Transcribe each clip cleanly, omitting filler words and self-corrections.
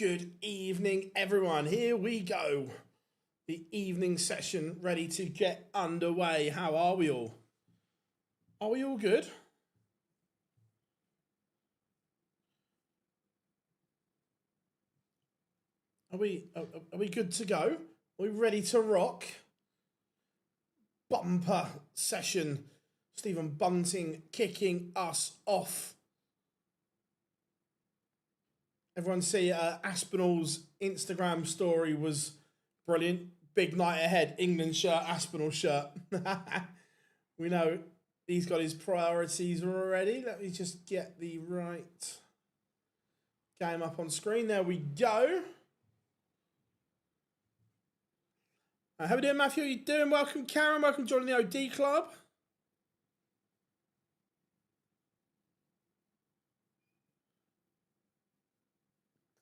Good evening, everyone. Here we go. The evening session ready to get underway. How are we all? Are we all good? Are we good to go? Are we ready to rock? Bumper session. Stephen Bunting kicking us off. Everyone see Aspinall's Instagram story was brilliant. Big night ahead. England shirt, Aspinall shirt. We know he's got his priorities already. Let me just get the right game up on screen. There we go. How we doing, Matthew? How you doing? Welcome, Karen. Welcome joining the OD Club.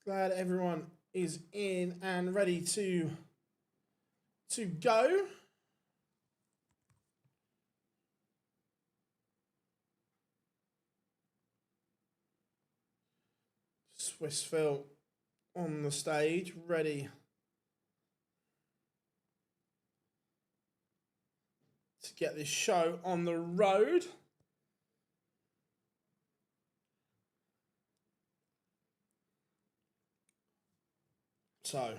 Glad everyone is in and ready to go. Swiss Phil on the stage, ready to get this show on the road. So,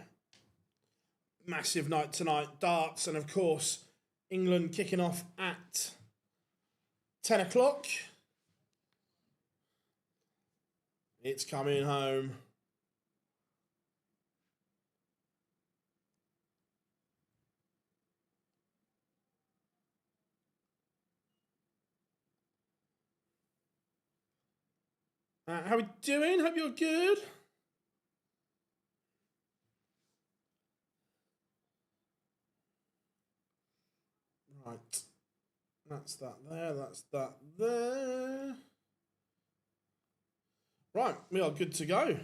massive night tonight, darts, and of course, England kicking off at 10 o'clock. It's coming home. How we doing? Hope you're good. Right. That's that there. That's that there. Right. We are good to go.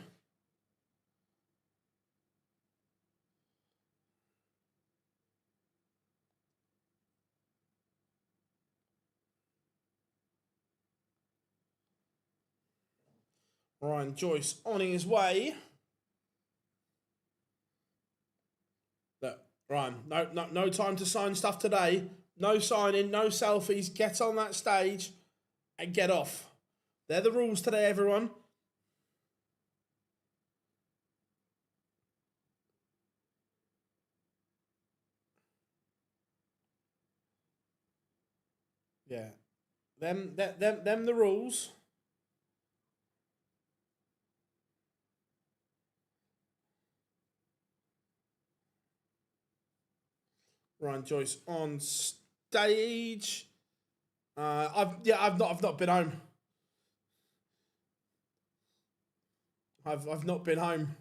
Ryan Joyce on his way. Look, Ryan, no time to sign stuff today. No signing, no selfies. Get on that stage and get off. They're the rules today, everyone. Yeah. Them the rules. Ryan Joyce on stage. I've not been home. I've not been home.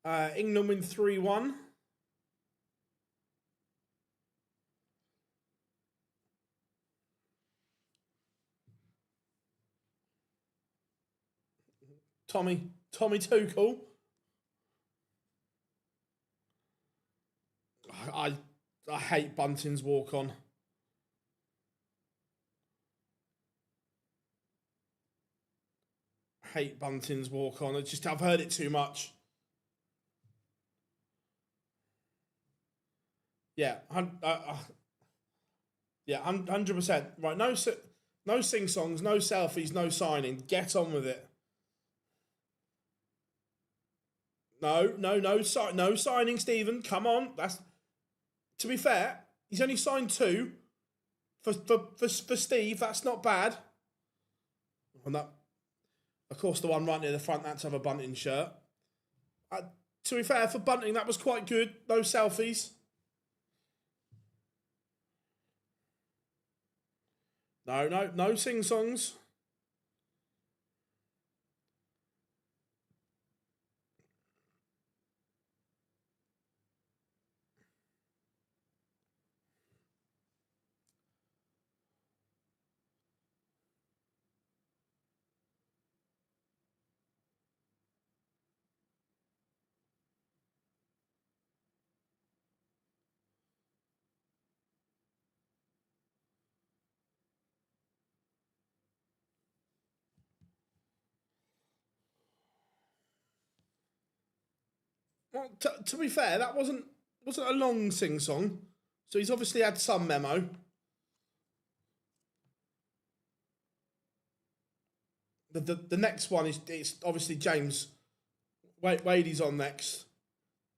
England win 3-1. Tommy Tuchel. I hate Bunting's walk on. Hate Bunting's walk on. I've heard it too much. Yeah, 100%. Right, no sing songs, no selfies, no signing. Get on with it. No signing, Stephen. Come on. That's, to be fair, he's only signed 2 for Steve. That's not bad. And that, of course, the one right near the front, that's of a Bunting shirt. To be fair, for Bunting, that was quite good. No selfies. No sing songs. Well, to be fair, that wasn't a long sing-song, so he's obviously had some memo. The next one is it's obviously James Wadey's on next,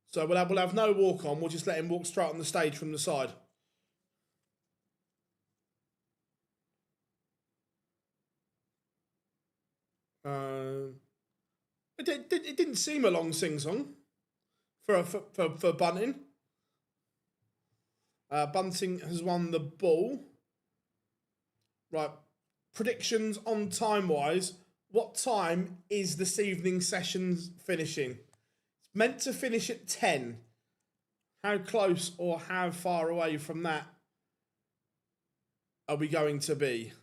so we'll have no walk on. We'll just let him walk straight on the stage from the side. It didn't seem a long sing-song for Bunting. Bunting has won the ball. Right, predictions on time-wise. What time is this evening's sessions finishing? It's meant to finish at 10. How close or how far away from that are we going to be?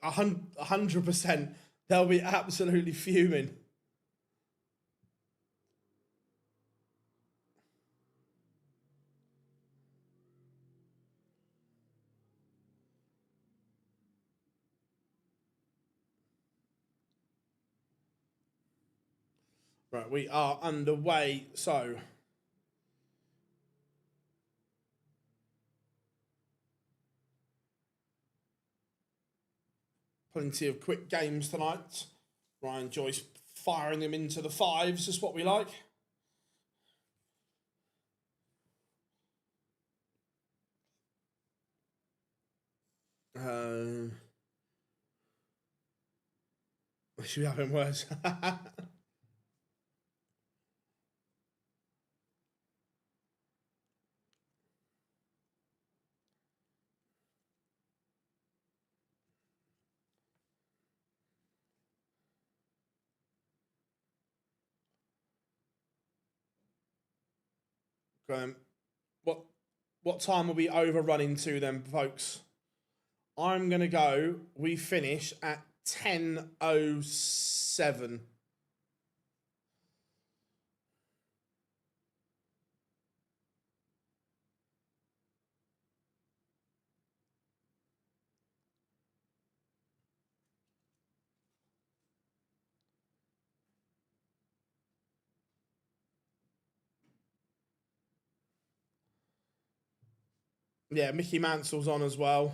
A 100%. They'll be absolutely fuming. Right, we are underway. So, plenty of quick games tonight. Ryan Joyce firing them into the fives is what we like. Should we have him worse? What time will we overrunning to then, folks? I'm gonna go. We finish at 10:07. Yeah, Mickey Mansell's on as well.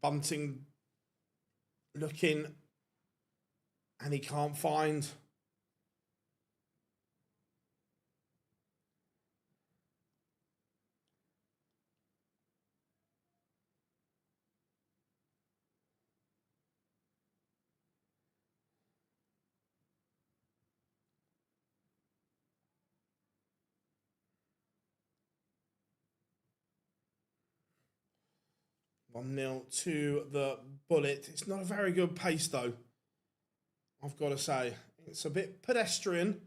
Bunting looking, and he can't find. One 0 to the Bullet. It's not a very good pace though, I've got to say. It's a bit pedestrian.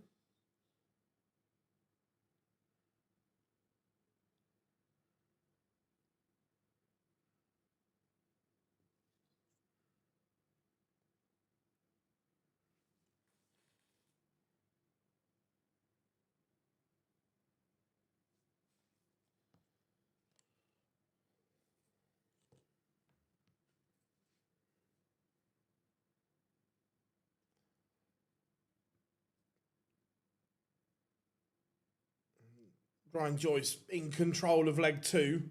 Ryan Joyce in control of leg 2.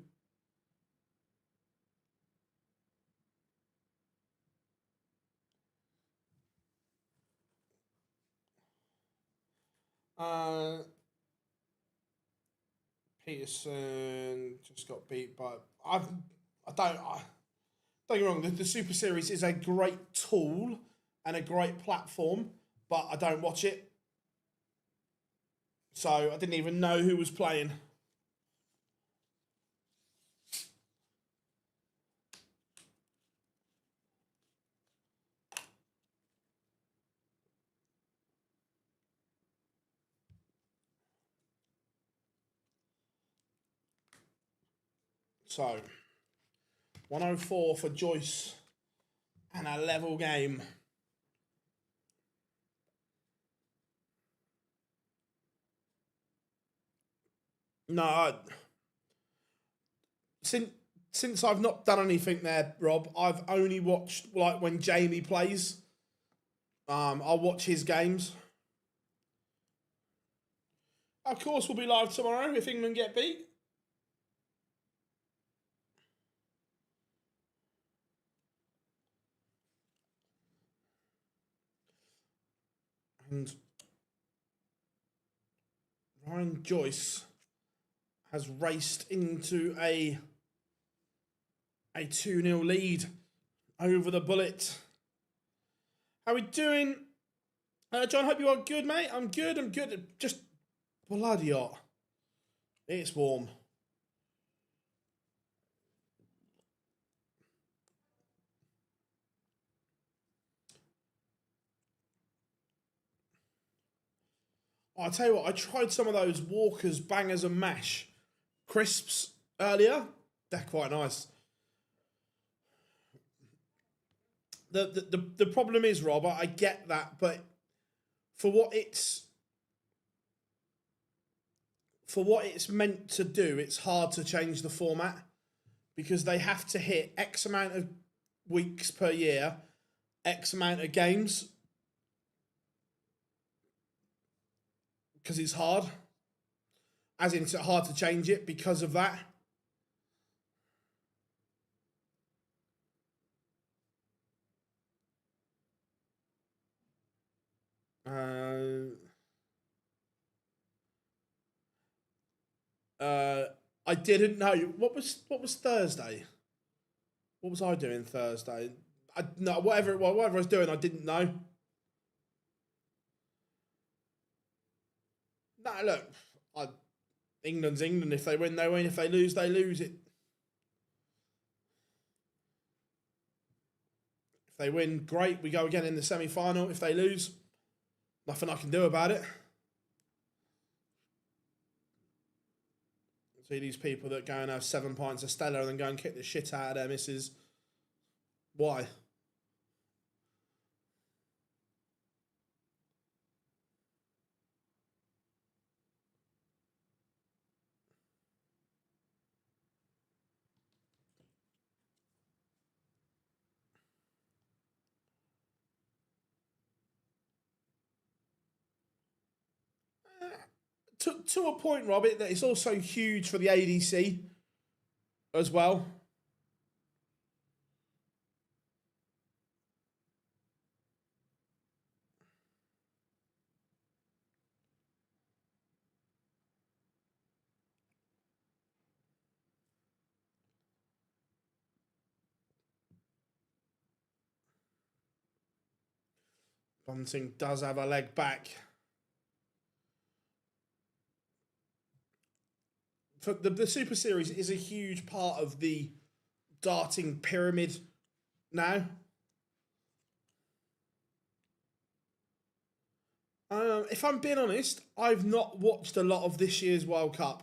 Peterson just got beat by. Don't get me wrong. The Super Series is a great tool and a great platform, but I don't watch it, so I didn't even know who was playing. So, 104 for Joyce and a level game. No, since I've not done anything there, Rob, I've only watched like when Jamie plays. I'll watch his games. Of course, we'll be live tomorrow if England get beat. And Ryan Joyce has raced into a 2-0 lead over the Bullet. How we doing? John, hope you are good, mate. I'm good. Just bloody hot. It's warm. I'll tell you what, I tried some of those Walker's Bangers and Mash crisps earlier. They're quite nice. The problem is, Rob, I get that, but for what it's meant to do, it's hard to change the format because they have to hit X amount of weeks per year, X amount of games, because it's hard. As in, it's hard to change it because of that. I didn't know what was Thursday. What was I doing Thursday? Whatever I was doing, I didn't know. No, look, England's England. If they win, they win. If they lose, they lose it. If they win, great. We go again in the semi-final. If they lose, nothing I can do about it. See these people that go and have 7 pints of Stella and then go and kick the shit out of their missus. Why? To a point, Robert, that it's also huge for the ADC as well. Bunting does have a leg back. For the Super Series is a huge part of the darting pyramid now. If I'm being honest, I've not watched a lot of this year's World Cup.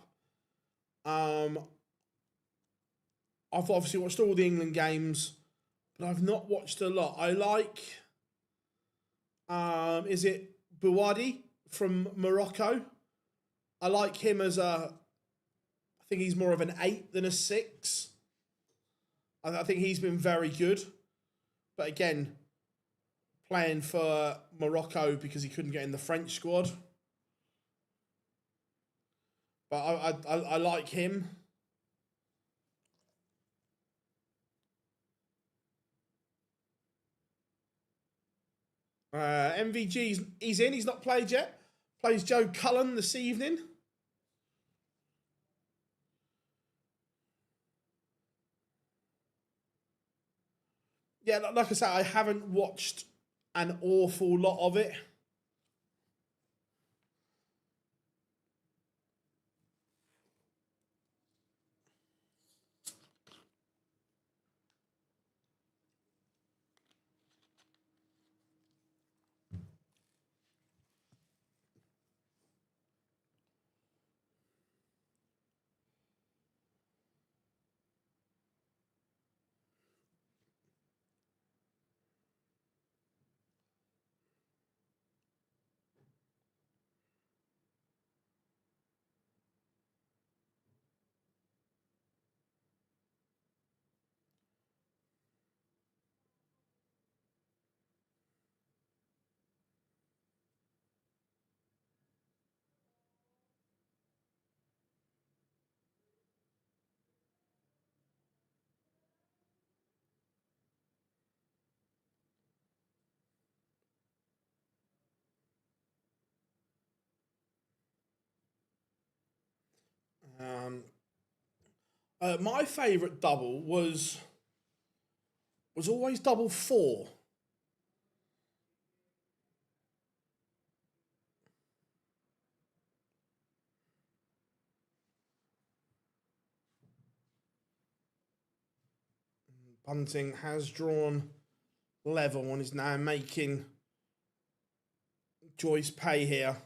I've obviously watched all the England games, but I've not watched a lot. I like, is it Bouadi from Morocco? I like him as I think he's more of an 8 than a 6. I think he's been very good. But again, playing for Morocco because he couldn't get in the French squad. But I like him. He's in. He's not played yet. Plays Joe Cullen this evening. Yeah, like I said, I haven't watched an awful lot of it. Um, my favourite double was always double four. Bunting has drawn level and is now making Joyce pay here.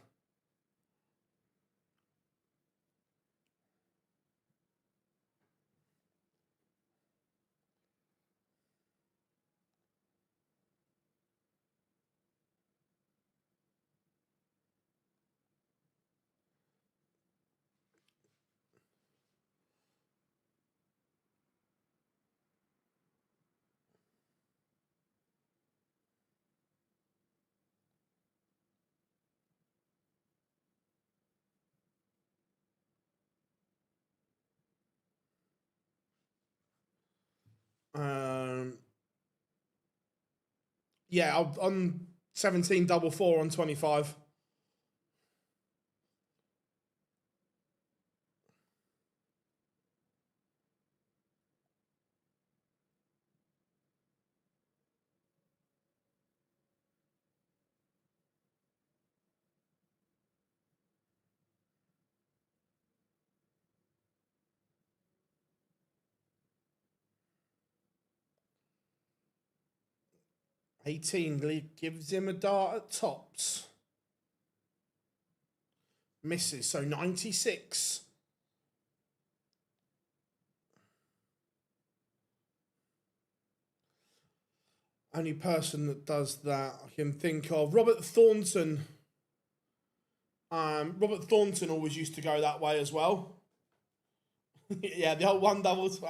Um, yeah, on 17 double four on 25. Gives him a dart at tops. Misses, so 96. Only person that does that I can think of. Robert Thornton. Robert Thornton always used to go that way as well. Yeah, the old one doubles.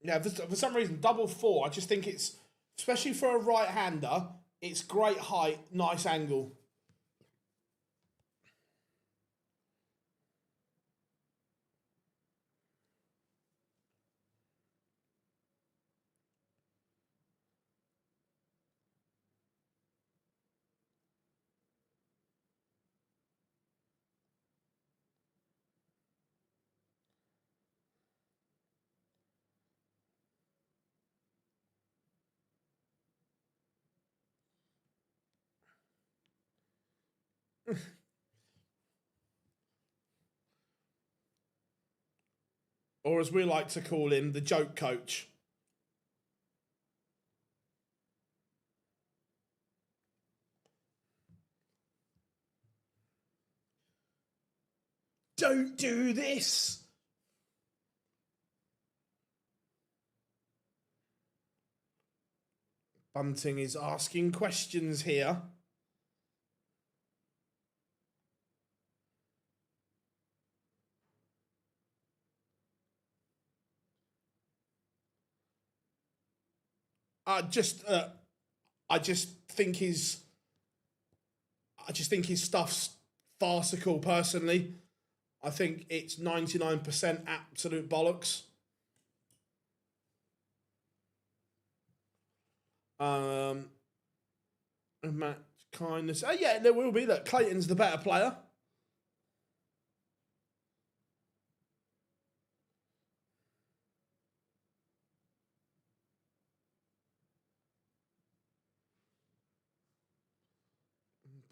Yeah, for some reason, double four, I just think it's, especially for a right-hander, it's great height, nice angle. Or as we like to call him, the joke coach. Don't do this! Bunting is asking questions here. I just think his stuff's farcical. Personally, I think it's 99% absolute bollocks. Match kindness. Oh yeah, there will be that. Clayton's the better player.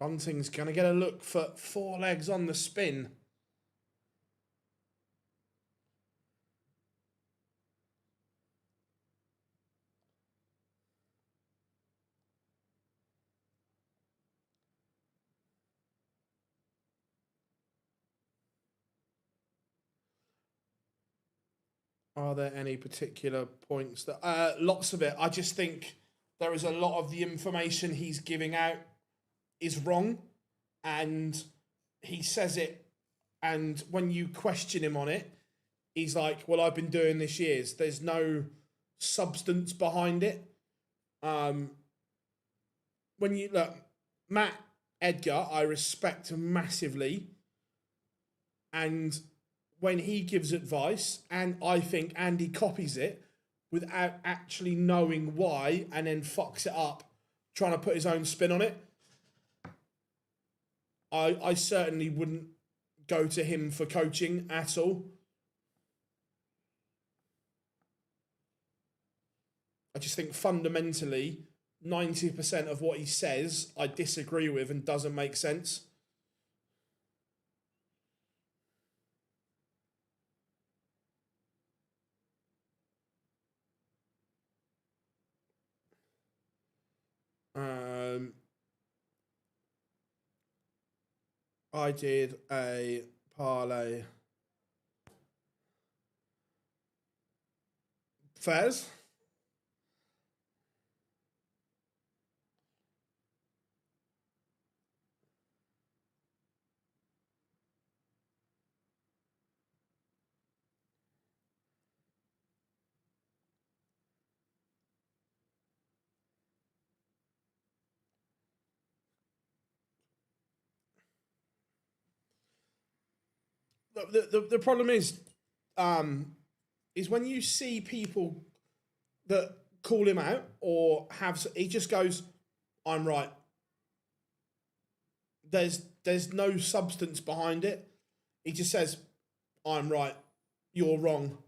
Bunting's going to get a look for 4 legs on the spin. Are there any particular points that... lots of it. I just think there is a lot of the information he's giving out is wrong. And he says it, and when you question him on it, he's like, well, I've been doing this years. There's no substance behind it. When you look, Matt Edgar, I respect massively. And when he gives advice, and I think Andy copies it without actually knowing why, and then fucks it up, trying to put his own spin on it, I certainly wouldn't go to him for coaching at all. I just think fundamentally, 90% of what he says, I disagree with and doesn't make sense. I did a parlay. Fairs? The problem is when you see people that call him out or have, he just goes, I'm right. There's no substance behind it. He just says, I'm right, you're wrong.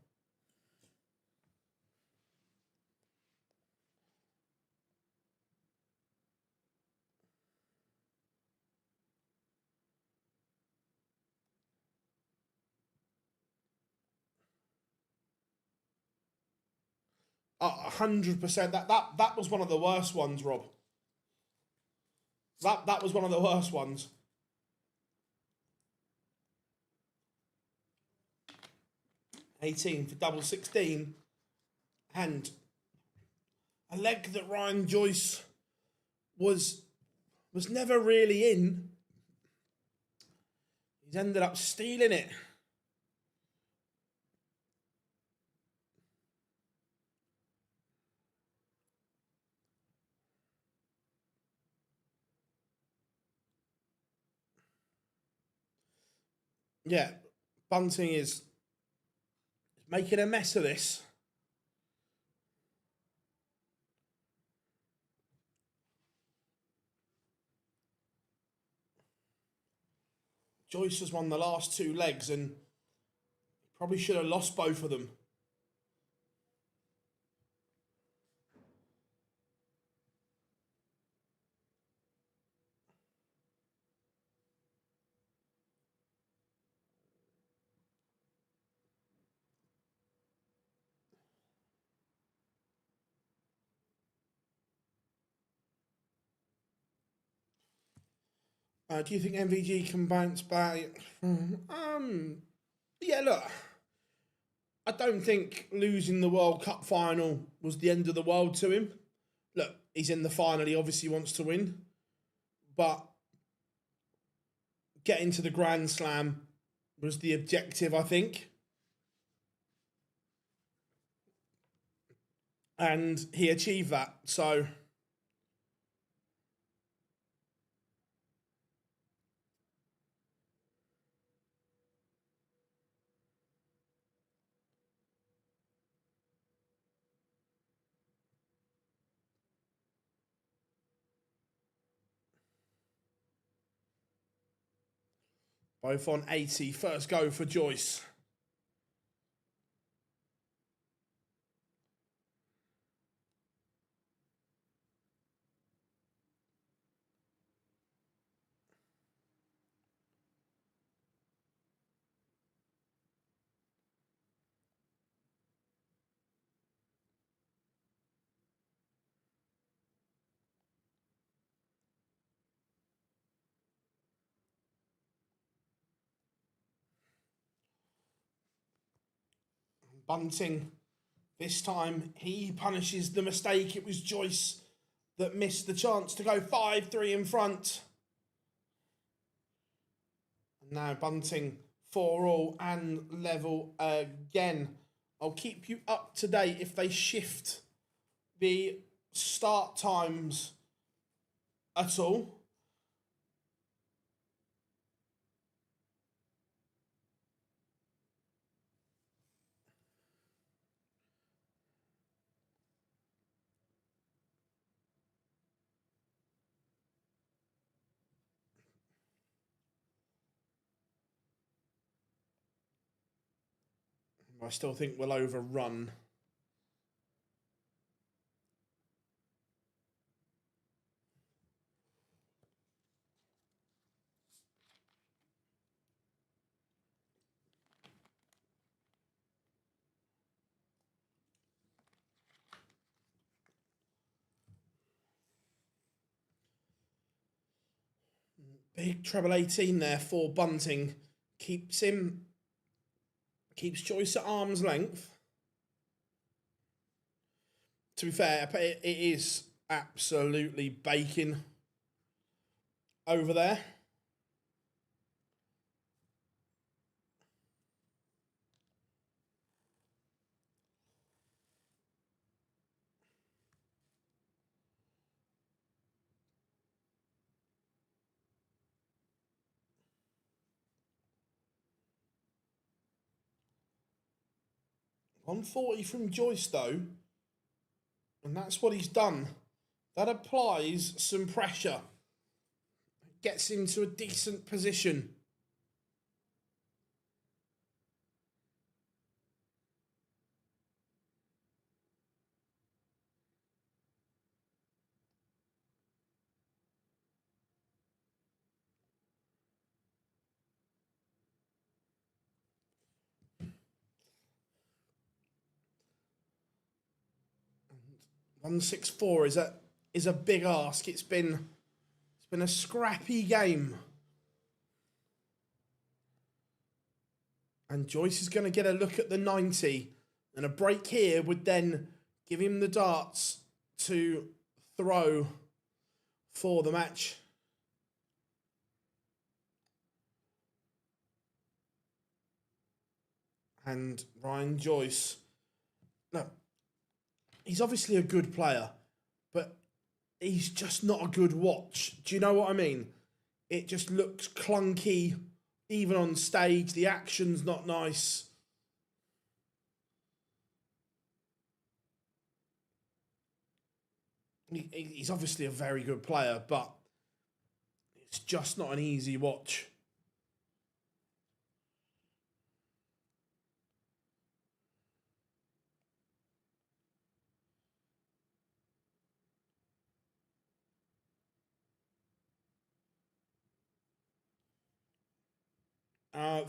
100%. That was one of the worst ones, Rob. That was one of the worst ones. $18 for double 16, and a leg that Ryan Joyce was never really in. He's ended up stealing it. Yeah, Bunting is making a mess of this. Joyce has won the last 2 legs and probably should have lost both of them. Do you think MVG can bounce back? Yeah, look, I don't think losing the World Cup final was the end of the world to him. Look, he's in the final, he obviously wants to win. But getting to the Grand Slam was the objective, I think. And he achieved that, so... Both on 80. First go for Joyce. Bunting, this time, he punishes the mistake. It was Joyce that missed the chance to go 5-3 in front. And now Bunting 4-all and level again. I'll keep you up to date if they shift the start times at all. I still think we'll overrun. Big treble 18 there for Bunting. Keeps Joyce at arm's length. To be fair, it is absolutely baking over there. $140 from Joyce though, and that's what he's done. That applies some pressure. Gets him to a decent position. And 164 is a big ask. It's been a scrappy game. And Joyce is going to get a look at the 90. And a break here would then give him the darts to throw for the match. And Ryan Joyce, no, he's obviously a good player, but he's just not a good watch. Do you know what I mean? It just looks clunky, even on stage. The action's not nice. He's obviously a very good player, but it's just not an easy watch.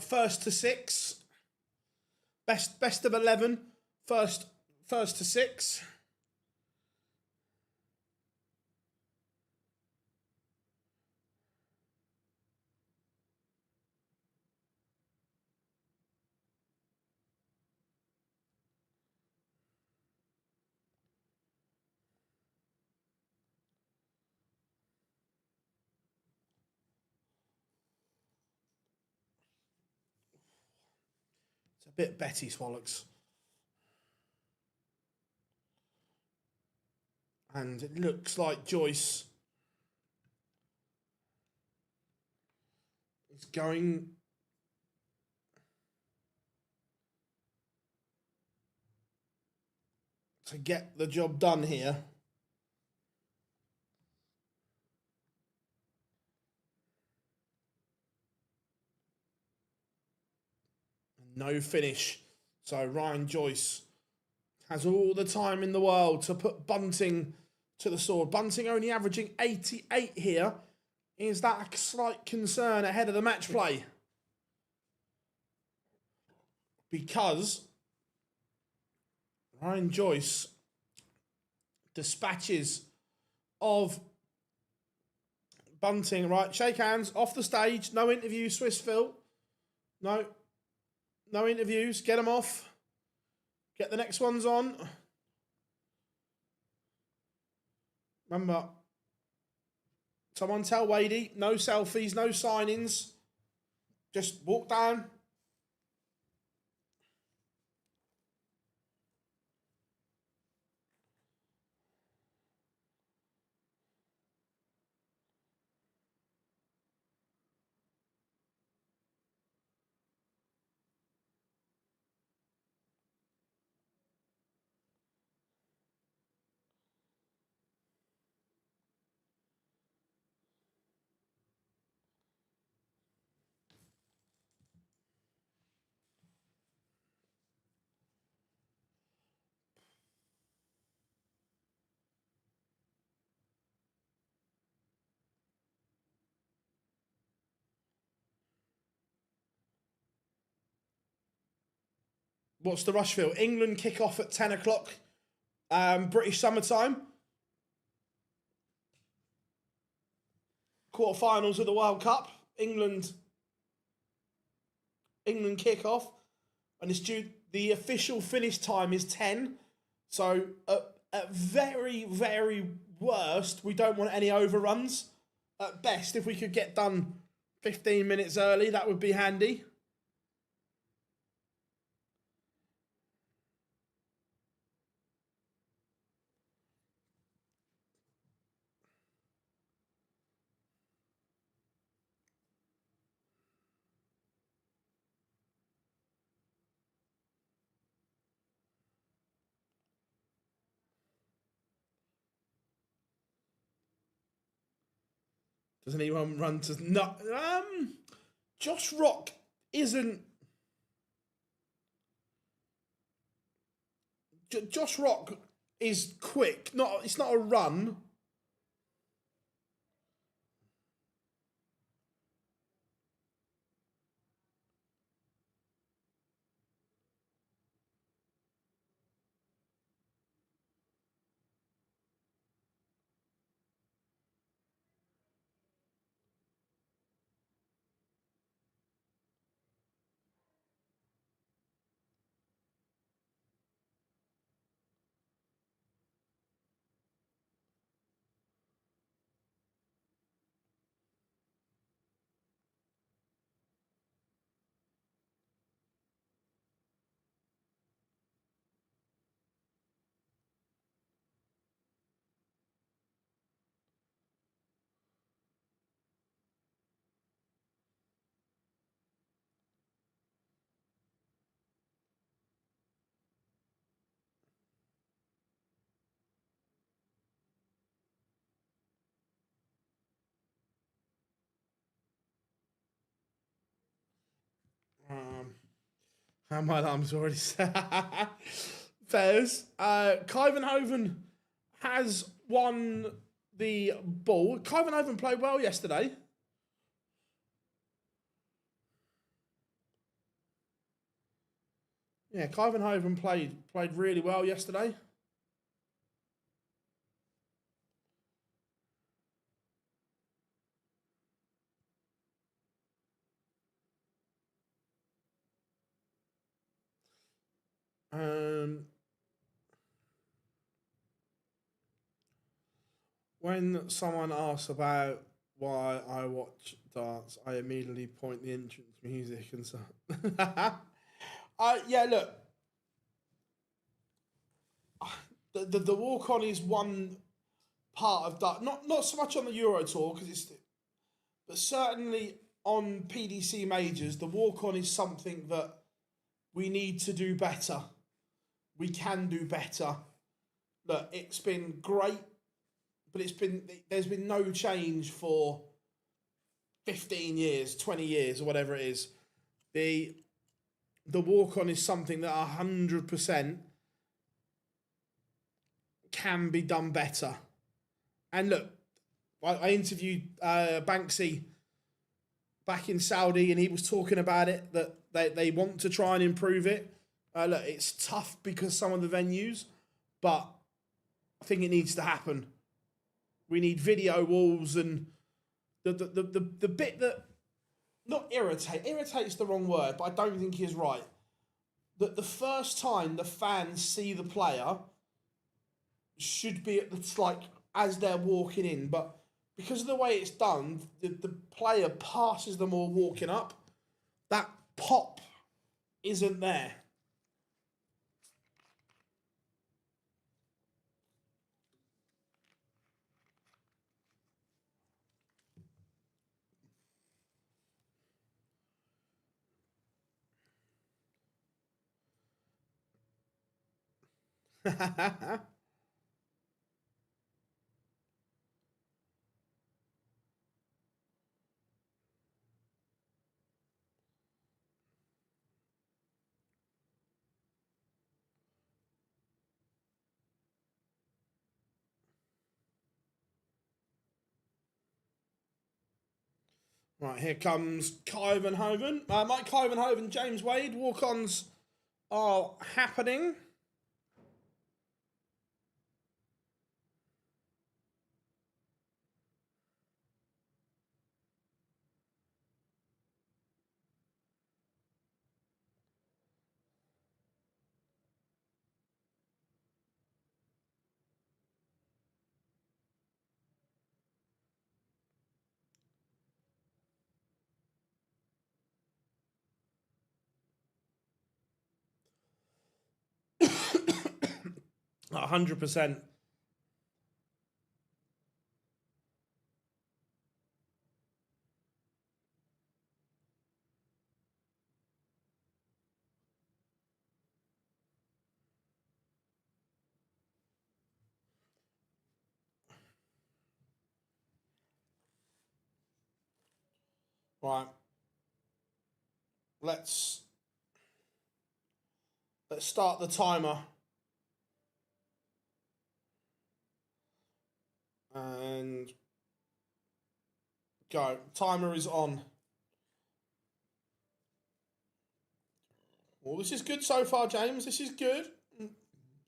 First to 6. Best of 11. First to 6. It's a bit Betty Swallocks. And it looks like Joyce is going to get the job done here. No finish. So Ryan Joyce has all the time in the world to put Bunting to the sword. Bunting only averaging 88 here. Is that a slight concern ahead of the match play? Because Ryan Joyce dispatches of Bunting. Right, shake hands, off the stage. No interviews, Swiss Phil. No interviews, get them off. Get the next ones on. Remember, someone tell Wadey, no selfies, no signings. Just walk down. What's the rush feel? England kick off at 10 o'clock, British summertime. Quarterfinals of the World Cup. England kick off. And it's due, the official finish time is 10. So at very, very worst, we don't want any overruns. At best, if we could get done 15 minutes early, that would be handy. Does anyone run to... No, Josh Rock isn't... Josh Rock is quick. It's not a run. My alarm's already set. Fairs. Kyvenhoven has won the ball. Kyvenhoven played well yesterday. Yeah, Kyvenhoven played really well yesterday. When someone asks about why I watch darts, I immediately point the entrance music and so. Yeah, look. The walk on is one part of that. Not so much on the Euro Tour but certainly on PDC majors, the walk on is something that we need to do better. We can do better. Look, it's been great, but there's been no change for 15 years, 20 years, or whatever it is. The walk on is something that 100% can be done better. And look, I interviewed Banksy back in Saudi, and he was talking about it, that they want to try and improve it. Look, it's tough because some of the venues, but I think it needs to happen. We need video walls, and the bit that, not irritate's the wrong word, but I don't think is right. that the first time the fans see the player should be at the, like, as they're walking in, but because of the way it's done, the player passes them all walking up. That pop isn't there. Right, here comes Kyvenhoven. Mike Kyvenhoven, James Wade. Walk-ons are happening. A 100%. Right. Let's start the timer. And go. Timer is on. Well, this is good so far, James. This is good.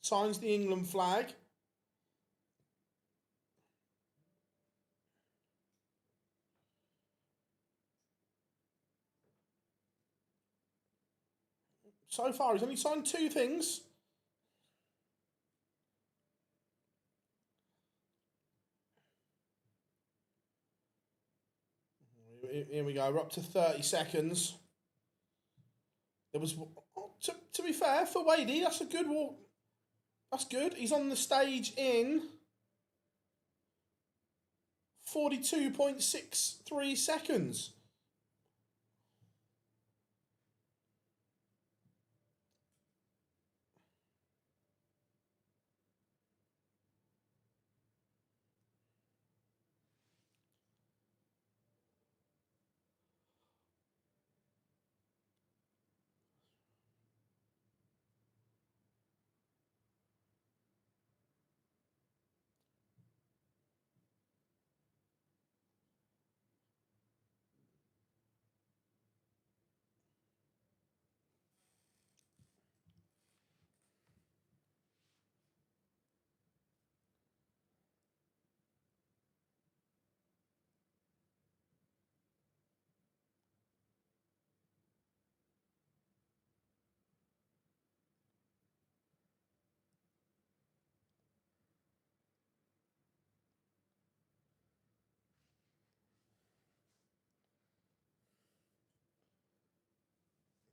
Signs the England flag. So far, he's only signed 2 things. Here we go. We're up to 30 seconds. There was, to be fair, for Wadey, that's a good walk. That's good. He's on the stage in 42.63 seconds.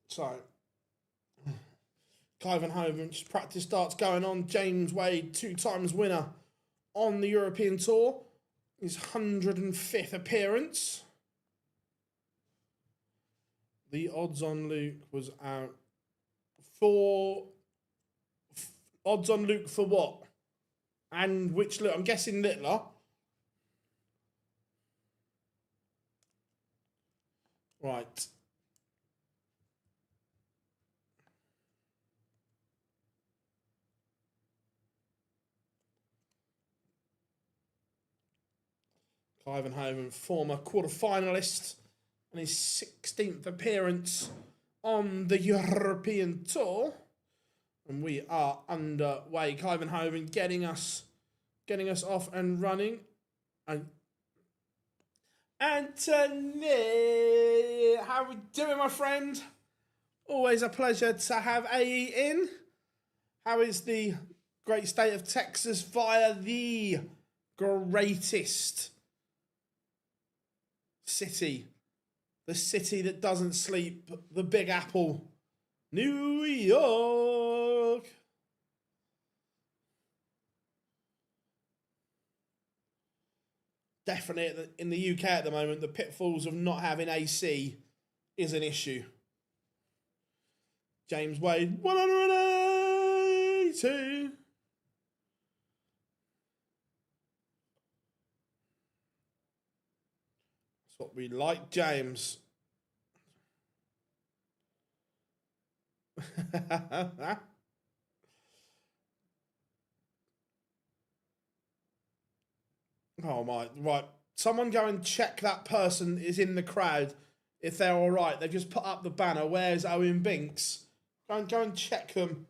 So, Kyvenhoven's practice starts going on. James Wade, 2 times winner on the European Tour. His 105th appearance. The odds on Luke was out for... Odds on Luke for what? And which Luke? I'm guessing Littler. Right. Kyvenhoven, former quarter-finalist, and his 16th appearance on the European Tour. And we are underway. Kyvenhoven getting us off and running. And Anthony, how are we doing, my friend? Always a pleasure to have AE in. How is the great state of Texas via the greatest city? The city that doesn't sleep, the Big Apple, New York. Definitely in the UK at the moment, the pitfalls of not having AC is an issue. James Wade, 180. That's what we like, James. Oh my, right. Someone go and check that person is in the crowd if they're all right. They've just put up the banner. Where's Owen Binks? Go and check them.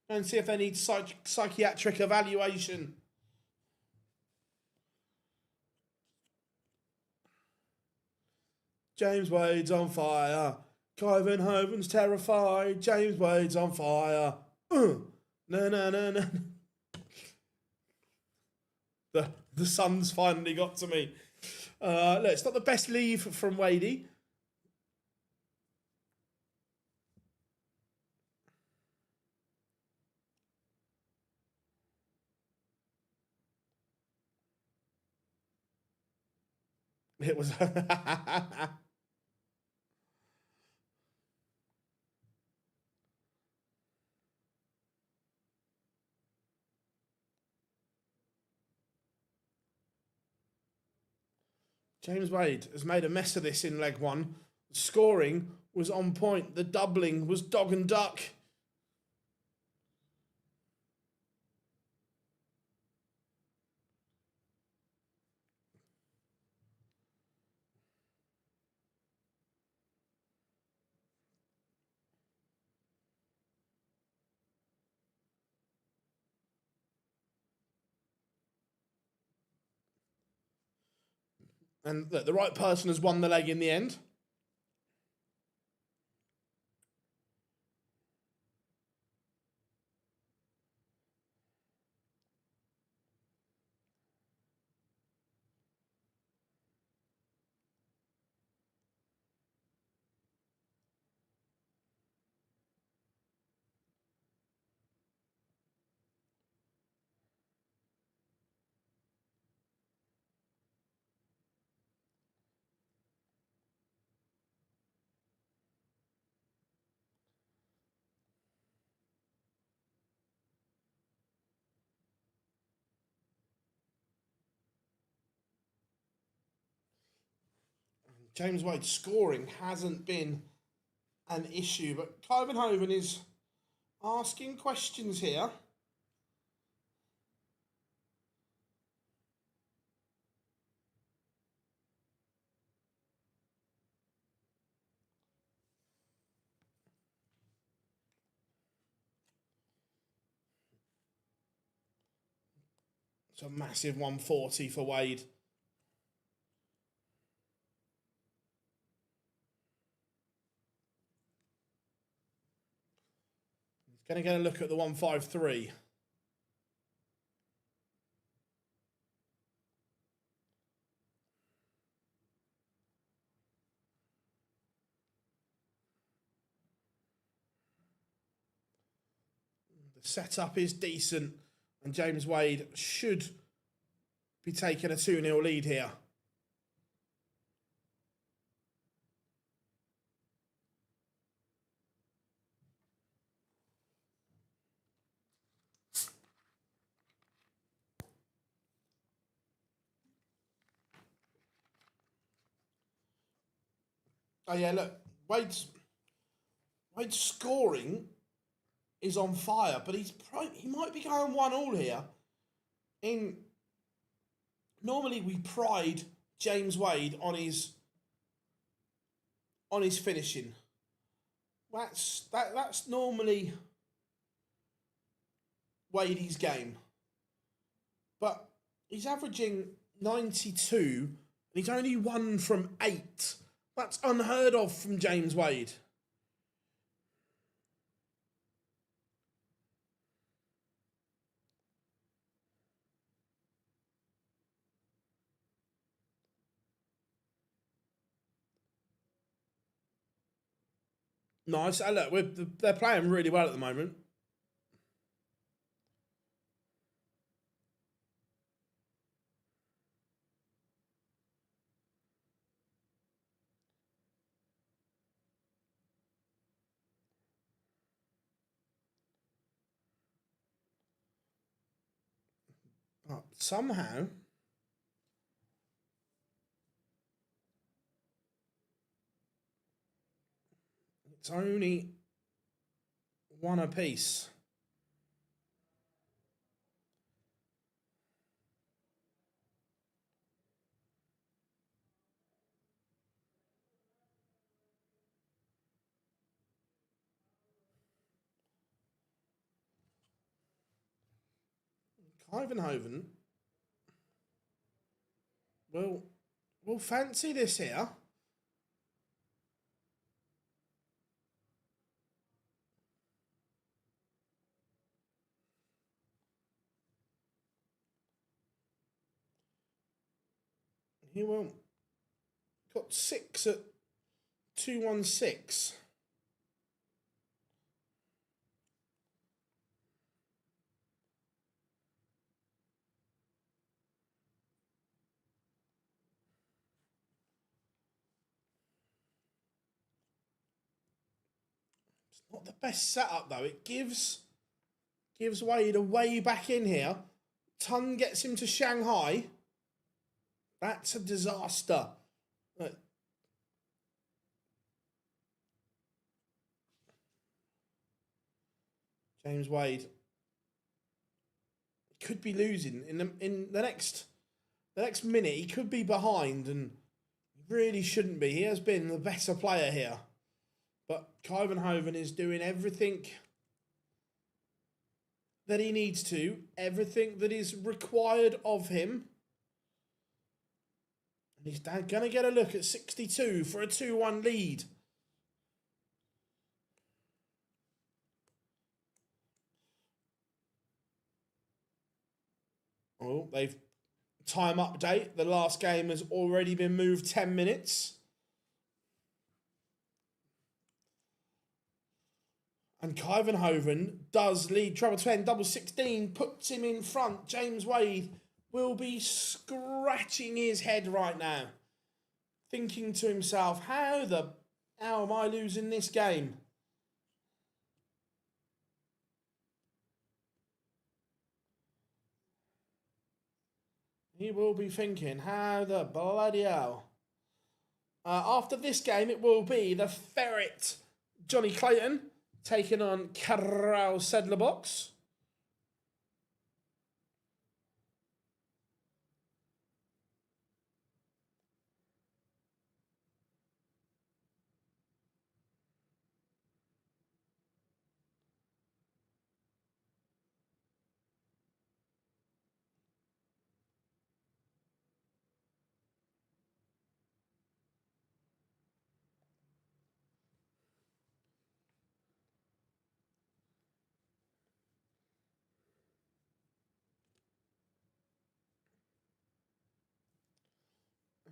Go and see if they need psychiatric evaluation. James Wade's on fire. Kyvan Hoven's terrified. James Wade's on fire. No, no, no, no. The sun's finally got to me. Look, it's not the best leave from Wadey. It was... James Wade has made a mess of this in leg one. The scoring was on point. The doubling was dog and duck. And look, the right person has won the leg in the end. James Wade's scoring hasn't been an issue, but Kyvan Hoven is asking questions here. It's a massive 140 for Wade. He's going to get a look at the 153. The setup is decent, and James Wade should be taking a 2-0 lead here. Oh yeah, look, Wade's scoring is on fire, but he might be going 1-1 here. Normally we pride James Wade on his finishing. That's normally Wadey's game, but he's averaging 92 and he's only 1 from 8. That's unheard of from James Wade. Nice. Look, they're playing really well at the moment. But somehow, it's only one apiece. Ivanhoven will fancy this here. He won't. Got 6 at 216. It's not the best setup though. It gives Wade a way back in here. Tun gets him to Shanghai. That's a disaster. James Wade could be losing in the next minute. He could be behind, and really shouldn't be. He has been the better player here, but Ivanhoven is doing everything that he needs to, everything that is required of him. And he's going to get a look at 62 for a 2-1 lead. Oh, they've time update. The last game has already been moved 10 minutes. And Ivanhoven does lead treble 10, double 16, puts him in front. James Wade will be scratching his head right now, thinking to himself, how am I losing this game? He will be thinking, how the bloody hell? After this game, it will be the Ferret Johnny Clayton taking on Karel Sedlerbox.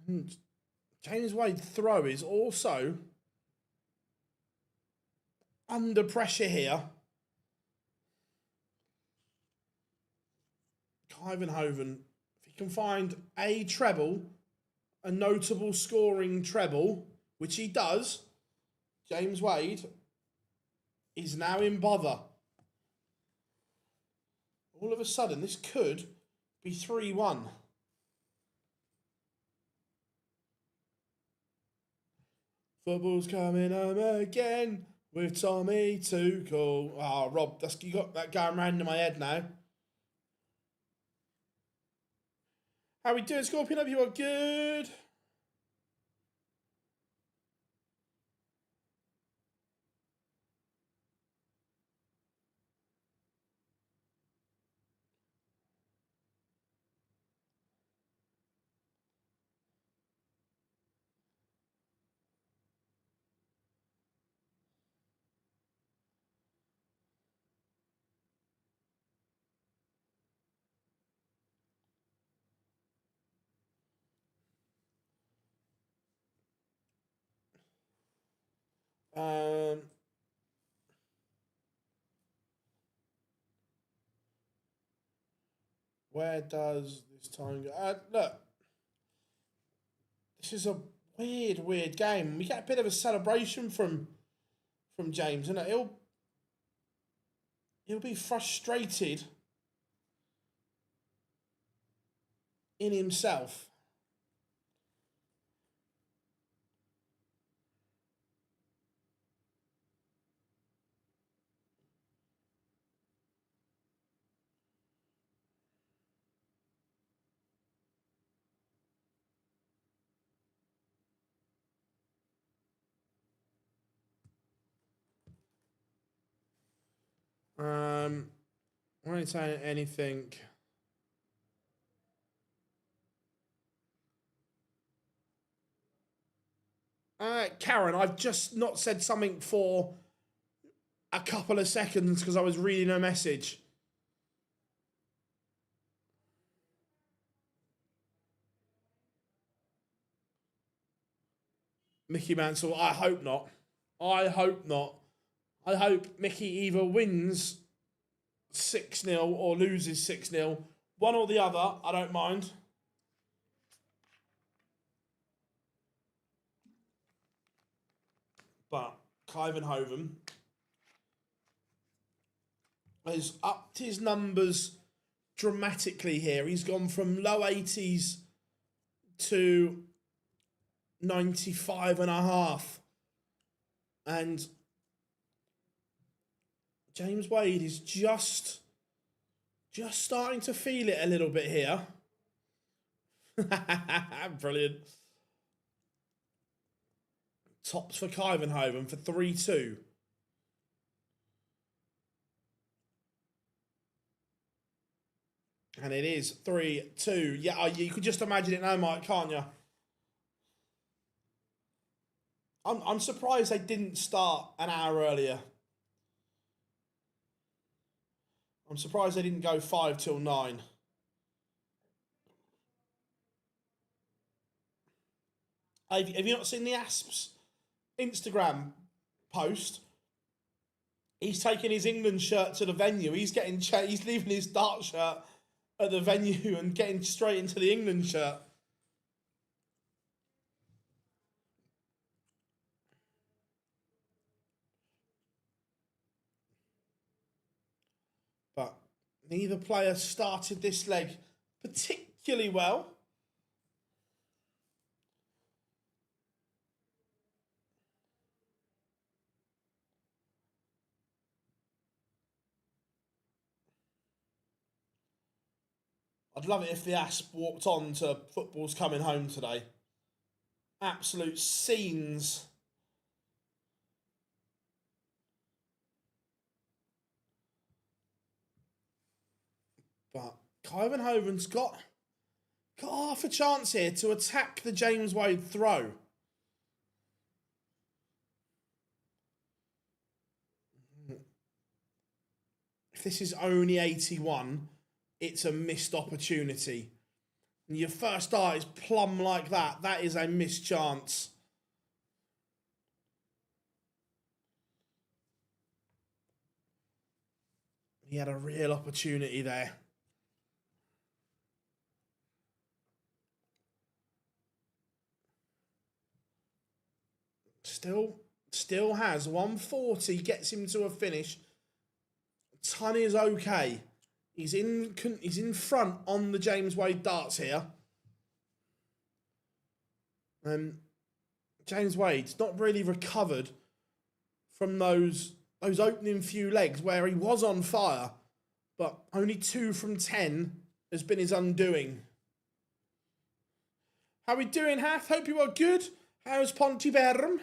And James Wade's throw is also under pressure here. Ivanhoven, if he can find a treble, a notable scoring treble, which he does, James Wade is now in bother. All of a sudden, this could be 3-1. Football's coming home again with Tommy Tuchel. Oh, Rob, you got that going round in my head now. How we doing, Scorpion? Hope you are good. where does this time go? Look, this is a weird game. We get a bit of a celebration from James, and he'll be frustrated in himself. I won't say anything. Karen, I've just not said something for a couple of seconds because I was reading a message. Mickey Mansell, I hope not. I hope not. I hope Mickey either wins 6-0 or loses 6-0. One or the other, I don't mind. But Kyvenhoven has upped his numbers dramatically here. He's gone from low 80s to 95.5. And James Wade is just starting to feel it a little bit here. Brilliant. Tops for Kyvenhoven for 3-2. And it is 3-2. Yeah, you could just imagine it now, Mike, can't you? I'm surprised they didn't start an hour earlier. I'm surprised they didn't go 5 till 9. Have you not seen the Asps Instagram post? He's taking his England shirt to the venue. He's leaving his Dart shirt at the venue and getting straight into the England shirt. But neither player started this leg particularly well. I'd love it if the Asp walked on to Football's Coming Home today. Absolute scenes. But Kyvenhoven's got half a chance here to attack the James Wade throw. If this is only 81, it's a missed opportunity. And your first dart is plumb like that. That is a missed chance. He had a real opportunity there. Still has 140, gets him to a finish. Ton is okay. He's in front on the James Wade darts here. James Wade's not really recovered from those opening few legs where he was on fire, but only 2 from 10 has been his undoing. How we doing, Hath? Hope you are good. How's Pontybern?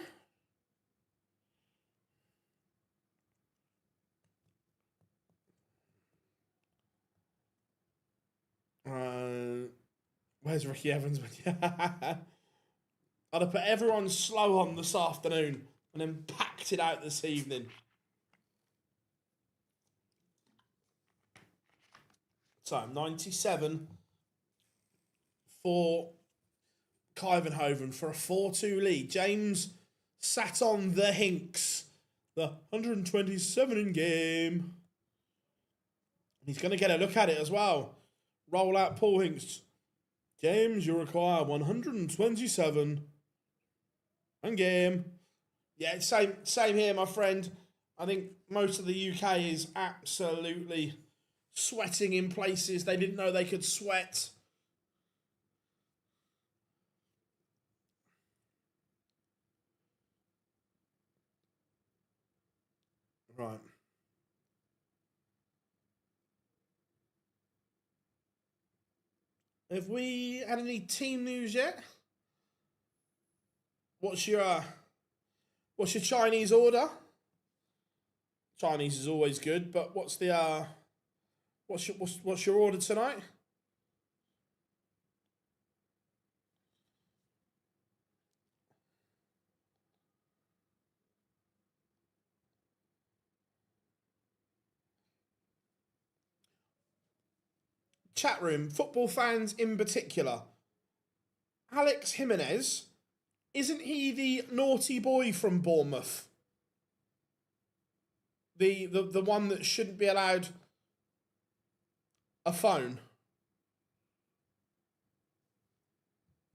Where's Ricky Evans? I'd have put everyone slow on this afternoon and then packed it out this evening. So, 97 for Kyvenhoven for a 4-2 lead. James sat on the Hinks. The 127 in game. He's going to get a look at it as well. Roll out Paul Hinks. James, you require 127. And game. Yeah, same here, my friend. I think most of the UK is absolutely sweating in places they didn't know they could sweat. Right. Have we had any team news yet? What's your Chinese order? Chinese is always good, but what's your order tonight? Chat room, football fans in particular. Alex Jimenez, isn't he the naughty boy from Bournemouth? The one that shouldn't be allowed a phone.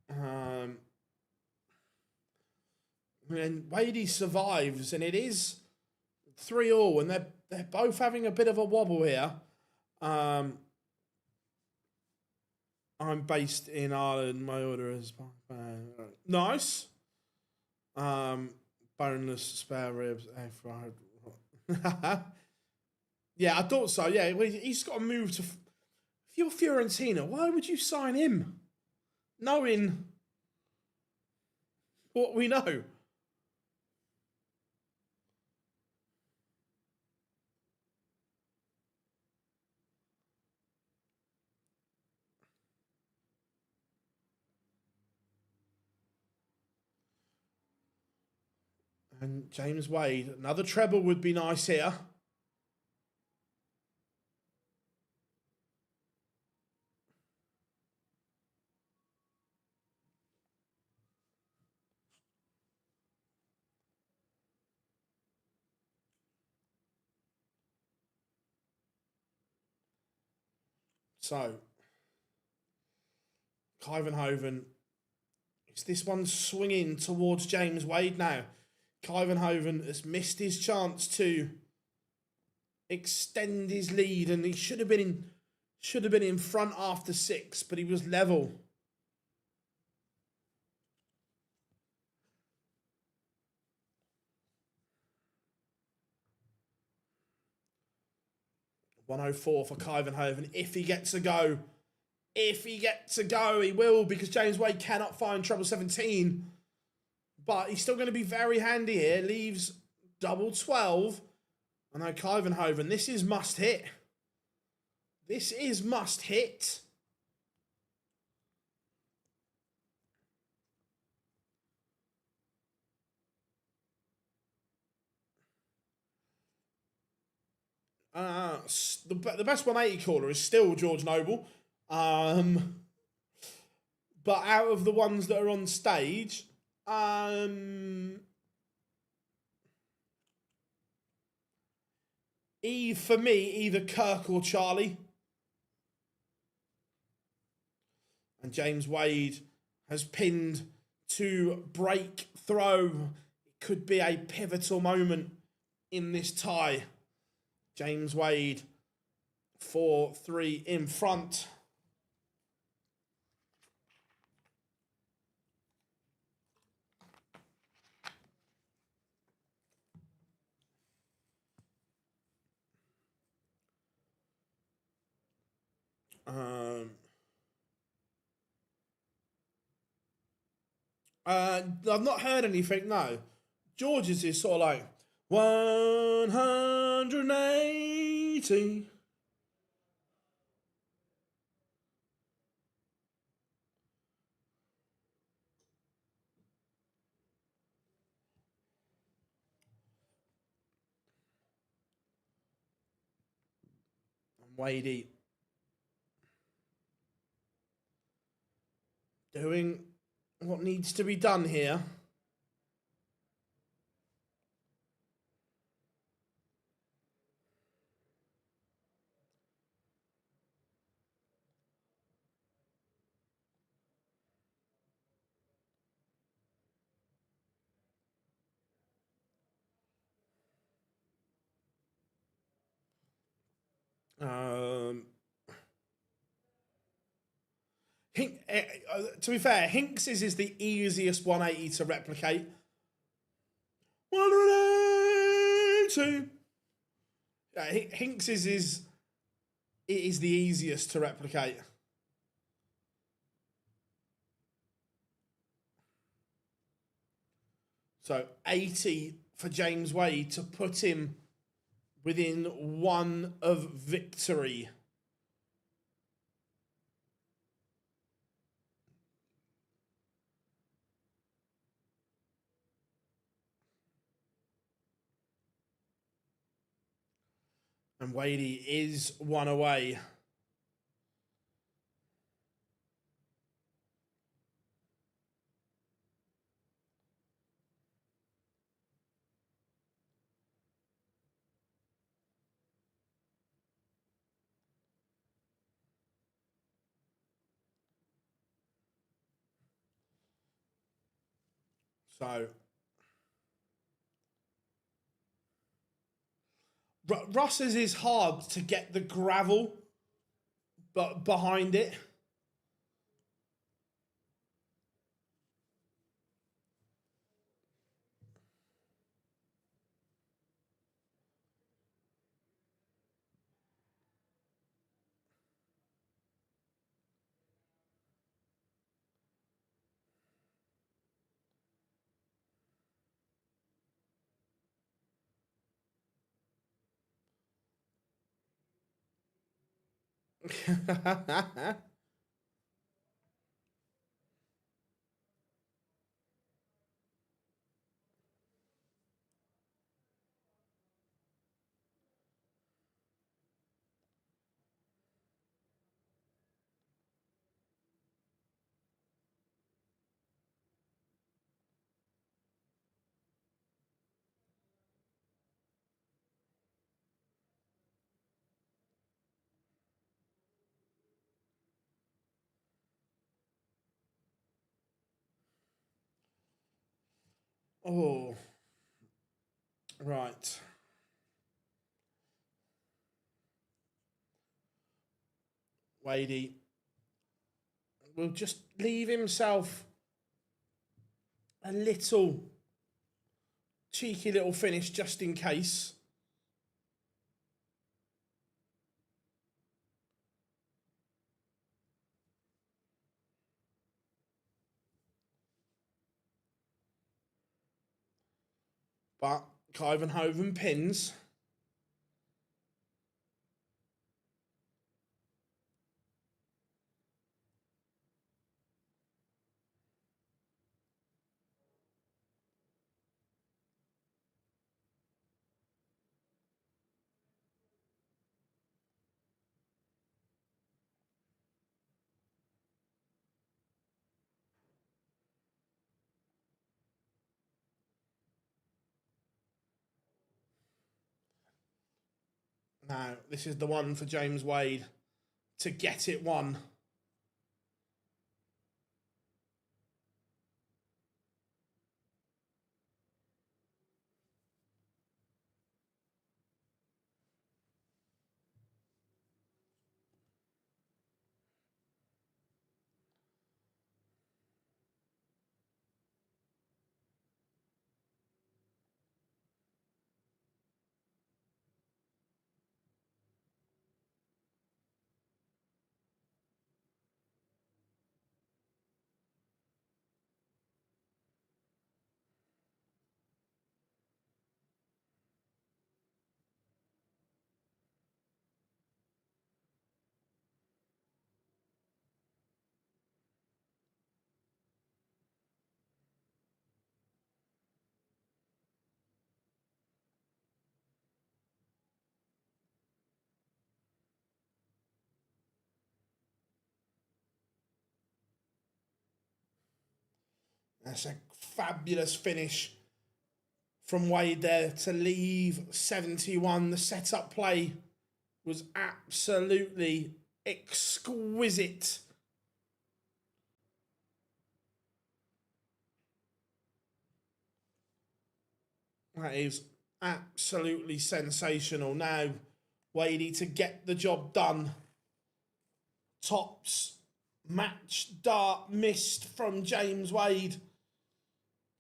And Wadey survives, and it is 3-3, and they're both having a bit of a wobble here. I'm based in Ireland. My order is nice. Boneless spare ribs, air fried. Yeah, I thought so. Yeah, he's got to move to. If you're Fiorentina, why would you sign him? Knowing what we know. And James Wade, another treble would be nice here. So, Kyvenhoven, is this one swinging towards James Wade now? Kyvenhoven has missed his chance to extend his lead, and he should have been in front after 6, but he was level. $104 for Kyvenhoven. If he gets a go, he will, because James Wade cannot find treble 17. But he's still going to be very handy here. Leaves double 12. I know Kyvenhoven, this is must hit. This is must hit. The best 180 caller is still George Noble. But out of the ones that are on stage, for me, either Kirk or Charlie. And James Wade has pinned to break throw. It could be a pivotal moment in this tie. James Wade, 4-3 in front. I've not heard anything, no. George's is sort of like 180. Wadey doing what needs to be done here. Um, to be fair, Hinks's is the easiest 180 to replicate. 180. Hinks's is the easiest to replicate. So 80 for James Wade to put him within one of victory. And Wadey is one away. So Ross's is hard to get the gravel but behind it. Oh, right. Wadey will just leave himself a little cheeky little finish just in case. But Kyvenhoven pins. Now, this is the one for James Wade to get it won. That's a fabulous finish from Wade there to leave 71. The setup play was absolutely exquisite. That is absolutely sensational. Now, Wadey to get the job done. Tops, match, dart, missed from James Wade.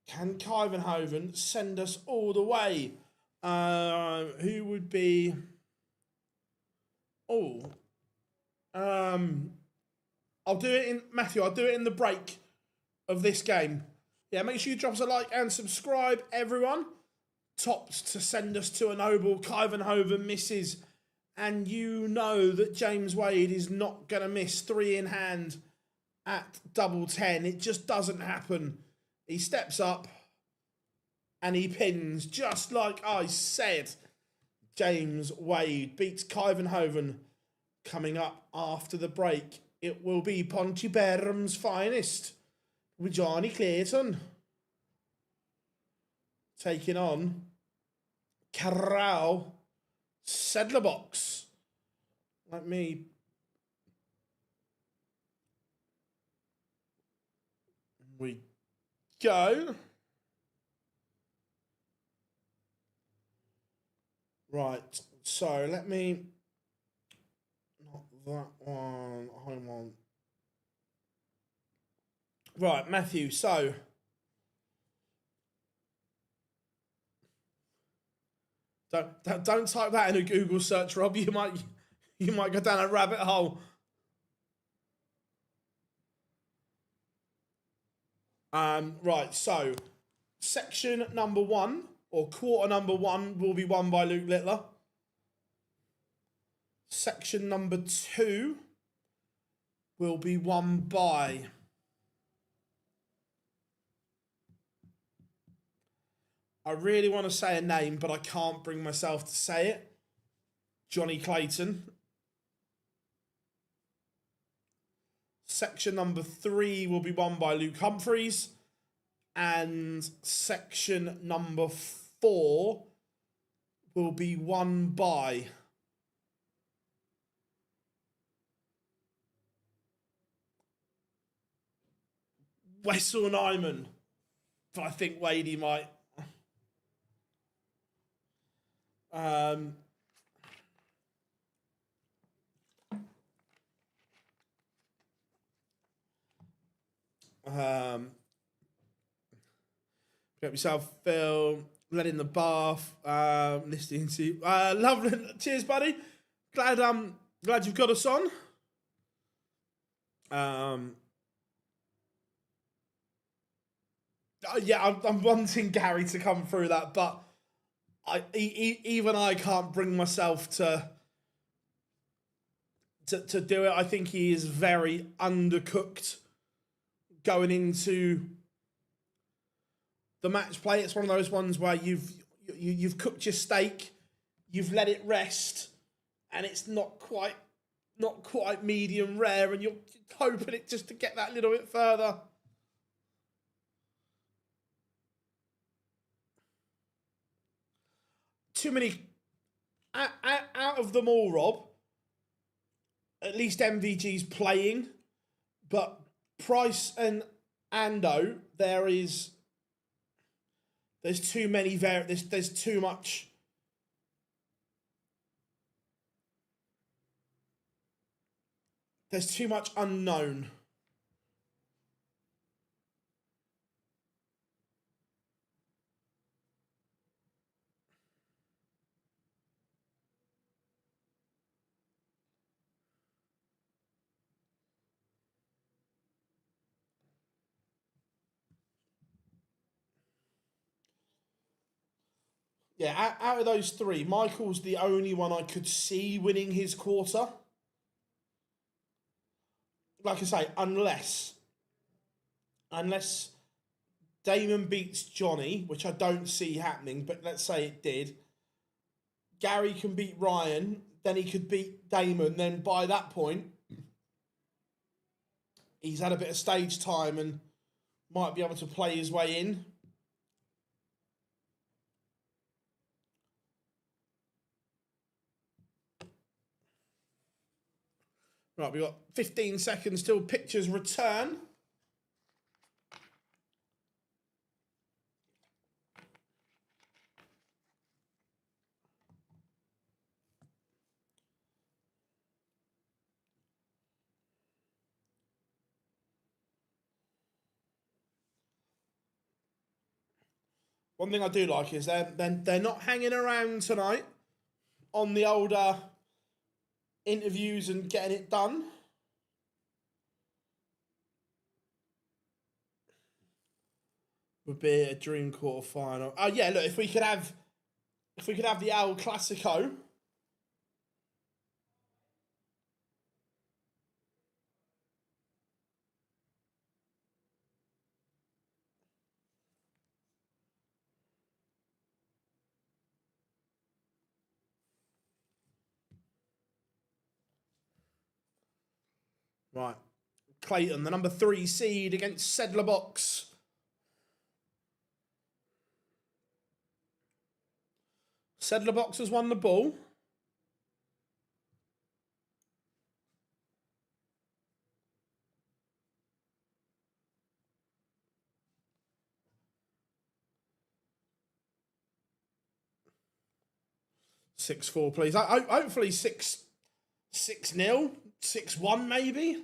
Can Kyvenhoven send us all the way? Who would be... Oh. I'll do it in... Matthew, I'll do it in the break of this game. Yeah, make sure you drop us a like and subscribe, everyone. Tops to send us to a noble. Kyvenhoven misses. And you know that James Wade is not going to miss 3 in hand at double 10. It just doesn't happen. He steps up and he pins, just like I said. James Wade beats Kyvenhoven. Coming up after the break, it will be Pontebellum's finest with Johnny Clayton taking on Carral Sedlerbox. Let me... We go. Right, so let me... Not that one. I want... Right, Matthew, so... Don't type that in a Google search, Rob. You might go down a rabbit hole. Right, so section number 1 or quarter number 1 will be won by Luke Littler. Section number 2 will be won by I really want to say a name, but I can't bring myself to say it. Johnny Clayton. Section number 3 will be won by Luke Humphreys. And section number 4 will be won by Wessel Nyman. But I think Wadey might... Get yourself Phil, Let in the Bath, listening to lovely. Cheers, buddy. Glad you've got us on. Yeah, I'm wanting Gary to come through that, but even I can't bring myself to do it. I think he is very undercooked going into the match play. It's one of those ones where you've cooked your steak, you've let it rest, and it's not quite medium rare, and you're hoping it just to get that little bit further. Too many out of them all, Rob. At least MVG's playing, but Price and Ando, there's too many there's too much. There's too much unknown. Yeah, out of those 3, Michael's the only one I could see winning his quarter. Like I say, unless Damon beats Johnny, which I don't see happening, but let's say it did. Gary can beat Ryan, then he could beat Damon, then by that point, he's had a bit of stage time and might be able to play his way in. Right, we've got 15 seconds till pictures return. One thing I do like is they're not hanging around tonight on the older interviews and getting it done. Would be a dream quarter final. Oh yeah, look, if we could have the El Clasico. Right. Clayton, the number 3 seed against Sedler Box. Sedler Box has won the ball. Six four, please. Hopefully 6-0, 6-1 maybe.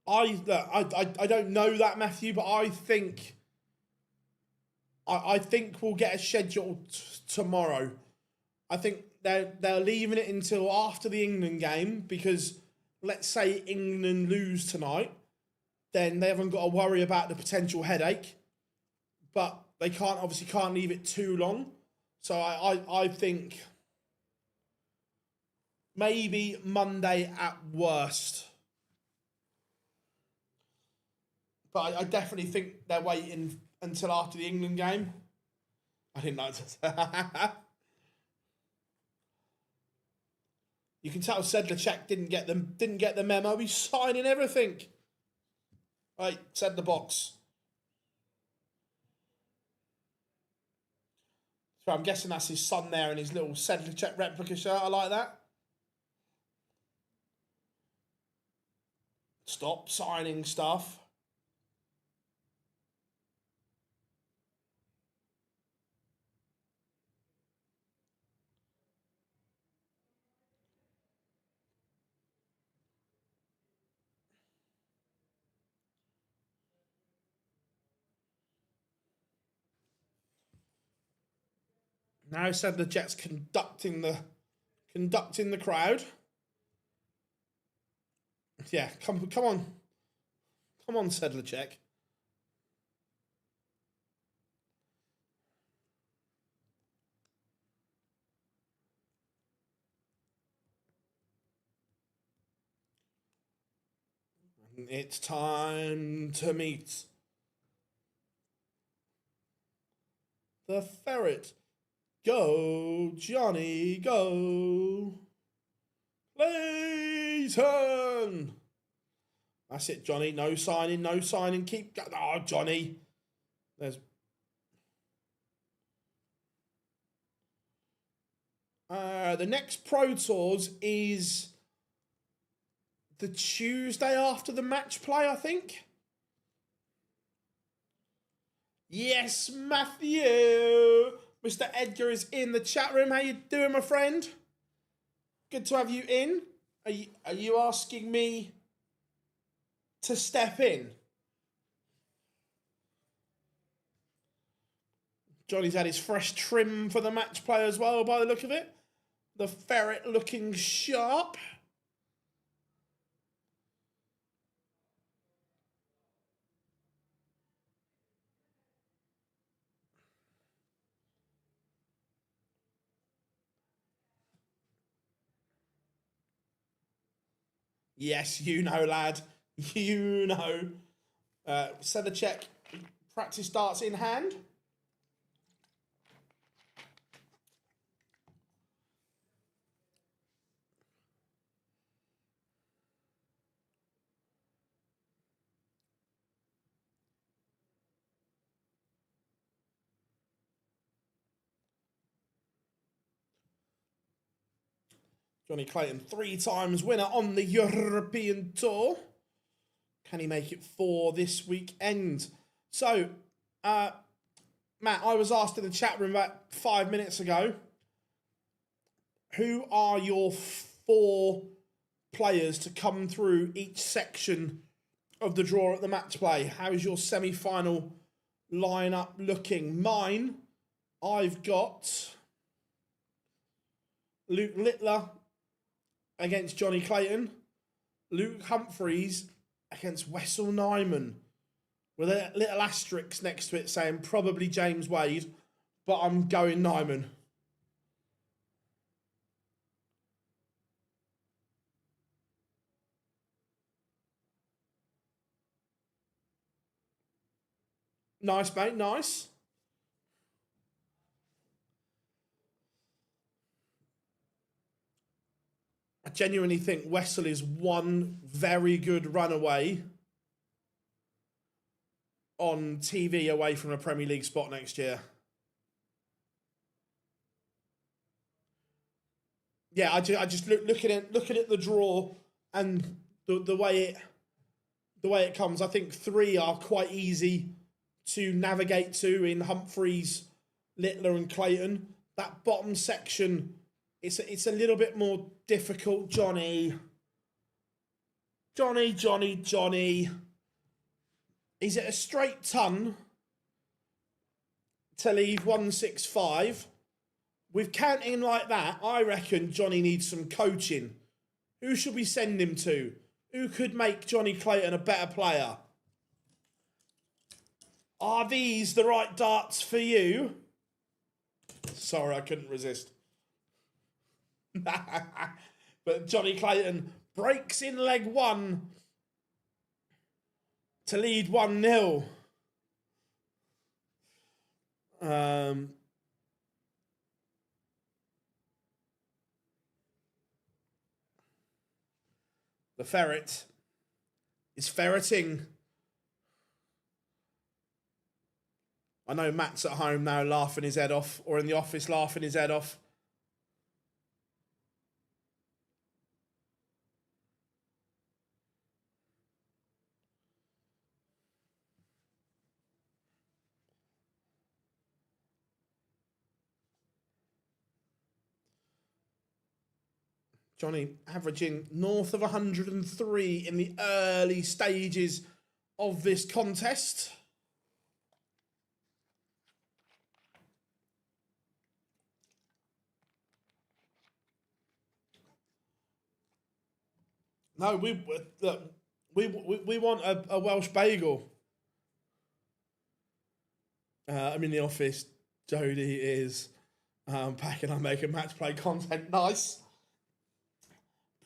I don't know that, Matthew, but I think we'll get a schedule tomorrow. I think they're leaving it until after the England game because let's say England lose tonight, then they haven't got to worry about the potential headache. But they can't leave it too long. So I think maybe Monday at worst. But I definitely think they're waiting until after the England game. I didn't know that. You can tell Sedlacek didn't get the memo. He's signing everything. Right, Sedler Box. So I'm guessing that's his son there in his little Sedlacek replica shirt. I like that. Stop signing stuff. Now Sedlacek's conducting the crowd. Yeah, come on, Sedlacek. It's time to meet the ferret. Go, Johnny, go. Clayton. That's it, Johnny. No signing. Keep going. Oh, Johnny. There's. The next Pro Tours is the Tuesday after the match play, I think. Yes, Matthew. Mr. Edgar is in the chat room. How you doing, my friend? Good to have you in. Are you asking me to step in? Johnny's had his fresh trim for the match play as well, by the look of it. The ferret looking sharp. Yes, you know, lad. You know. Sedlacek, practice darts in hand. Johnny Clayton, 3 times winner on the European Tour. Can he make it for this weekend? So, Matt, I was asked in the chat room about 5 minutes ago, Who are your 4 players to come through each section of the draw at the match play? How is your semi-final lineup looking? Mine, I've got Luke Littler against Johnny Clayton, Luke Humphreys against Wessel Nyman, with a little asterisk next to it saying probably James Wade, but I'm going Nyman. Nice, mate, nice. I genuinely think Wessel is one very good runaway on TV away from a Premier League spot next year. Yeah, I just looking at the draw and the way it comes. I think 3 are quite easy to navigate to in Humphreys, Littler, and Clayton. That bottom section, it's a little bit more difficult. Johnny. Is it a straight ton to leave 165? With counting like that, I reckon Johnny needs some coaching. Who should we send him to? Who could make Johnny Clayton a better player? Are these the right darts for you? Sorry, I couldn't resist. But Johnny Clayton breaks in leg 1 to lead 1-0. The ferret is ferreting. I know Matt's at home now laughing his head off, or in the office laughing his head off. Johnny averaging north of 103 in the early stages of this contest. No, we want a Welsh bagel. I'm in the office. Jodie is packing up, making match play content. Nice.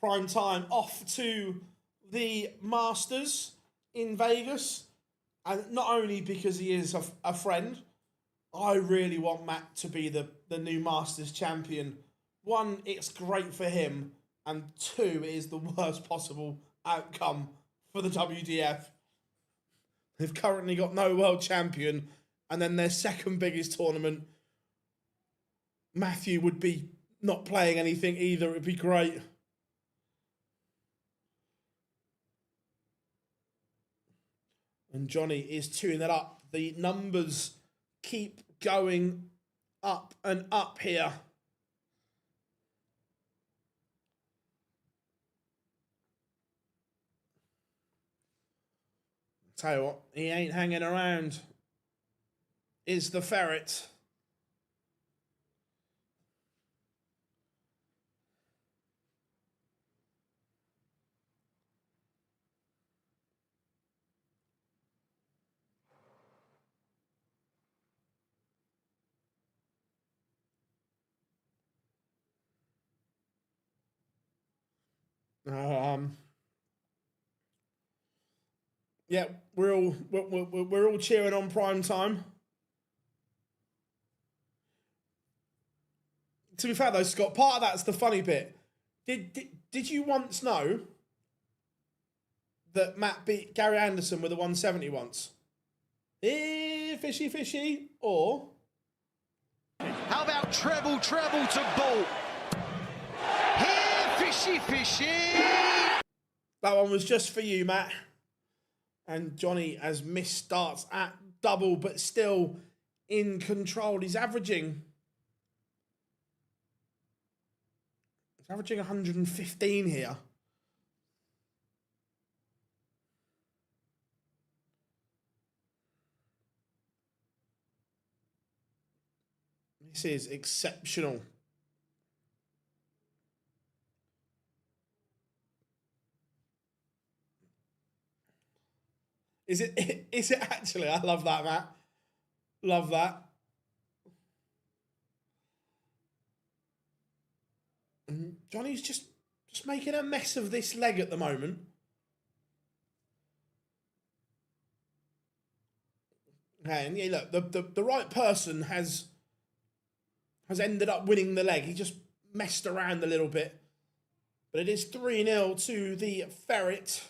Prime time off to the Masters in Vegas. And not only because he is a friend, I really want Matt to be the new Masters champion. 1, it's great for him. And 2, it is the worst possible outcome for the WDF. They've currently got no world champion. And then their second biggest tournament, Matthew would be not playing anything either. It would be great. And Johnny is tuning that up. The numbers keep going up and up here. Tell you what, he ain't hanging around. Is the ferret. Yeah, we're all cheering on prime time. To be fair though, Scott, part of that's the funny bit. Did you once know that Matt beat Gary Anderson with a 170 once? Fishy, or how about treble to ball? Here, fishy. That one was just for you, Matt. And Johnny has missed starts at double, but still in control. He's averaging averaging 115 here. This is exceptional. Is it? Is it actually? I love that, Matt. Love that. And Johnny's just making a mess of this leg at the moment. Okay, and yeah, look, the right person has ended up winning the leg. He just messed around a little bit. But it is 3-0 to the Ferret.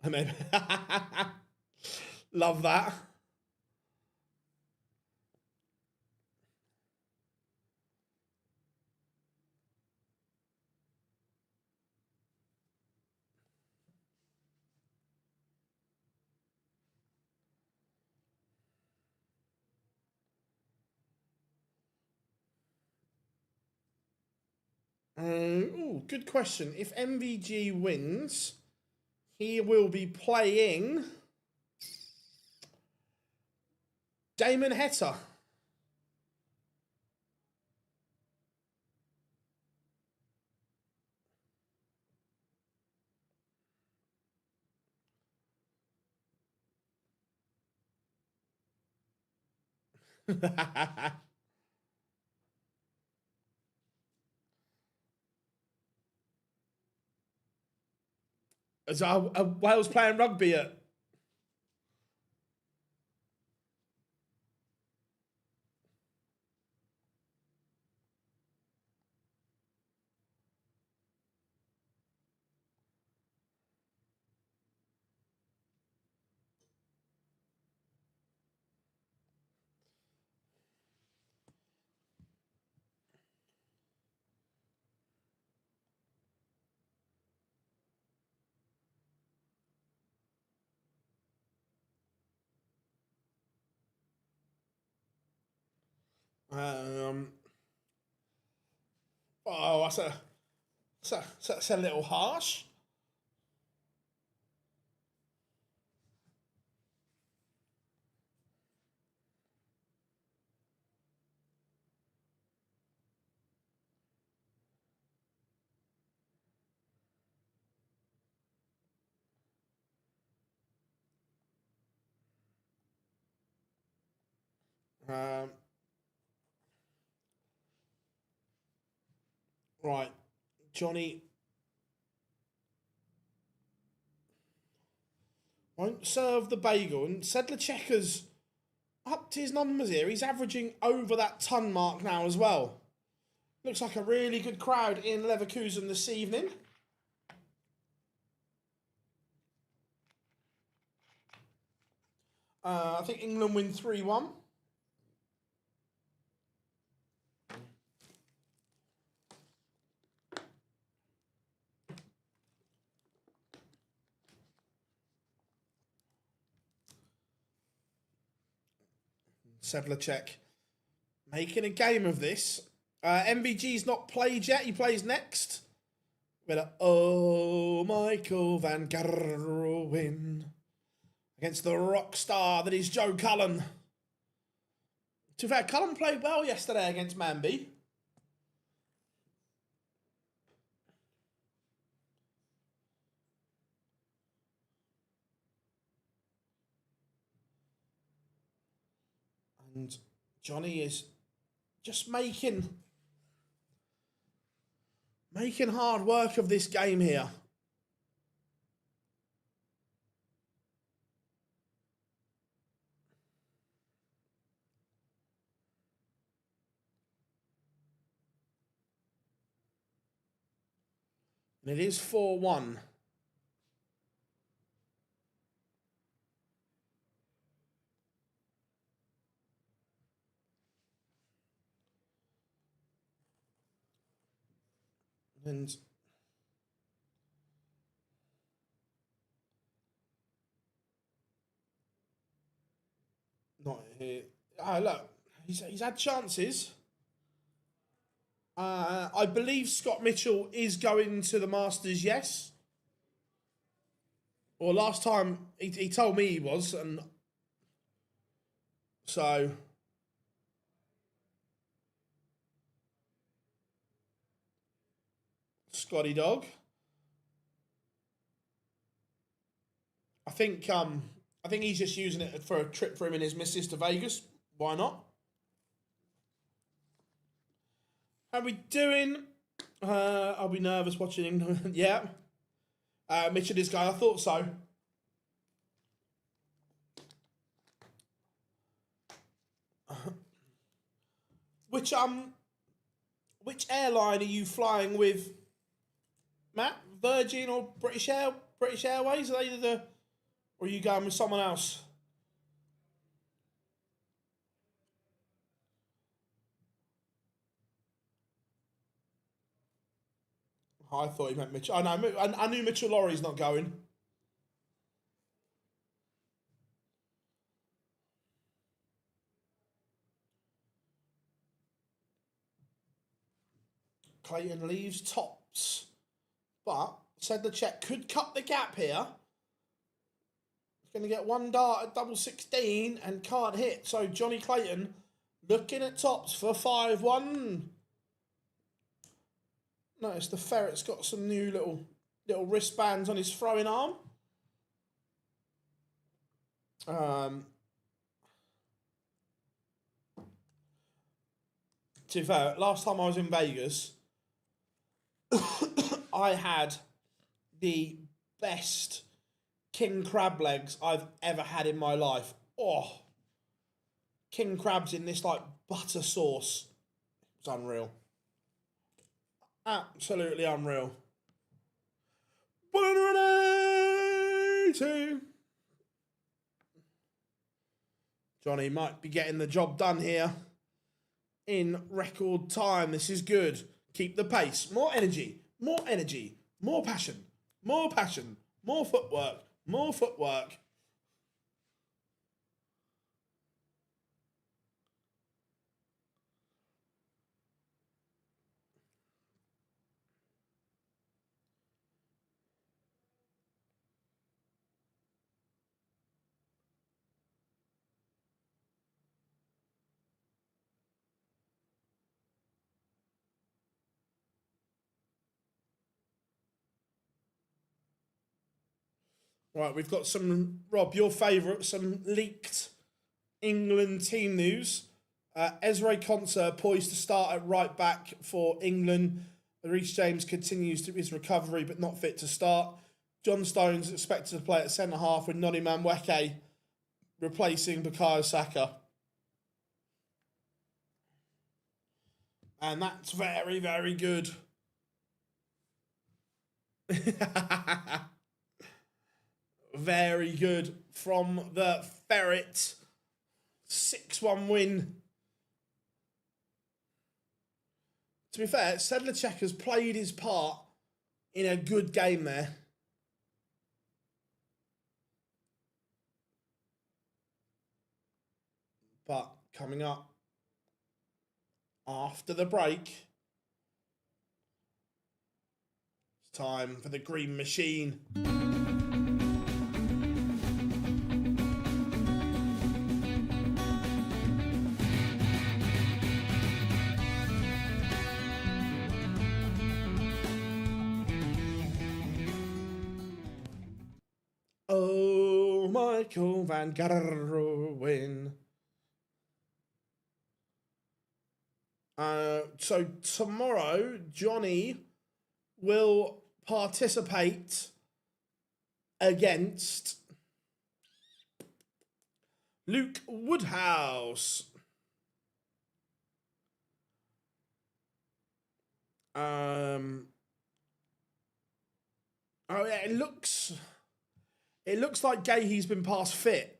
I mean, love that. Good question. If MVG wins, he will be playing Damon Heta. As Wales playing rugby at. Oh, that's a little harsh. Right, Johnny won't serve the bagel, and Sedlacek's upped his numbers here. He's averaging over that ton mark now as well. Looks like a really good crowd in Leverkusen this evening. I think England win 3-1. Sedlacek making a game of this. MVG's not played yet. He plays next. Michael van Gerwen against the rock star that is Joe Cullen. To be fair, Cullen played well yesterday against Manby. And Johnny is just making hard work of this game here. And it is 4-1. And not here. Oh, look, he's had chances. I believe Scott Mitchell is going to the Masters, yes. Or last time he told me he was, and so Scotty Dog. I think he's just using it for a trip for him and his missus to Vegas. Why not? How are we doing? I'll be nervous watching England. Yeah. Mitchell, this guy, I thought so. Which airline are you flying with, Matt? Virgin or British Airways? Are they or are you going with someone else? I thought he meant Mitchell. I knew Mitchell Laurie's not going. Clayton leaves tops, but said the check could cut the gap here. He's going to get one dart at double 16 and can't hit. So Johnny Clayton looking at tops for 5-1. Notice the ferret's got some new little wristbands on his throwing arm. To be fair, last time I was in Vegas, I had the best king crab legs I've ever had in my life. Oh, king crabs in this like butter sauce. It's unreal. Absolutely unreal. 180. Johnny might be getting the job done here in record time. This is good. Keep the pace. More energy. More energy. More passion. More passion. More footwork. More footwork. Right, we've got some, Rob, your favourite, some leaked England team news. Ezra Konsa poised to start at right back for England. Reece James continues his recovery but not fit to start. John Stones expected to play at centre half with Noni Madueke replacing Bukayo Saka. And that's very, very good. Very good from the Ferret. 6-1 win. To be fair, Sedlacek has played his part in a good game there. But coming up after the break, it's time for the Green Machine. Oh, Michael Van Gerwen. So tomorrow, Johnny will participate against Luke Woodhouse. Oh yeah, it looks like Gahey's been past fit.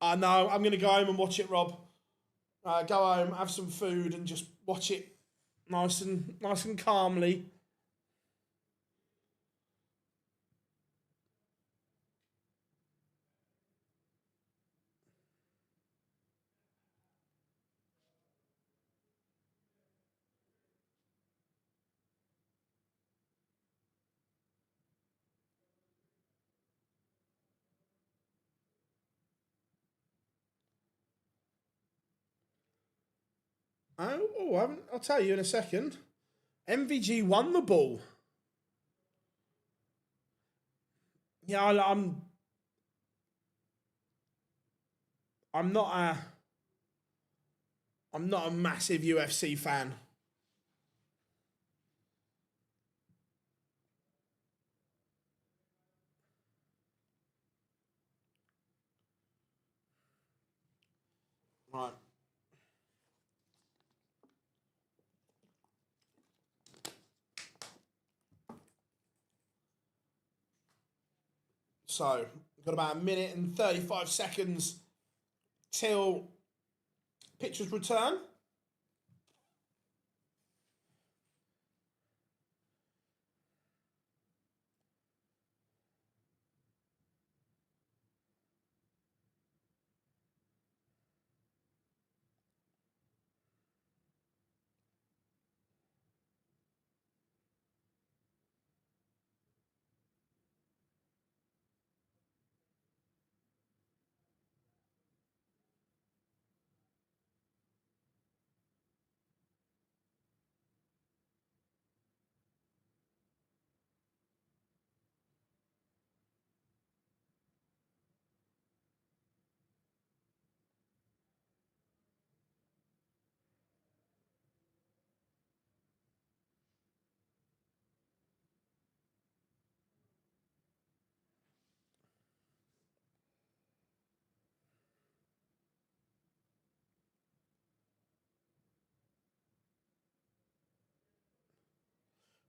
I know. I'm going to go home and watch it, Rob. Go home, have some food, and just watch it nice and calmly. I'll tell you in a second. MVG won the ball. Yeah, I'm not a massive UFC fan. Right. So, got about a minute and 35 seconds till pitchers return.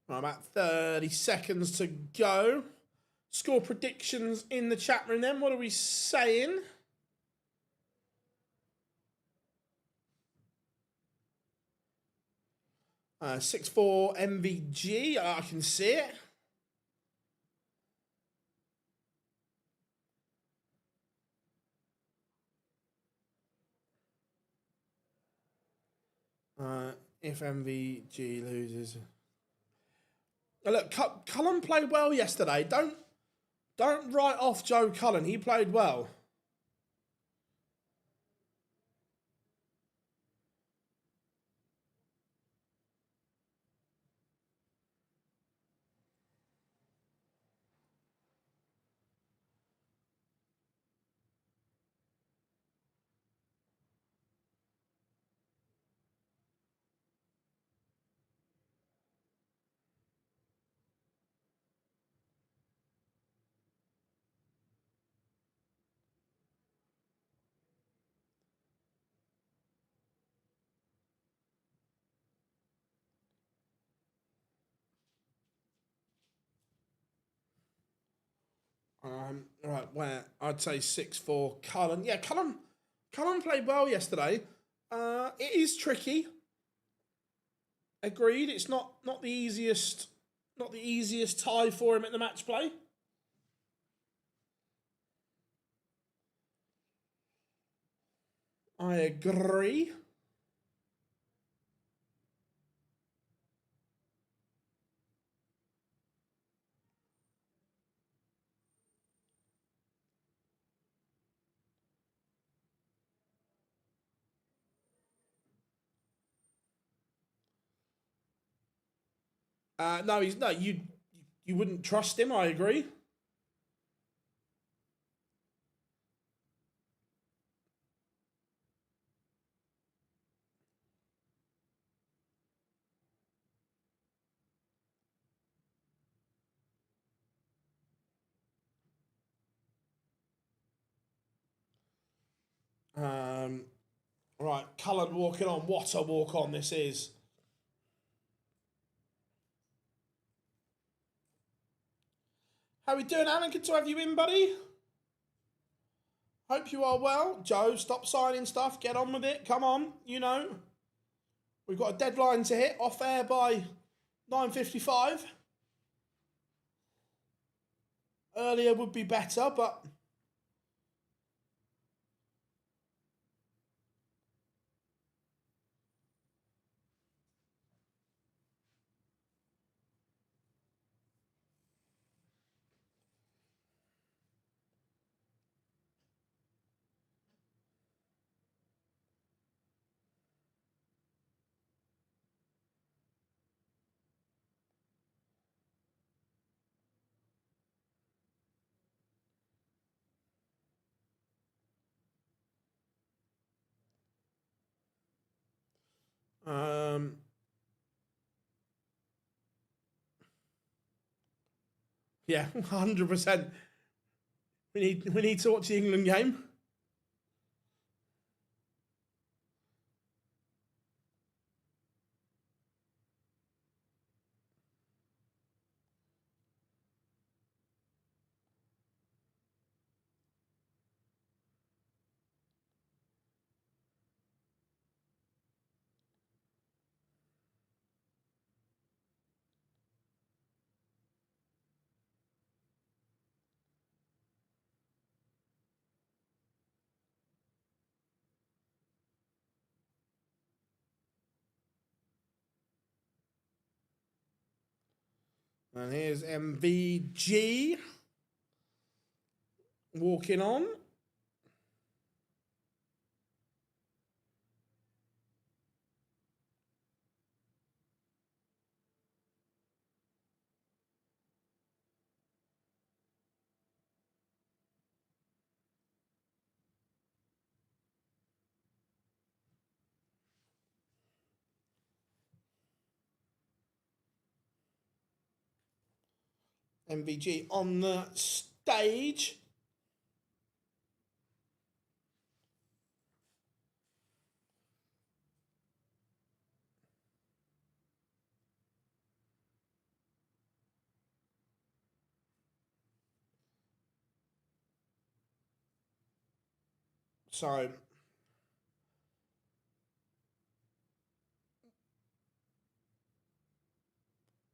Right, about 30 seconds to go. Score predictions in the chat room then. What are we saying? Uh, 6-4 MVG. I can see it. If MVG loses. Look, Cullen played well yesterday. Don't write off Joe Cullen. He played well. Right, where I'd say 6-4 Cullen. Yeah, Cullen played well yesterday. It is tricky. Agreed. It's not the easiest tie for him at the match play. I agree. No, he's no. You wouldn't trust him. I agree. Right, Cullen walking on. What a walk on this is. How we doing, Alan? Good to have you in, buddy. Hope you are well. Joe, stop signing stuff. Get on with it. Come on. You know. We've got a deadline to hit. Off air by 9:55. Earlier would be better, but... Yeah, 100%. We need to watch the England game. And here's MVG walking on. MVG on the stage. So,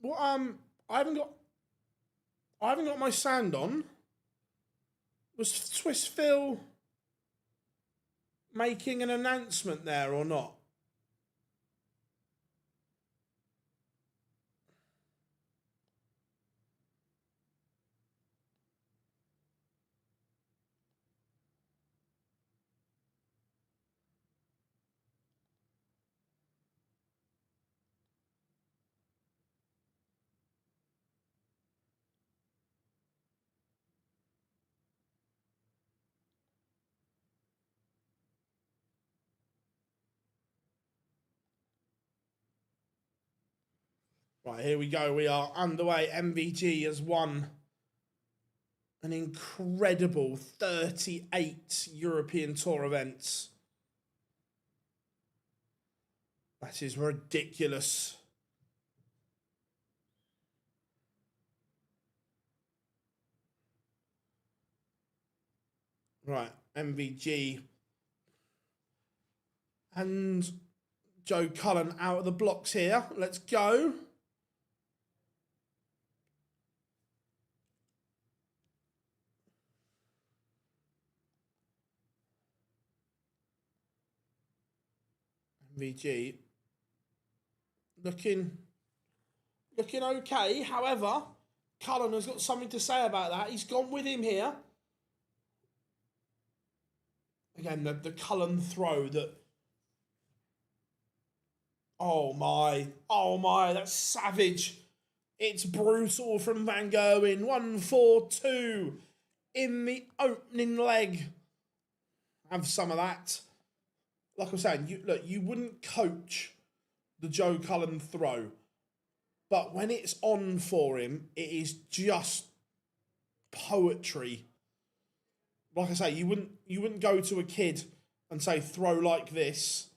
well, I haven't got my sound on. Was Swiss Phil making an announcement there or not? Right, here we go. We are underway. MVG has won an incredible 38 European Tour events. That is ridiculous. Right, MVG and Joe Cullen out of the blocks here. Let's go. MVG looking okay. However, Cullen has got something to say about that. He's gone with him here. Again, the Cullen throw that. Oh my, that's savage. It's brutal from Van Gerwen. 1-4-2 in the opening leg. Have some of that. Like I'm saying, you wouldn't coach the Joe Cullen throw, but when it's on for him, it is just poetry. Like I say, you wouldn't go to a kid and say throw like this.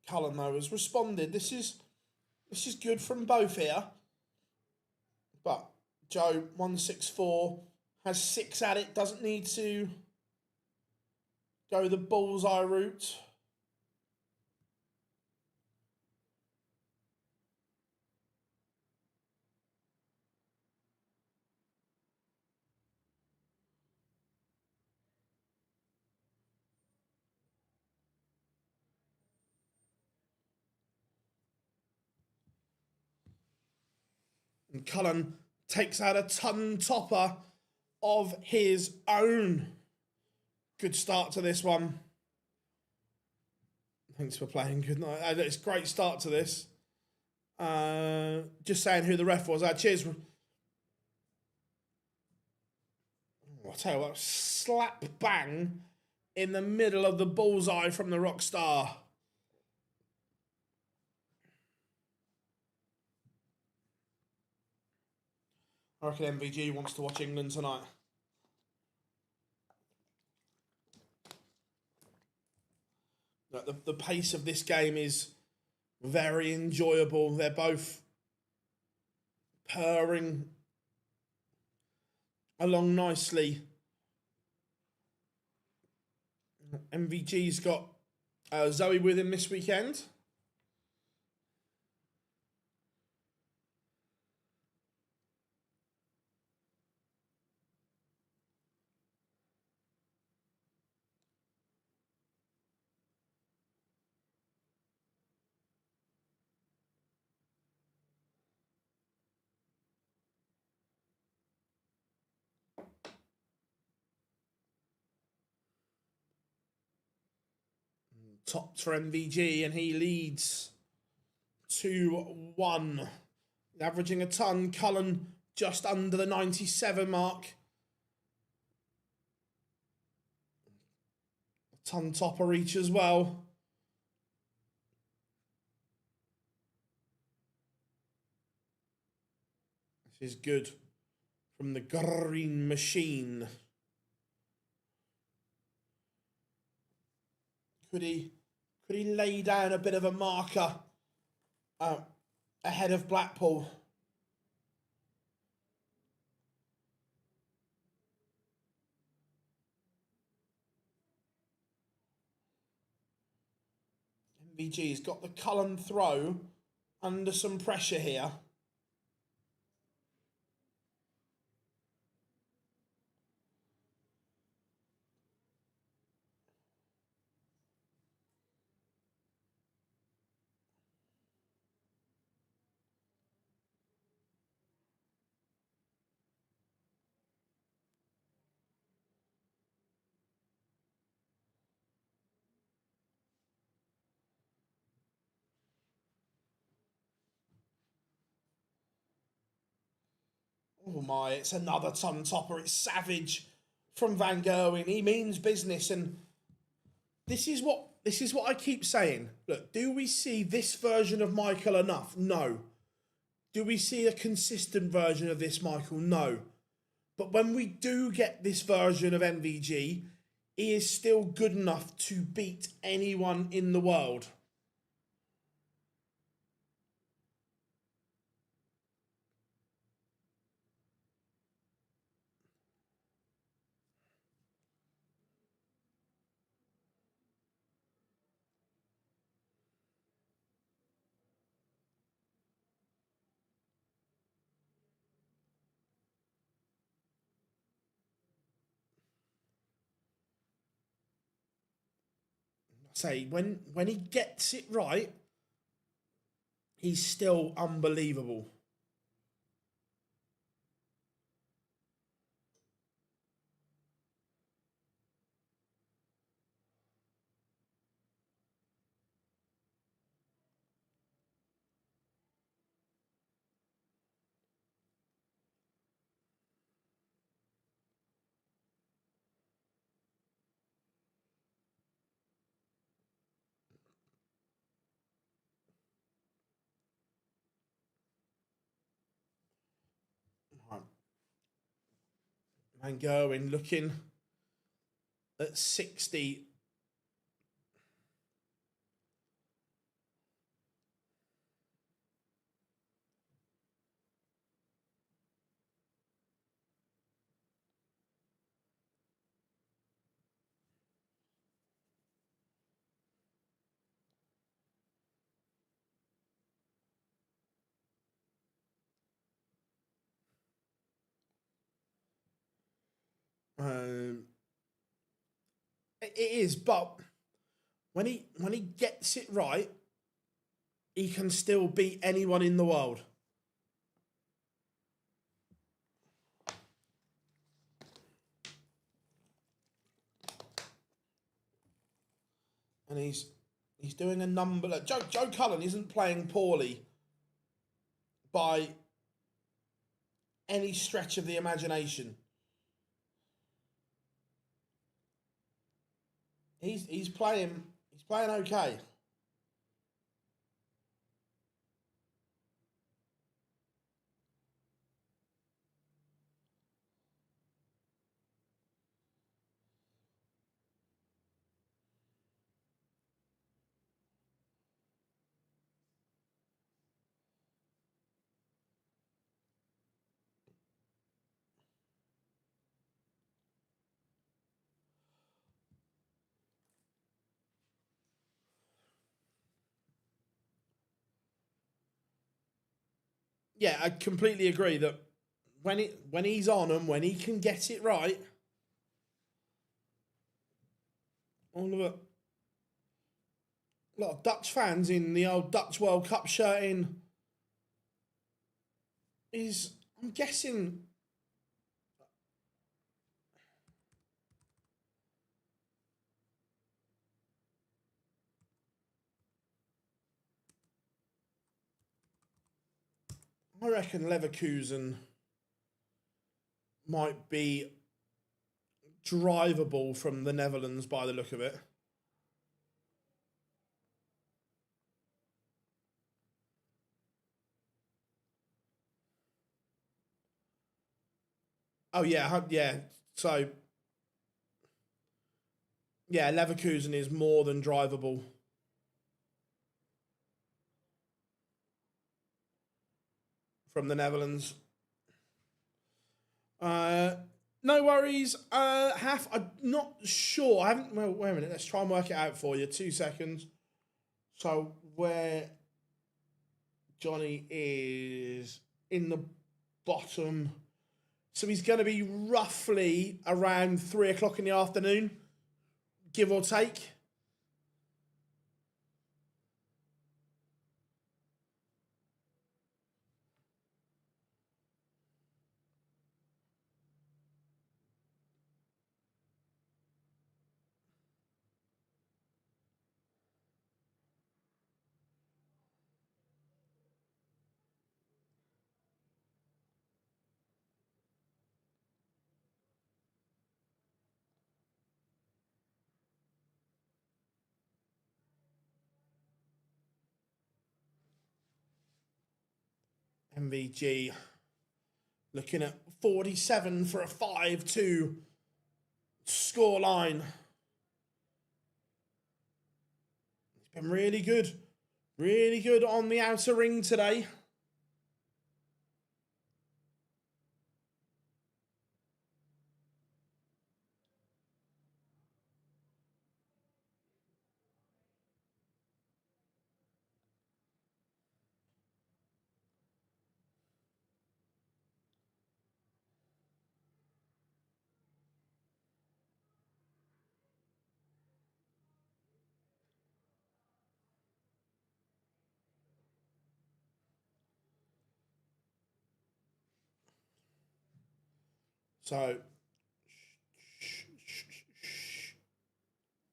Cullen though has responded. This is good from both here. But Joe 164 has 6 at it. Doesn't need to go the bullseye route. And Cullen takes out a ton topper of his own. Good start to this one. Thanks for playing. Good night. It's a great start to this. Just saying who the ref was. Cheers. I'll tell you what, slap bang in the middle of the bullseye from the rock star. I reckon MVG wants to watch England tonight. The pace of this game is very enjoyable. They're both purring along nicely. MVG's got Zoe with him this weekend. Tops for MVG, and he leads 2-1. Averaging a ton. Cullen just under the 97 mark. A ton topper each as well. This is good from the green machine. Could he lay down a bit of a marker ahead of Blackpool? MVG's got the Cullen throw under some pressure here. Oh my, it's another ton topper. It's savage from Van Gerwen. He means business, and this is what I keep saying. Look, do we see this version of Michael enough? No. Do we see a consistent version of this Michael? No. But when we do get this version of MVG, he is still good enough to beat anyone in the world. Say, when he gets it right, he's still unbelievable. Van Gerwen looking at 60. It is, but when he gets it right, he can still beat anyone in the world. And he's doing a number. Like Joe Cullen isn't playing poorly by any stretch of the imagination. He's playing okay. Yeah, I completely agree that when he's on and when he can get it right, all of it. A lot of Dutch fans in the old Dutch World Cup shirt in is, I'm guessing, I reckon Leverkusen might be drivable from the Netherlands by the look of it. Oh yeah, yeah. So yeah, Leverkusen is more than drivable from the Netherlands. No worries. I'm not sure. I haven't. Well, wait a minute. Let's try and work it out for you. 2 seconds. So where Johnny is in the bottom. So he's going to be roughly around 3 o'clock in the afternoon, give or take. MVG looking at 47 for a 5-2 scoreline. He's been really good on the outer ring today. So,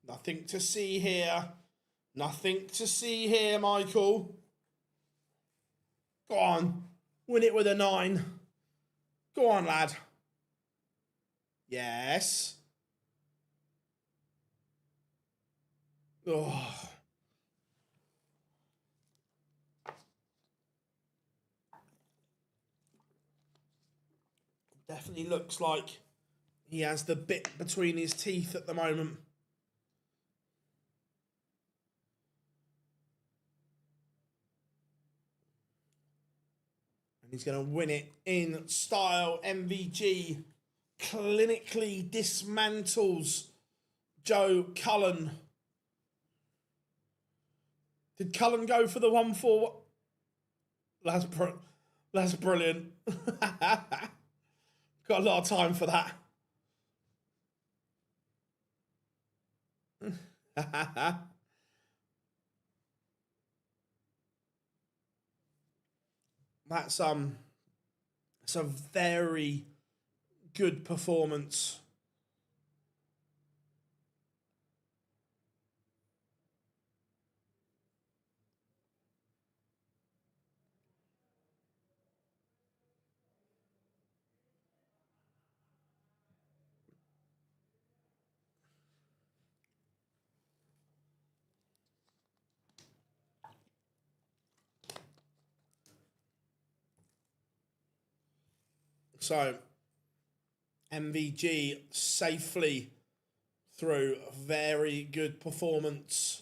nothing to see here. Nothing to see here, Michael. Go on. Win it with a 9. Go on, lad. Yes. Oh. Definitely looks like he has the bit between his teeth at the moment. And he's going to win it in style. MVG clinically dismantles Joe Cullen. Did Cullen go for the 1-4? That's brilliant. Got a lot of time for that. That's it's a very good performance. So, MVG safely through a very good performance.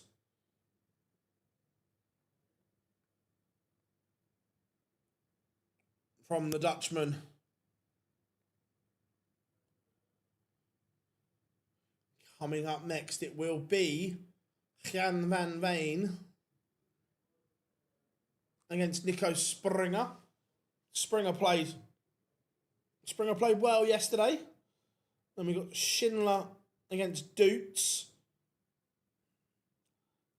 From the Dutchman. Coming up next, it will be Jan van Veen against Nico Springer. Springer played well yesterday. Then we got Schindler against Doots.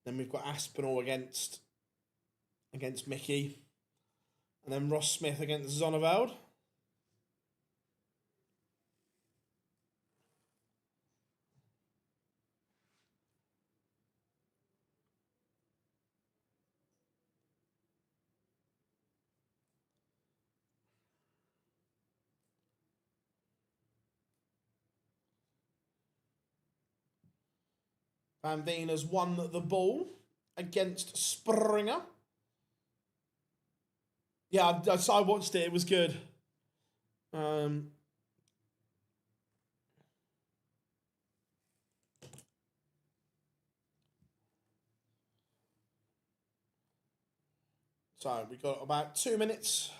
Then we've got Aspinall against Mickey. And then Ross Smith against Zonneveld. Van Veen has won the ball against Springer. Yeah, I watched it. It was good. So we got about 2 minutes.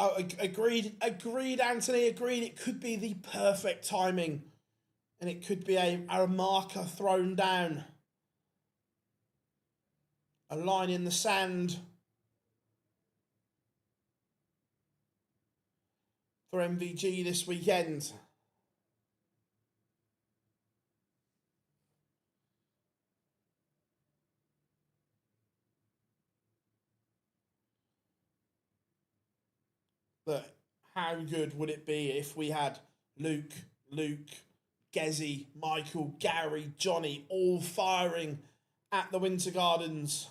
Oh, agreed, Anthony, agreed. It could be the perfect timing. And it could be a marker thrown down. A line in the sand. For MVG this weekend. But how good would it be if we had Luke, Gezzy, Michael, Gary, Johnny all firing at the Winter Gardens?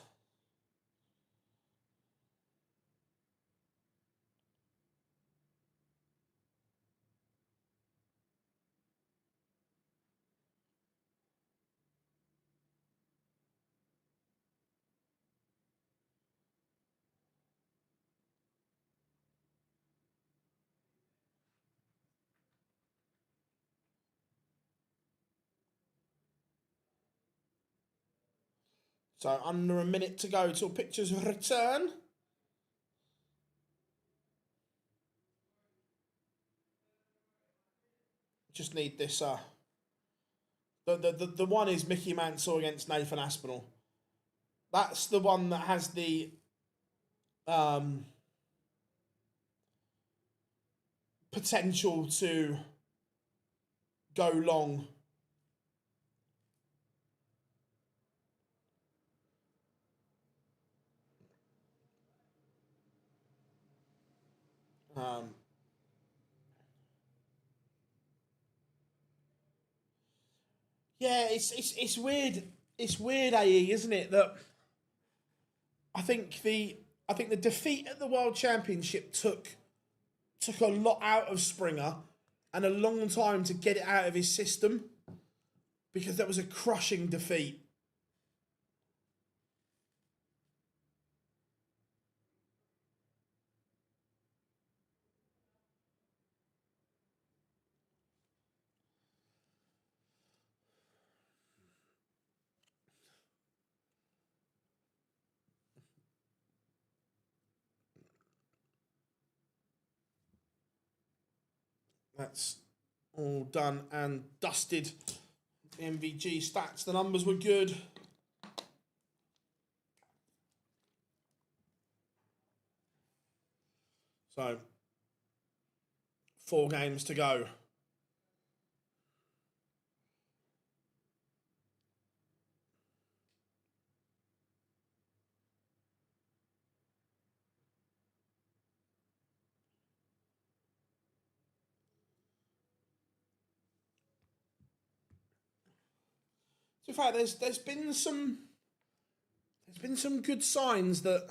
So under a minute to go till pictures return. Just need this. The one is Mickey Mansell against Nathan Aspinall. That's the one that has the potential to go long. Yeah, it's weird. It's weird, AE, isn't it? That I think the defeat at the World Championship took a lot out of Springer and a long time to get it out of his system because that was a crushing defeat. That's all done and dusted. The MVG stats, the numbers were good. So, 4 games to go. In fact, there's been some good signs that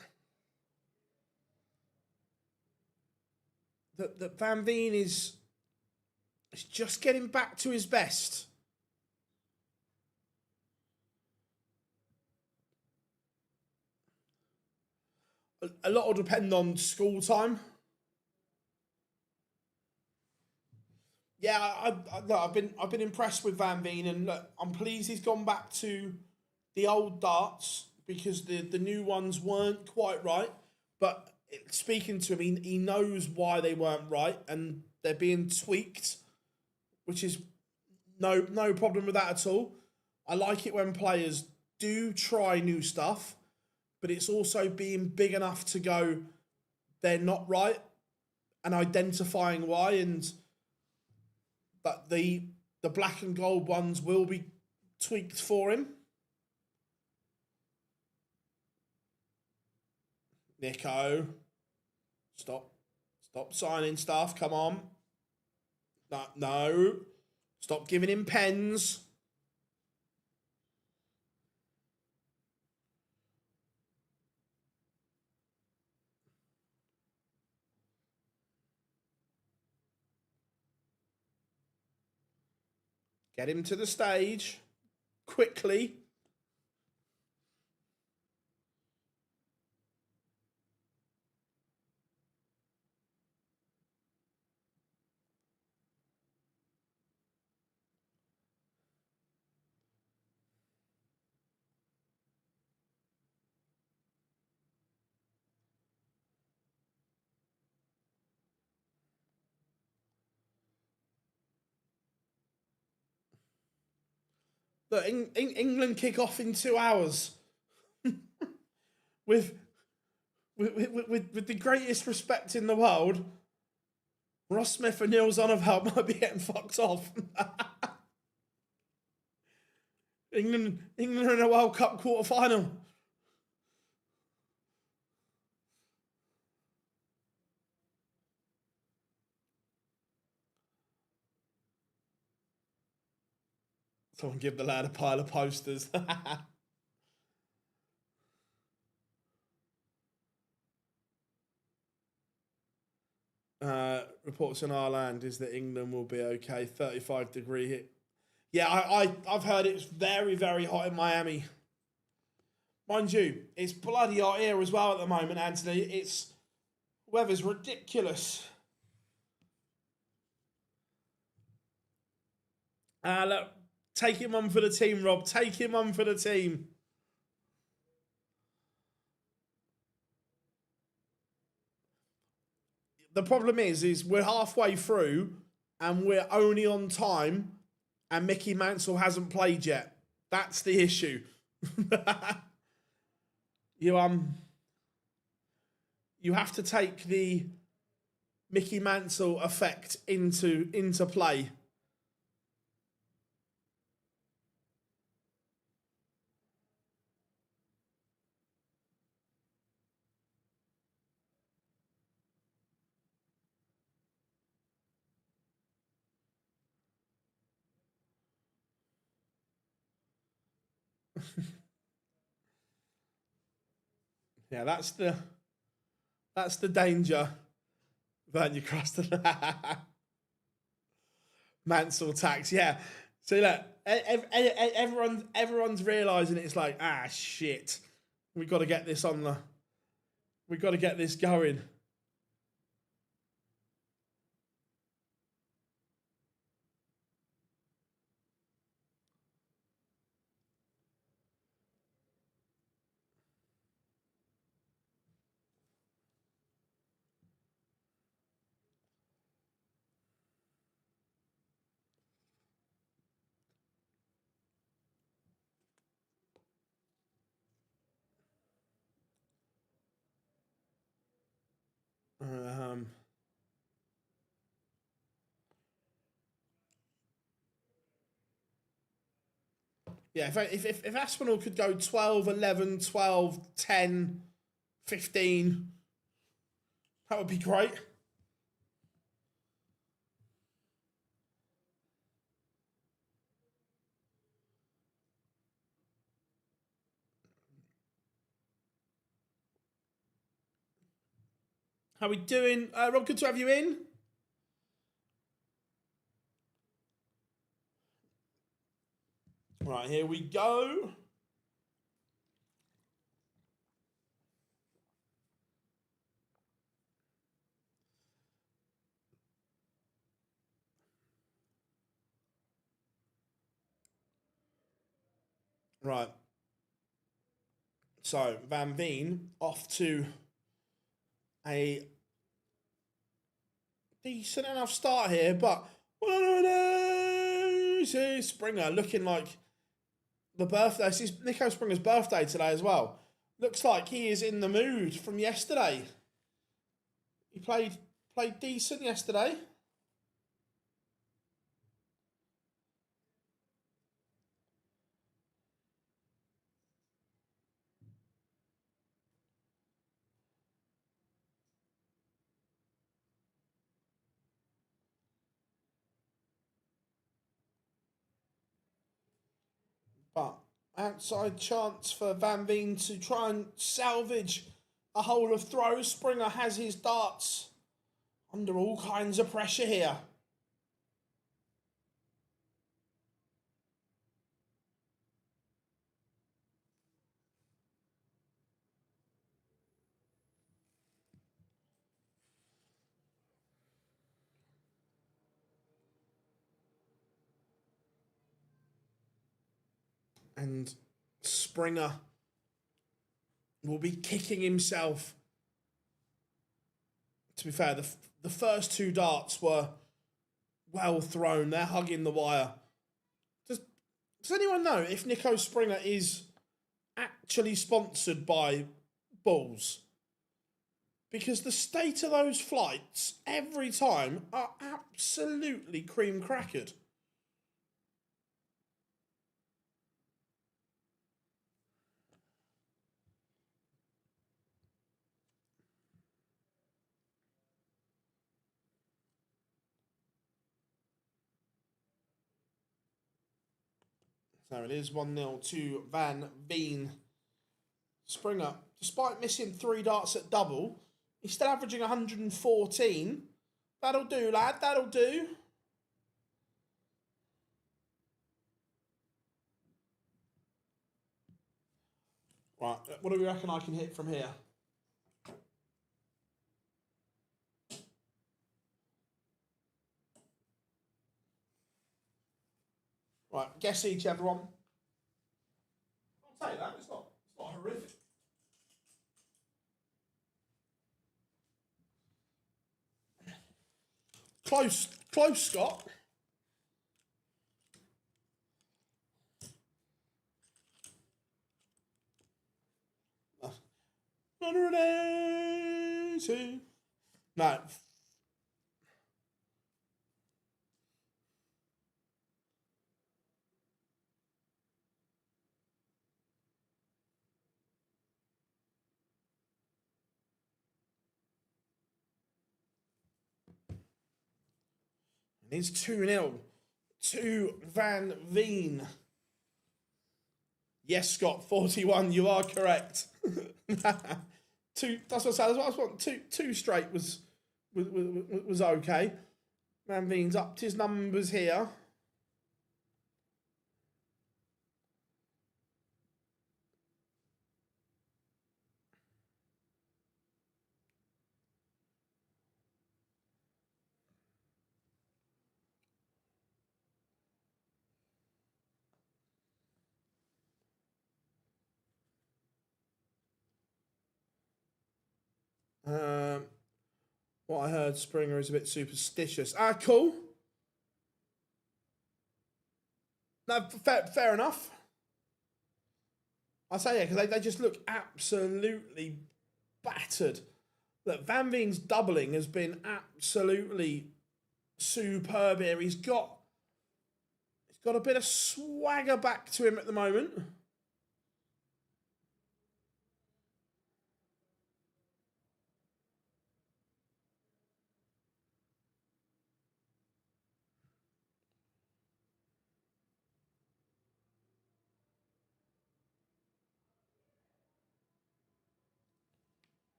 Van Veen is just getting back to his best. a lot will depend on school time. Yeah, I've been impressed with Van Veen, and look, I'm pleased he's gone back to the old darts because the new ones weren't quite right. But speaking to him, he knows why they weren't right, and they're being tweaked, which is no problem with that at all. I like it when players do try new stuff, but it's also being big enough to go, they're not right, and identifying why, and that the black and gold ones will be tweaked for him. Nico, stop signing stuff. Come on, no, stop giving him pens. Get him to the stage quickly. Look, England kick off in 2 hours. with the greatest respect in the world, Ross Smith and Neil Zonneveld might be getting fucked off. England are in a World Cup quarter final. Someone give the lad a pile of posters. Reports in our land is that England will be okay. 35-degree hit. Yeah, I've heard it's very, very hot in Miami. Mind you, it's bloody hot here as well at the moment, Anthony. It's weather's ridiculous. Look, take him on for the team, Rob. Take him on for the team. The problem is we're halfway through and we're only on time and Mickey Mansell hasn't played yet. That's the issue. You have to take the Mickey Mansell effect into play. Yeah, that's the danger. Then you cross the Mansell tax. Yeah. So look, everyone's realising it's like, shit. We've got to get this we've got to get this going. Yeah, if Aspinall could go 12, 11, 12, 10, 15, that would be great. How we doing? Rob, good to have you in. Right, here we go. Right. So, Van Veen off to a decent enough start here, but Springer looking like the birthday. This is Nico Springer's birthday today as well. Looks like he is in the mood from yesterday. He played decent yesterday. But outside chance for Van Veen to try and salvage a hole of throws. Springer has his darts under all kinds of pressure here. And Springer will be kicking himself. To be fair, the first two darts were well thrown. They're hugging the wire. Does anyone know if Nico Springer is actually sponsored by Bulls? Because the state of those flights every time are absolutely cream crackered. So it is 1-0 to Van Veen. Springer, despite missing 3 darts at double, he's still averaging 114. That'll do, lad, that'll do. Right, what do we reckon I can hit from here? Right, guess each, everyone. I'll say that, it's not horrific. Close, Scott. No. It's 2-0 to Van Veen. Yes, Scott, 41, you are correct. Two, that's what I said. Two straight was okay. Van Veen's upped his numbers here. What I heard, Springer is a bit superstitious. Cool. No, fair enough. I say, yeah, because they just look absolutely battered. Look, Van Veen's doubling has been absolutely superb here. He's got a bit of swagger back to him at the moment.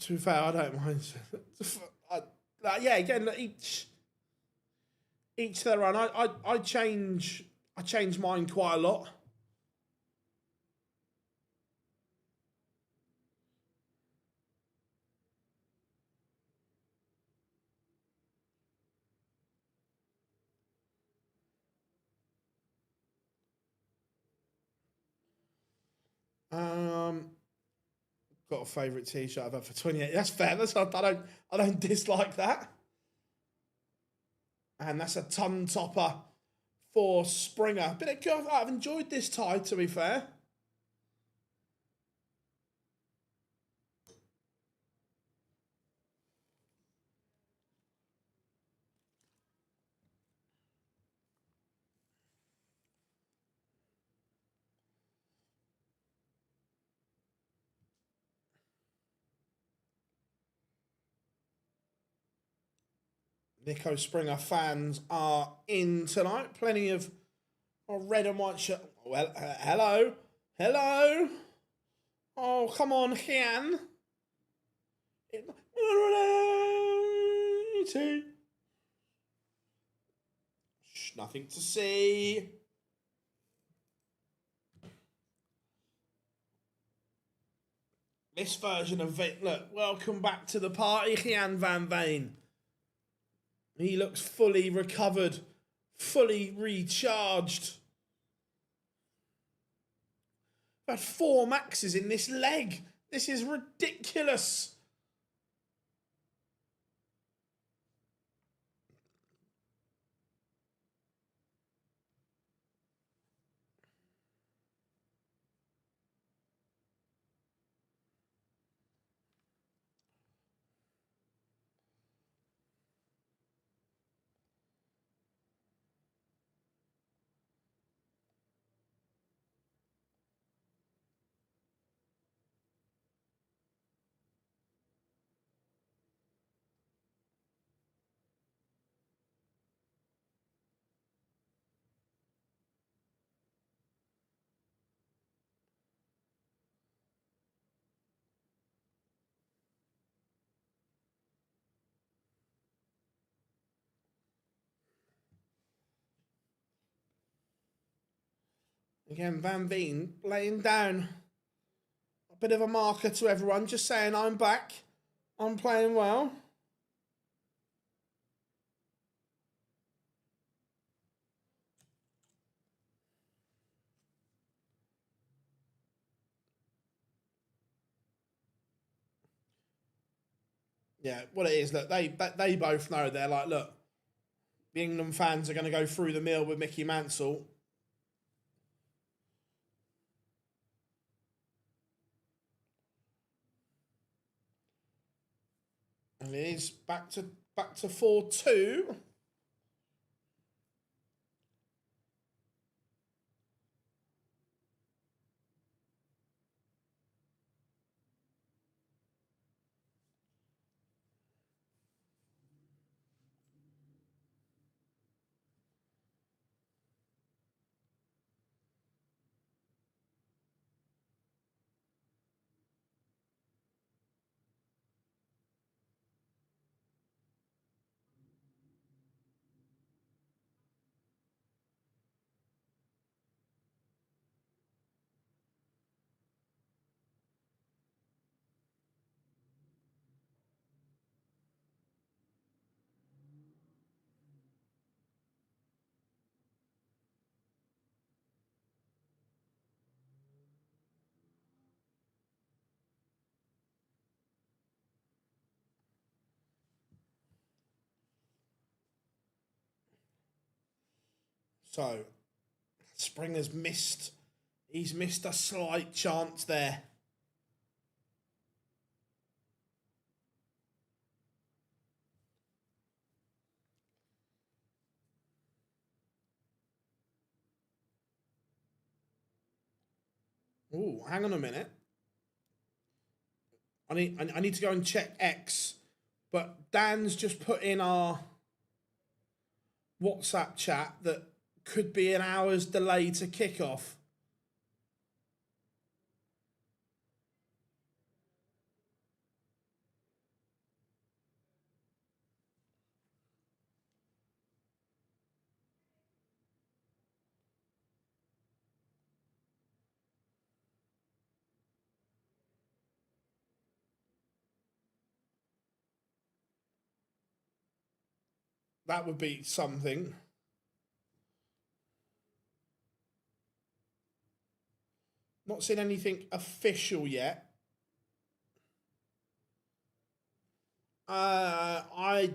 To be fair, I don't mind. Yeah, again, each to their own. I change I change mine quite a lot. Got a favourite T-shirt I've had for 28. That's fair. I don't dislike that. And that's a ton topper for Springer. I've enjoyed this tie, to be fair. Nico Springer fans are in tonight. Plenty of red and white shirt. Well, hello. Hello. Oh, come on, Jan. Shh, nothing to see. This version of it, look, welcome back to the party, Jan van Veen. He looks fully recovered, fully recharged. I've had 4 maxes in this leg. This is ridiculous. Again, Van Veen laying down a bit of a marker to everyone, just saying I'm back, I'm playing well. Yeah, what it is, look, they both know, they're like, look, the England fans are going to go through the mill with Mickey Mansell. And it is back to 4-2. So, Springer's missed. He's missed a slight chance there. Oh, hang on a minute. I need to go and check X, but Dan's just put in our WhatsApp chat that could be an hour's delay to kickoff. That would be something. Not seen anything official yet. I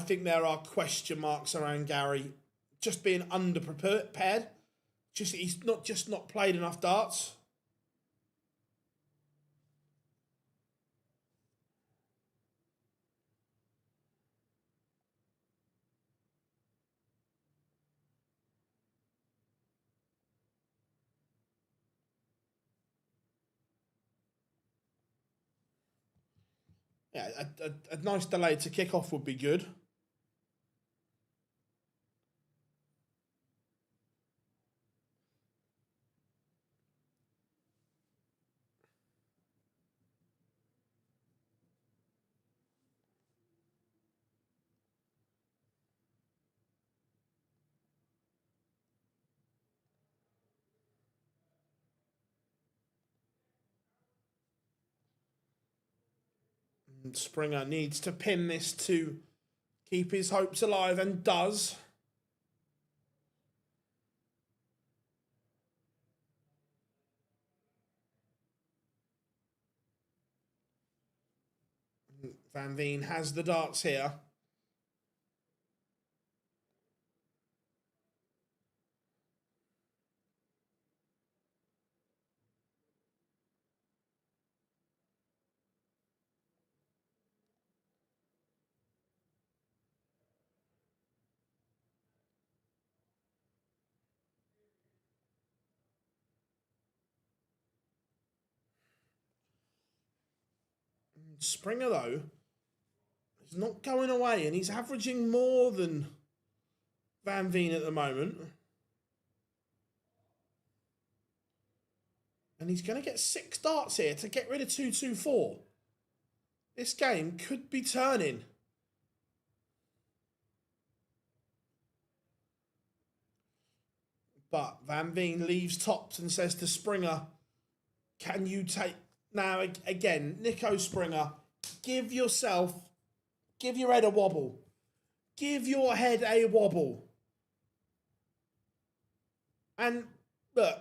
think there are question marks around Gary just being underprepared. He's not played enough darts. Yeah, a nice delay to kick off would be good. Springer needs to pin this to keep his hopes alive, and does. Van Veen has the darts here. Springer, though, is not going away, and he's averaging more than Van Veen at the moment. And he's going to get 6 darts here to get rid of 2-2-4. This game could be turning. But Van Veen leaves tops and says to Springer, can you take... Now, again, Nico Springer, give your head a wobble. Give your head a wobble. And, look,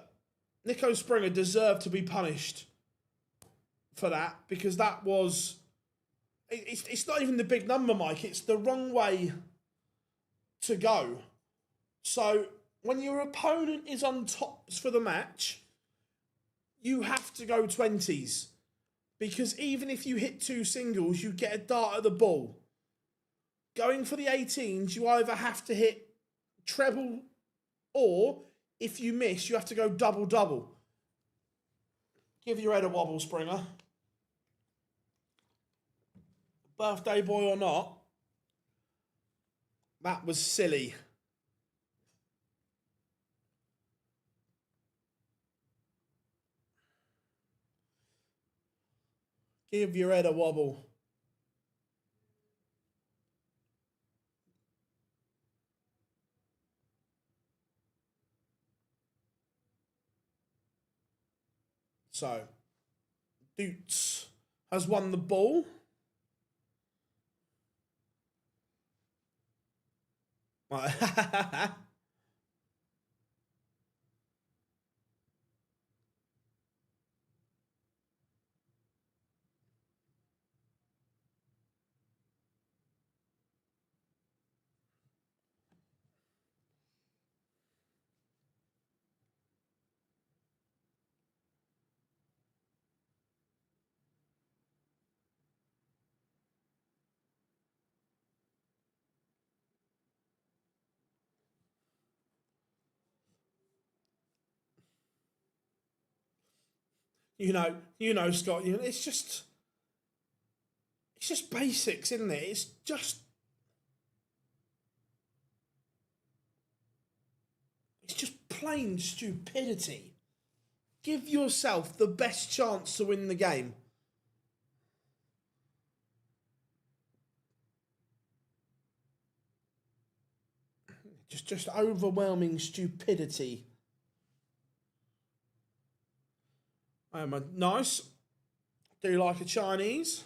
Nico Springer deserved to be punished for that, because that was... It's not even the big number, Mike. It's the wrong way to go. So, when your opponent is on tops for the match, you have to go 20s. Because even if you hit 2 singles, you get a dart at the ball. Going for the 18s, you either have to hit treble, or if you miss, you have to go double-double. Give your head a wobble, Springer. Birthday boy or not, that was silly. Give your head a wobble. So, Doots has won the ball. You know, Scott. It's just basics, isn't it? It's just plain stupidity. Give yourself the best chance to win the game. Just overwhelming stupidity. Nice. Do like a Chinese.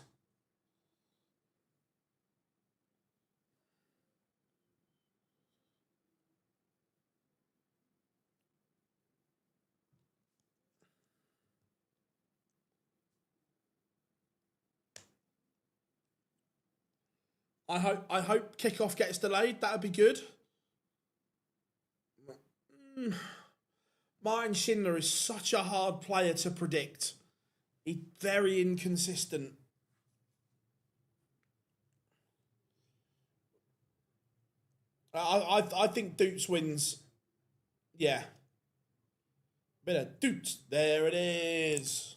I hope kickoff gets delayed. That'd be good. Martin Schindler is such a hard player to predict. He's very inconsistent. I think Doots wins. Yeah. Bit of Doots. There it is.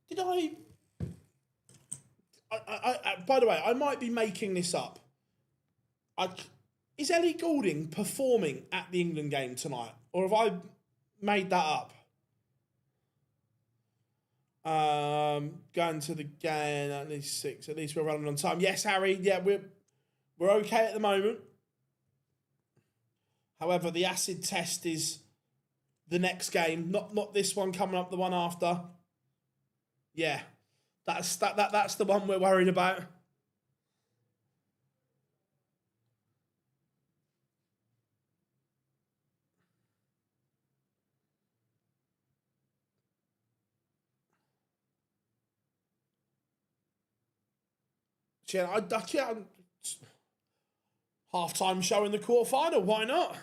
Did by the way, I might be making this up. Is Ellie Goulding performing at the England game tonight? Or have I made that up? Going to the game, at least 6. At least we're running on time. Yes, Harry. Yeah, we're okay at the moment. However, the acid test is the next game, not this one coming up, the one after. Yeah, that's the one we're worried about. Yeah, half-time show in the quarterfinal. Why not?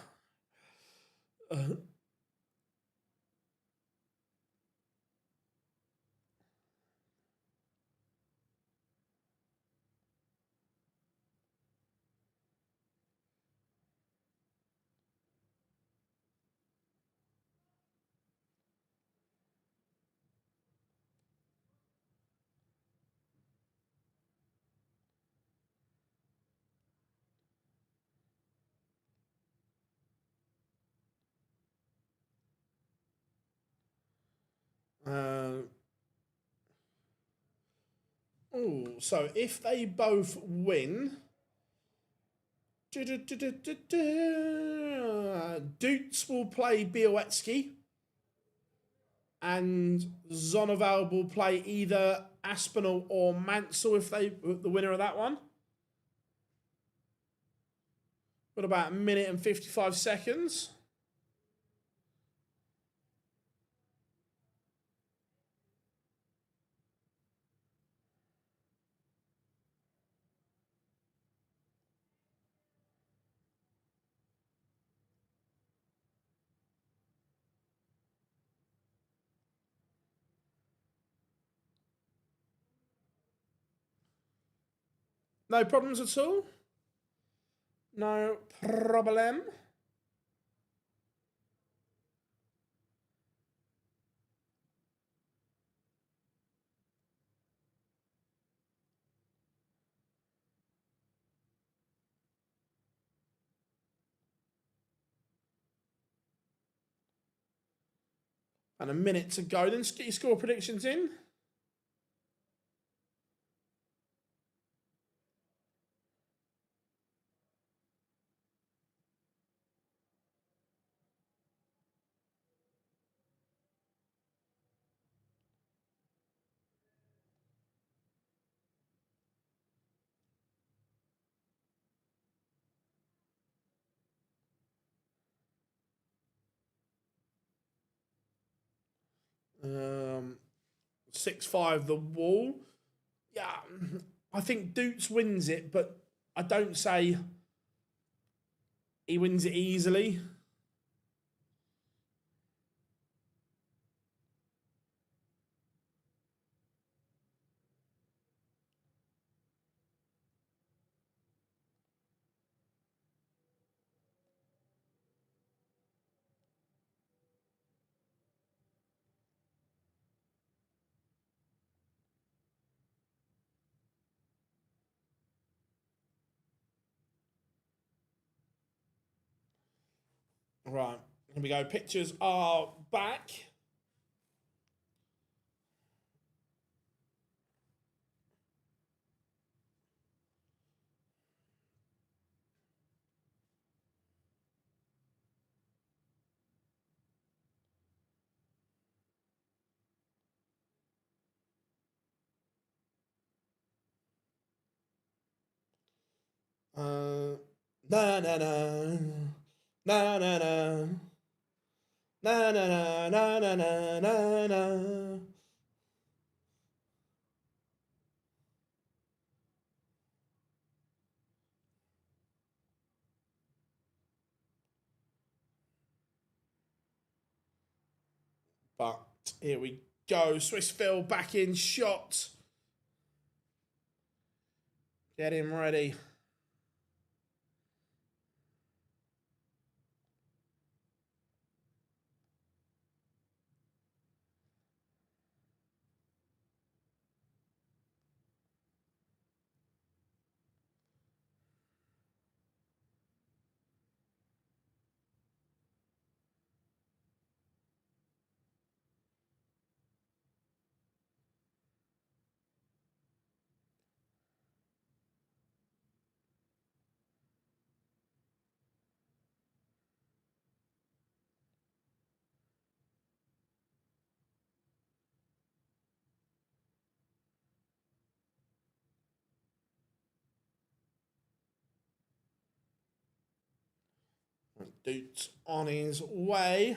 So if they both win, Doots will play Białecki and Zonoval will play either Aspinall or Mansell if they the winner of that one. Got about a minute and 55 seconds. No problems at all? No problem. And a minute to go. Then get your score predictions in. Um, 6-5 the wall. Yeah, I think Doots wins it, but I don't say he wins it easily. Right, here we go. Pictures are back. Na na na. Na na na. Na na na na na na na na. But here we go. Swiss Phil back in shot. Get him ready. Dude's on his way.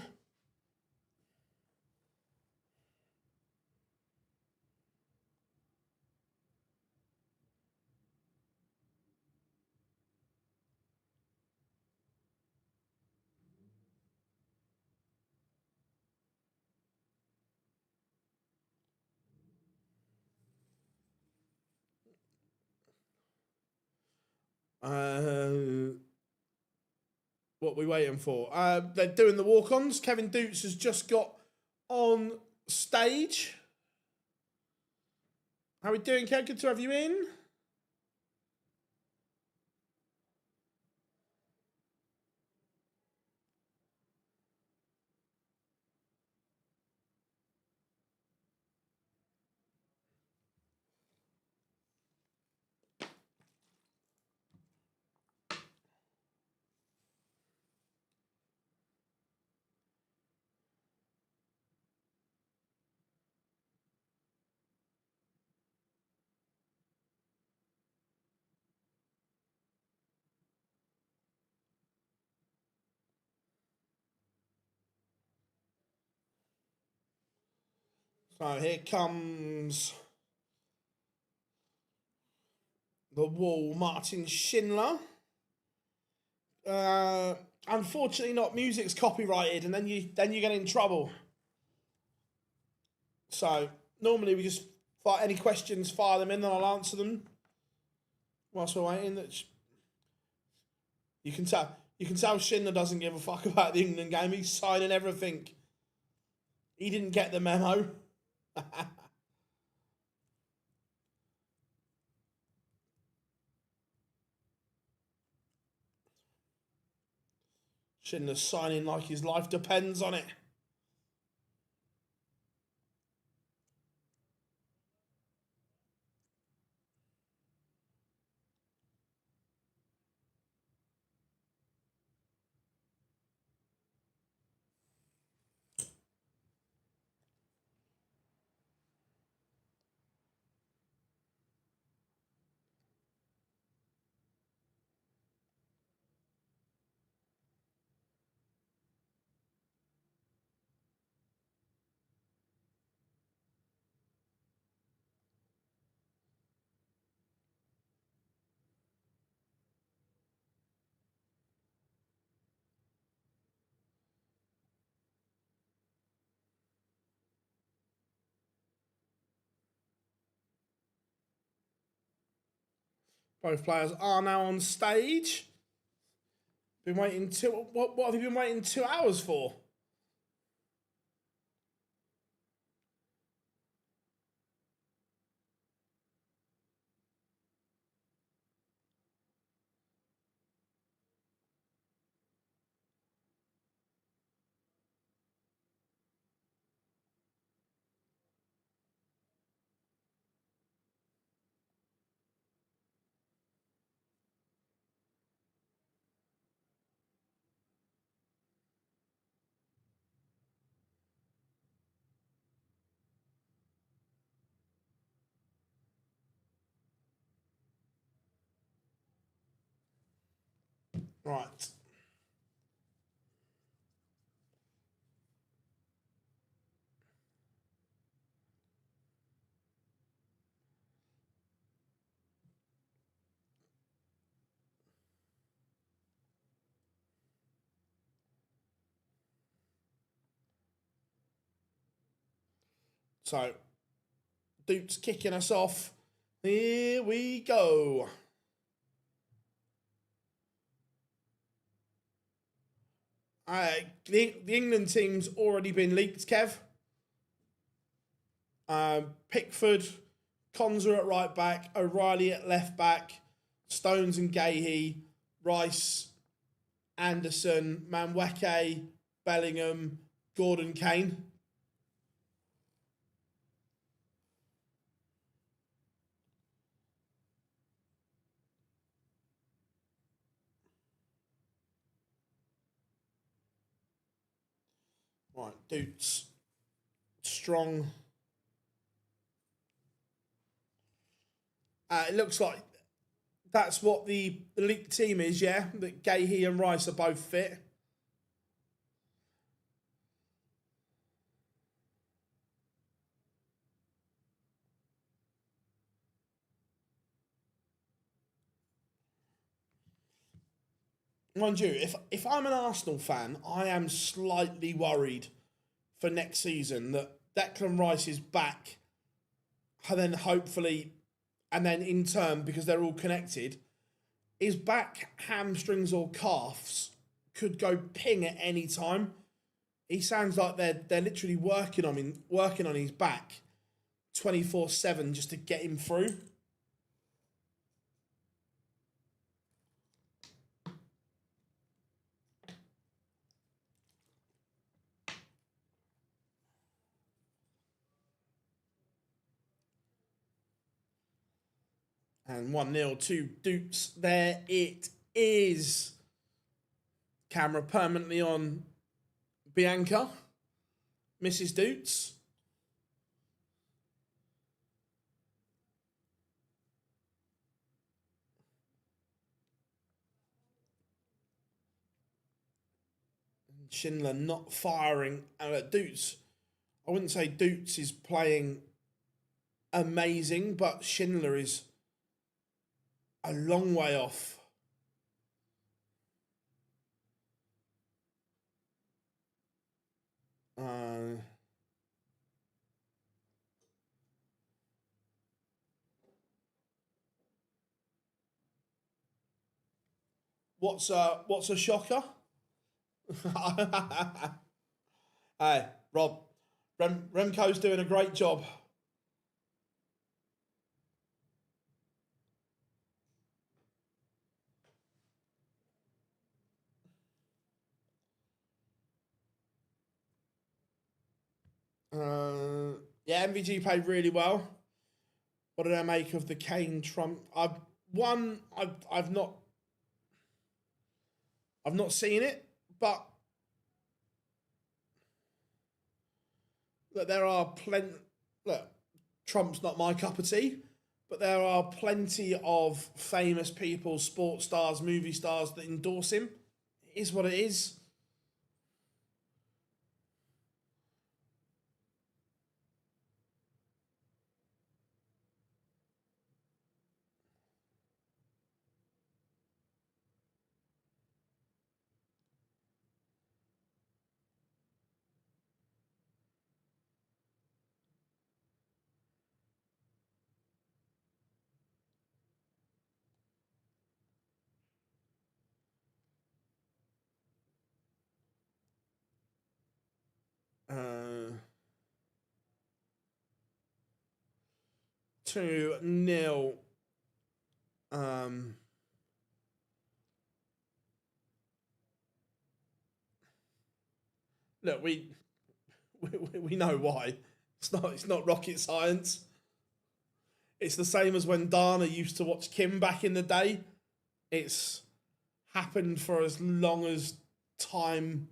What are we waiting for? They're doing the walk-ons. Kevin Dukes has just got on stage. How are we doing, Kev? Good to have you in. So here comes the wall, Martin Schindler. Unfortunately, not music's copyrighted, and then you get in trouble. So normally we just fire any questions, fire them in, and I'll answer them whilst we're waiting. That you can tell Schindler doesn't give a fuck about the England game. He's signing everything. He didn't get the memo. Schindler's signing like his life depends on it. Both players are now on stage. Been waiting what have you been waiting 2 hours for? Right. So, Duke's kicking us off. Here we go. The England team's already been leaked, Kev. Pickford, Konza at right back, O'Reilly at left back, Stones and Gahey, Rice, Anderson, Manweke, Bellingham, Gordon Kane. Right, Dudes. Strong. It looks like that's what the elite team is, yeah? That Gahey and Rice are both fit. Mind you, if I'm an Arsenal fan, I am slightly worried for next season that Declan Rice is back, and then hopefully, and then in turn, because they're all connected, his back hamstrings or calves could go ping at any time. He sounds like they're literally working on his back 24/7 just to get him through. And 1-0 to Dukes. There it is. Camera permanently on Bianca. Mrs. Dukes. Schindler not firing. Dukes. I wouldn't say Dukes is playing amazing, but Schindler is a long way off. What's a shocker? Hey, Rob, Remco's doing a great job. Yeah, MVG played really well. What did I make of the Kane Trump? I've not seen it, but look, there are plenty. Look, Trump's not my cup of tea, but there are plenty of famous people, sports stars, movie stars that endorse him. It is what it is. Uh, 2-0. Look, we know why. It's not rocket science. It's the same as when Dana used to watch Kim back in the day. It's happened for as long as time.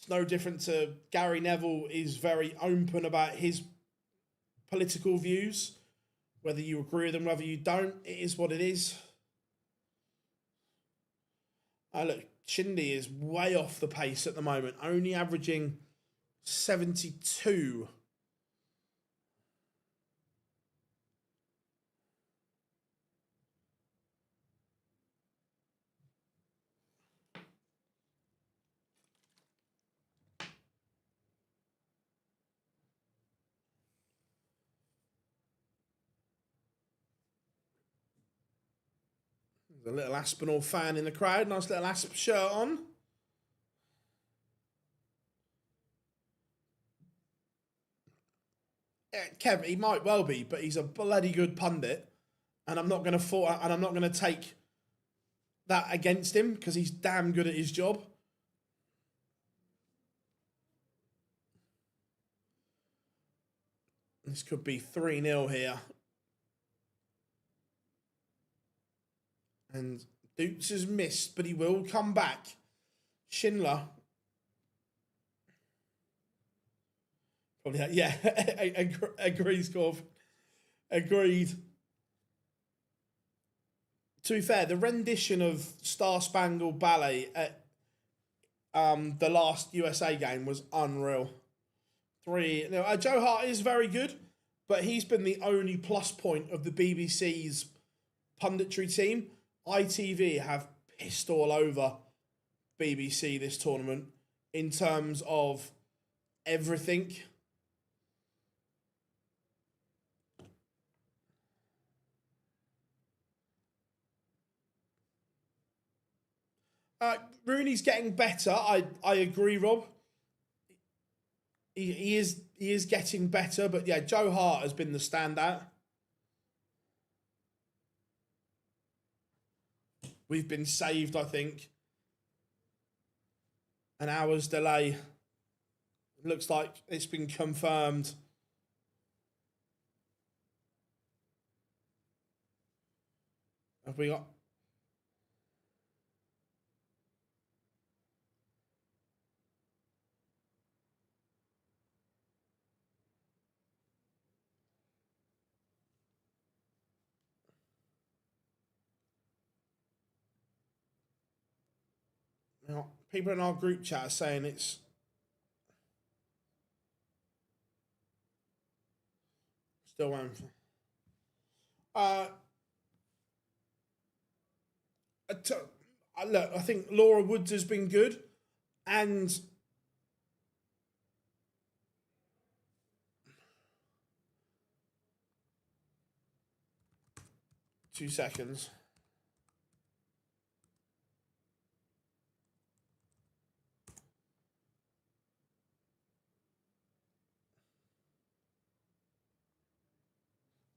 It's no different to Gary Neville is very open about his political views. Whether you agree with them, whether you don't, it is what it is. Look, Shindy is way off the pace at the moment, only averaging 72. There's a little Aspinall fan in the crowd. Nice little Asp shirt on. Yeah, Kev, he might well be, but he's a bloody good pundit, and I'm not going to take that against him because he's damn good at his job. This could be 3-0 here. And Dukes has missed, but he will come back. Schindler. Probably, yeah, agrees, Corv. Agreed. To be fair, the rendition of Star Spangled Ballet at the last USA game was unreal. Joe Hart is very good, but he's been the only plus point of the BBC's punditry team. ITV have pissed all over BBC this tournament in terms of everything. Rooney's getting better. I agree, Rob. He is getting better, but yeah, Joe Hart has been the standout. We've been saved, I think. An hour's delay. Looks like it's been confirmed. Have we got... Now, people in our group chat are saying it's... Still waiting for... Look, I think Laura Woods has been good, and... 2 seconds.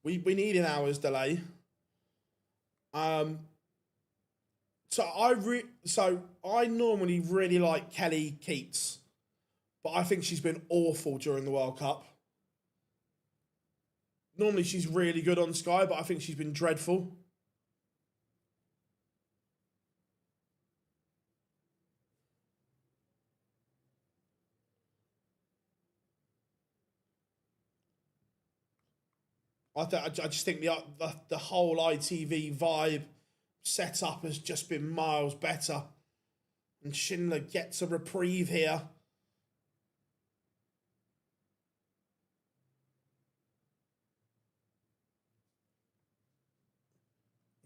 We need an hour's delay. So I normally really like Kelly Keats, but I think she's been awful during the World Cup. Normally she's really good on Sky, but I think she's been dreadful. I just think the whole ITV vibe setup has just been miles better. And Schindler gets a reprieve here.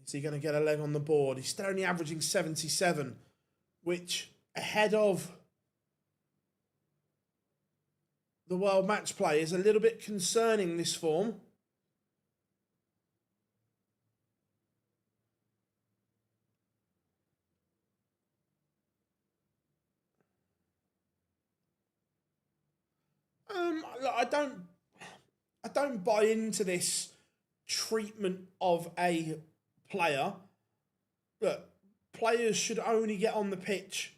Is he going to get a leg on the board? He's still only averaging 77, which ahead of the World Match Play is a little bit concerning, this form. I don't buy into this treatment of a player. Look, players should only get on the pitch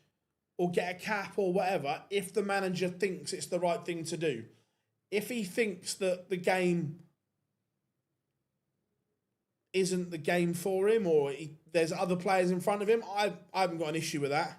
or get a cap or whatever if the manager thinks it's the right thing to do. If he thinks that the game isn't the game for him, or there's other players in front of him, I haven't got an issue with that.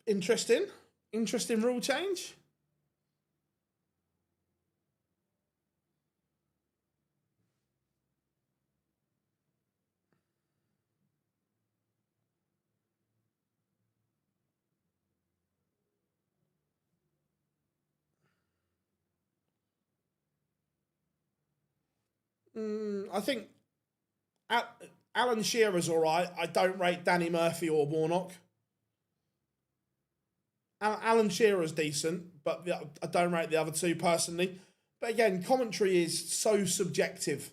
Interesting. Interesting rule change. I think Alan Shearer's all right. I don't rate Danny Murphy or Warnock. Alan Shearer's decent, but I don't rate the other two personally. But again, commentary is so subjective.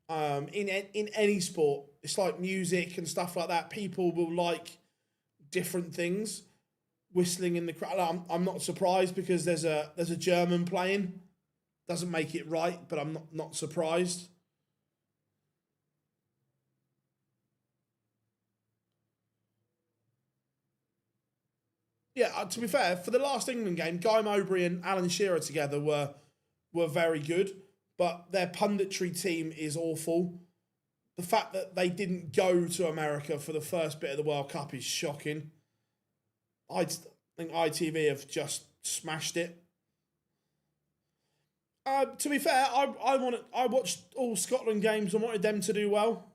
In any sport, it's like music and stuff like that. People will like different things. Whistling in the crowd. I'm not surprised because there's a German playing. Doesn't make it right, but I'm not surprised. Yeah, to be fair, for the last England game, Guy Mowbray and Alan Shearer together were very good, but their punditry team is awful. The fact that they didn't go to America for the first bit of the World Cup is shocking. I think ITV have just smashed it. To be fair, I watched all Scotland games and wanted them to do well.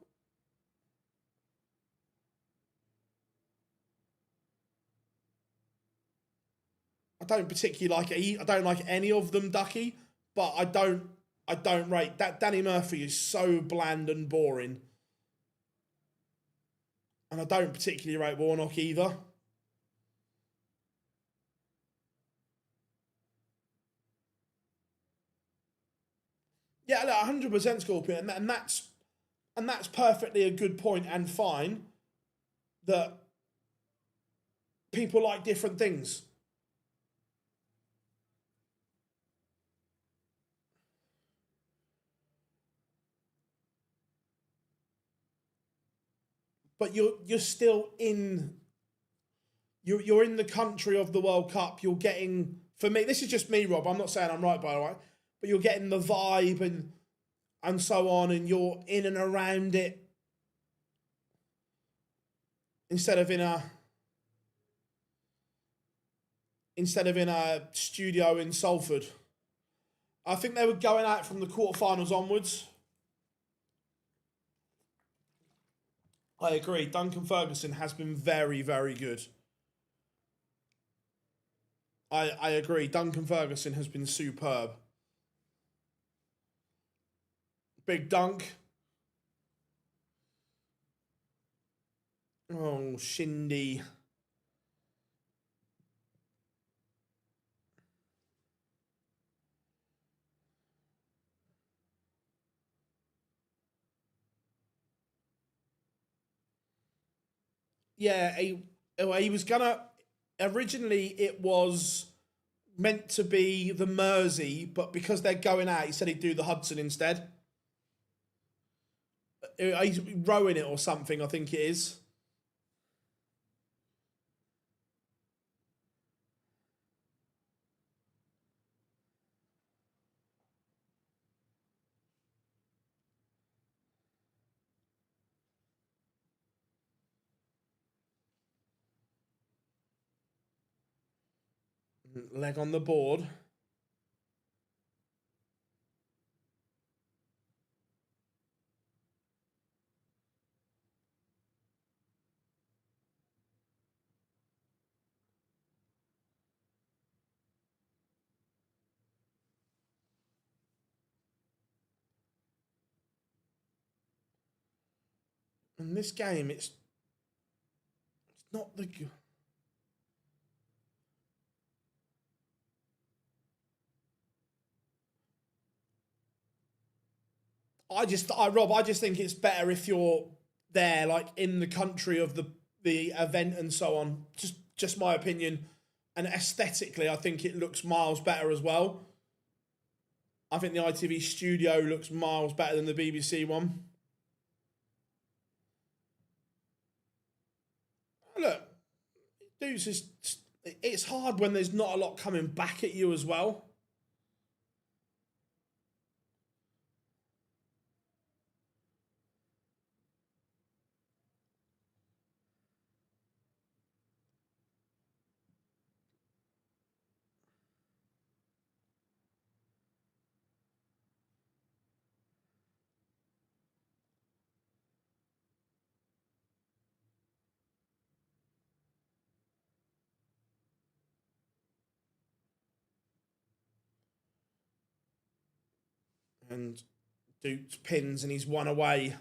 I don't particularly like it. I don't like any of them, Ducky, but I don't rate that. Danny Murphy is so bland and boring, and I don't particularly rate Warnock either. Yeah, look, 100% Scorpion, and that's perfectly a good point and fine that people like different things. But you're still in you're in the country of the World Cup. You're getting, for me, this is just me, Rob. I'm not saying I'm right, by the way, but you're getting the vibe and so on, and you're in and around it instead of in a studio in Salford. I think they were going out from the quarterfinals onwards. I agree. Duncan Ferguson has been very, very good. I agree. Duncan Ferguson has been superb. Big Dunk. Oh, Shindy. Yeah, he was gonna. Originally, it was meant to be the Mersey, but because they're going out, he said he'd do the Hudson instead. He's rowing it or something, I think it is. Leg on the board. In this game, it's not the. Rob, I just think it's better if you're there, like in the country of the event and so on. Just my opinion. And aesthetically, I think it looks miles better as well. I think the ITV studio looks miles better than the BBC one. Look, dudes, it's hard when there's not a lot coming back at you as well. And Dukes pins and he's one away.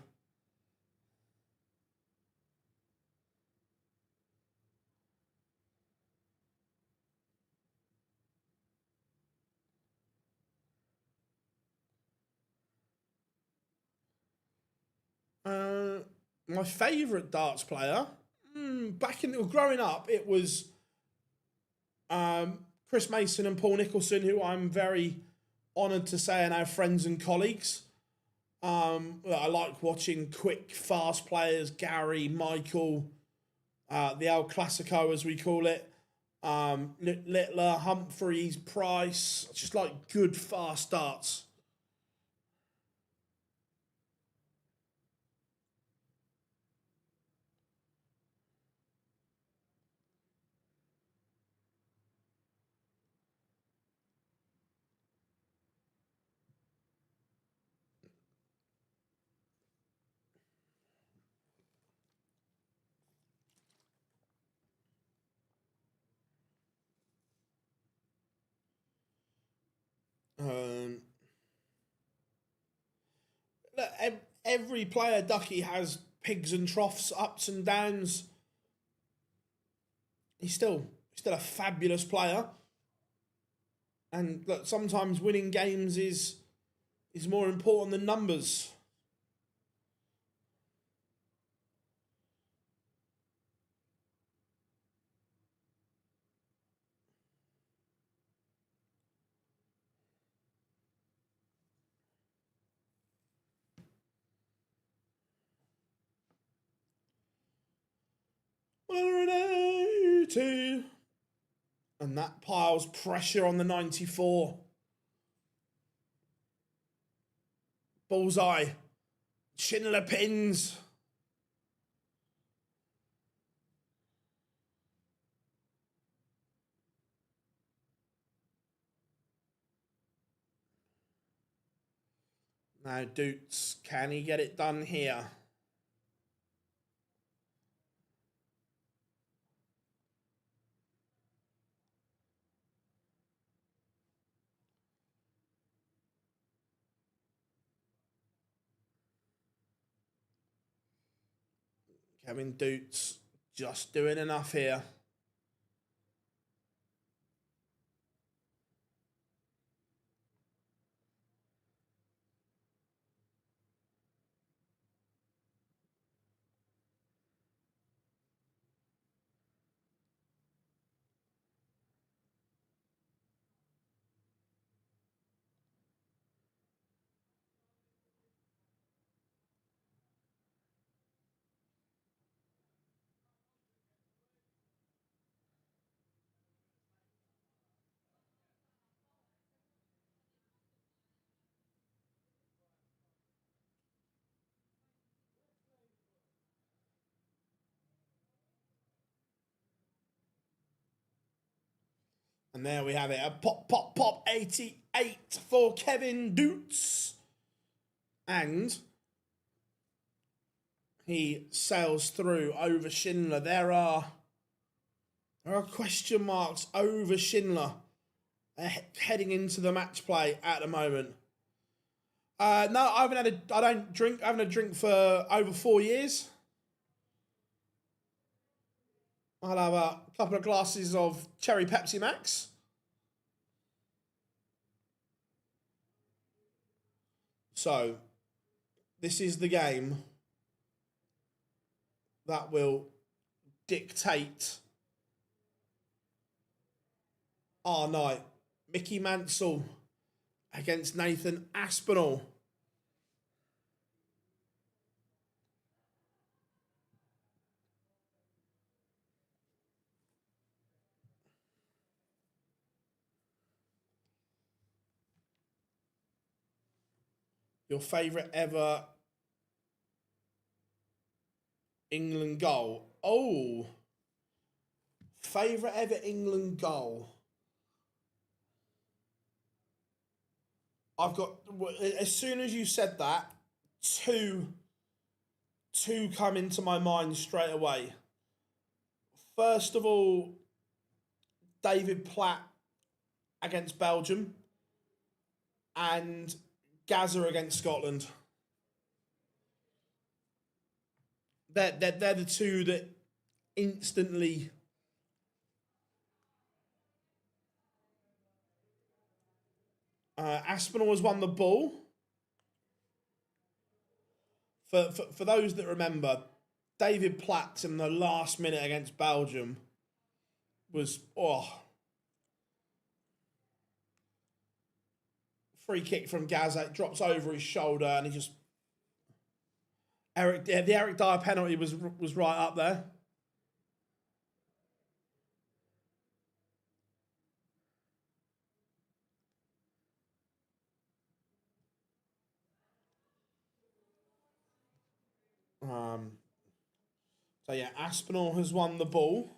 My favourite darts player, growing up, it was Chris Mason and Paul Nicholson, who I'm very honoured to say are now friends and colleagues. I like watching quick, fast players, Gary, Michael, the El Clasico, as we call it, Littler, Humphreys, Price, just like good, fast darts. Every player, Ducky, has pigs and troughs, ups and downs. He's still a fabulous player. And look, sometimes winning games is more important than numbers. And that piles pressure on the 94. Bullseye. Schindler pins. Now Doots, can he get it done here? Kevin Doots just doing enough here. And there we have it. A pop, pop, pop 88 for Kevin Doots. And he sails through over Schindler. There are question marks over Schindler heading into the match play at the moment. No, I haven't had a drink for over 4 years. I'll have a couple of glasses of cherry Pepsi Max. So, this is the game that will dictate our night. Mickey Mansell against Nathan Aspinall. Your favourite ever England goal? Oh, favourite ever England goal. I've got, as soon as you said that, two come into my mind straight away. First of all, David Platt against Belgium, and Gaza against Scotland. They're the two that instantly. Aspinall has won the ball. For those that remember, David Platt in the last minute against Belgium was free kick from Gaza. It drops over his shoulder and he just the Eric Dyer penalty was right up there. So yeah, Aspinall has won the ball.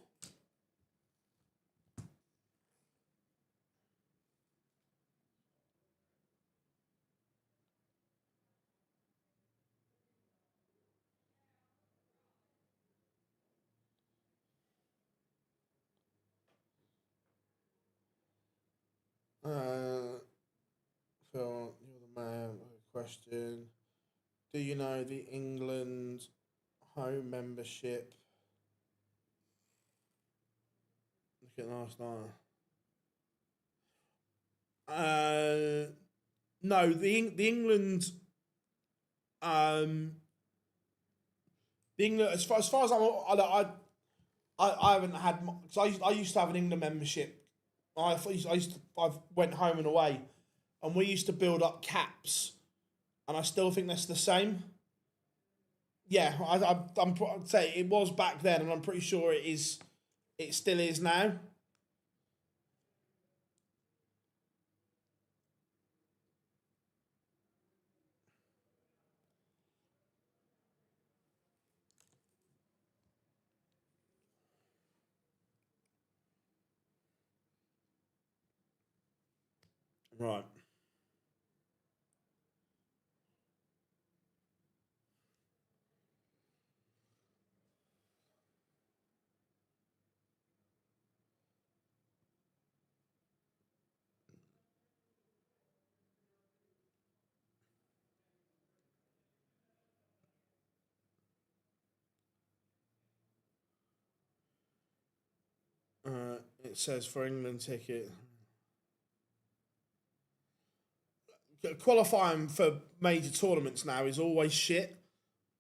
Phil, you're the man. Question: do you know the England home membership? Look at last night. No, the England, the England. As far as I haven't had because I used to have an England membership. I went home and away, and we used to build up caps, and I still think that's the same. Yeah, I'm say it was back then, and I'm pretty sure it is. It still is now. Right. It says for England ticket. Qualifying for major tournaments now is always shit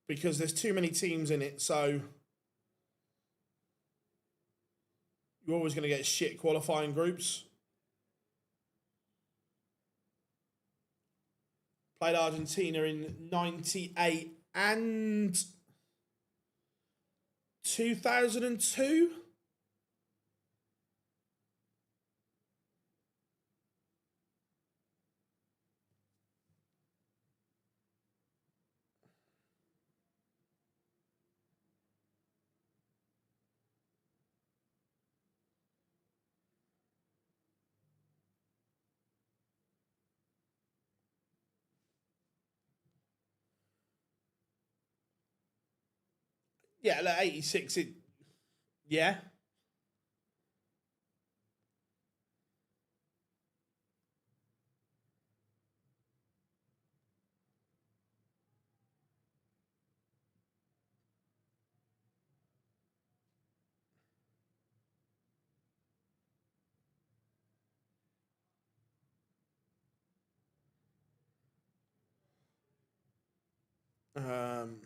because there's too many teams in it, so you're always going to get shit qualifying groups. Played Argentina in 98 and 2002. Yeah, like 86. Yeah. Um,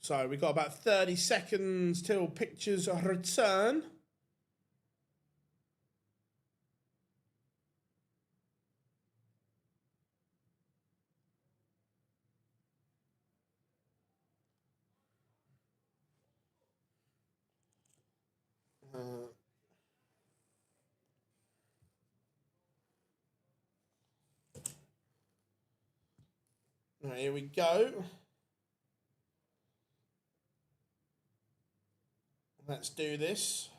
so we've got about 30 seconds till pictures return. Right, here we go. Let's do this.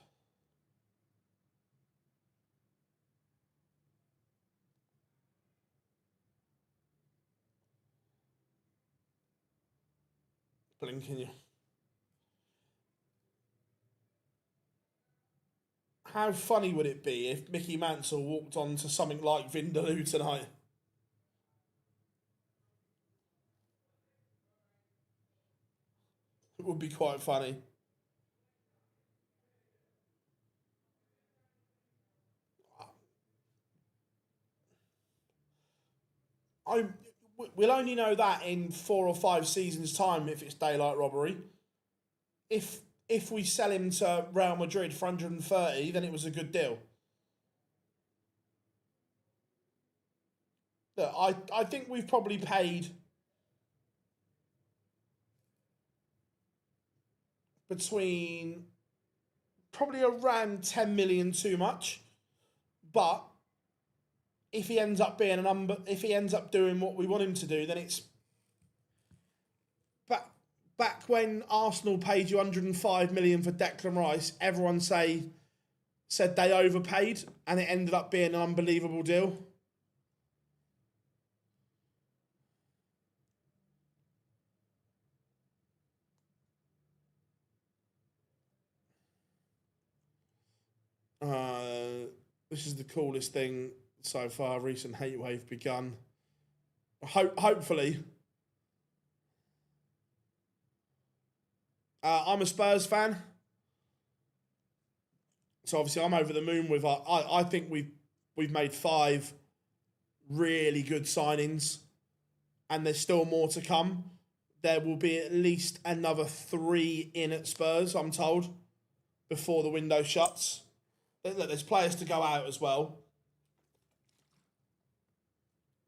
Blinking you. How funny would it be if Mickey Mansell walked on to something like Vindaloo tonight? It would be quite funny. I We'll only know that in 4 or 5 seasons' time if it's daylight robbery. If we sell him to Real Madrid for 130, then it was a good deal. Look, I think we've probably paid between probably around 10 million too much, but if he ends up being if he ends up doing what we want him to do, then it's back when Arsenal paid you 105 million for Declan Rice. Everyone said they overpaid, and it ended up being an unbelievable deal. This is the coolest thing so far. Recent hate wave begun. Hopefully. I'm a Spurs fan, so obviously I'm over the moon with. I think we've made 5 really good signings, and there's still more to come. There will be at least another 3 in at Spurs, I'm told, before the window shuts. Look, there's players to go out as well,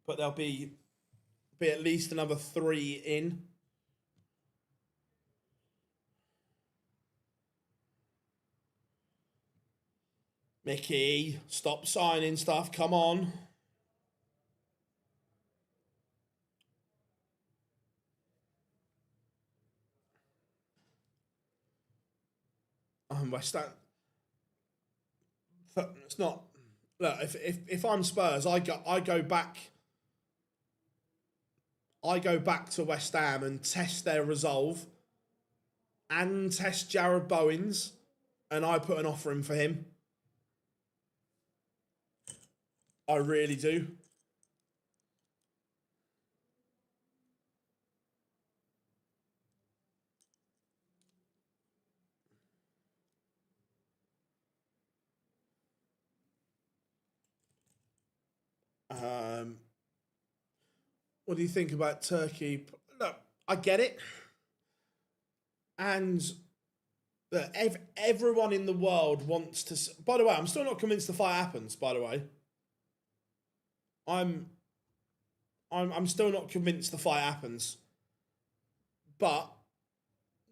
but there'll be at least another 3 in. Mickey, stop signing stuff. Come on. West Ham. It's not. Look, if I'm Spurs, I go back. I go back to West Ham and test their resolve, and test Jared Bowens, and I put an offer in for him. I really do. What do you think about Turkey? Look, I get it. And look, everyone in the world wants to. By the way, I'm still not convinced the fight happens. By the way, I'm still not convinced the fight happens. But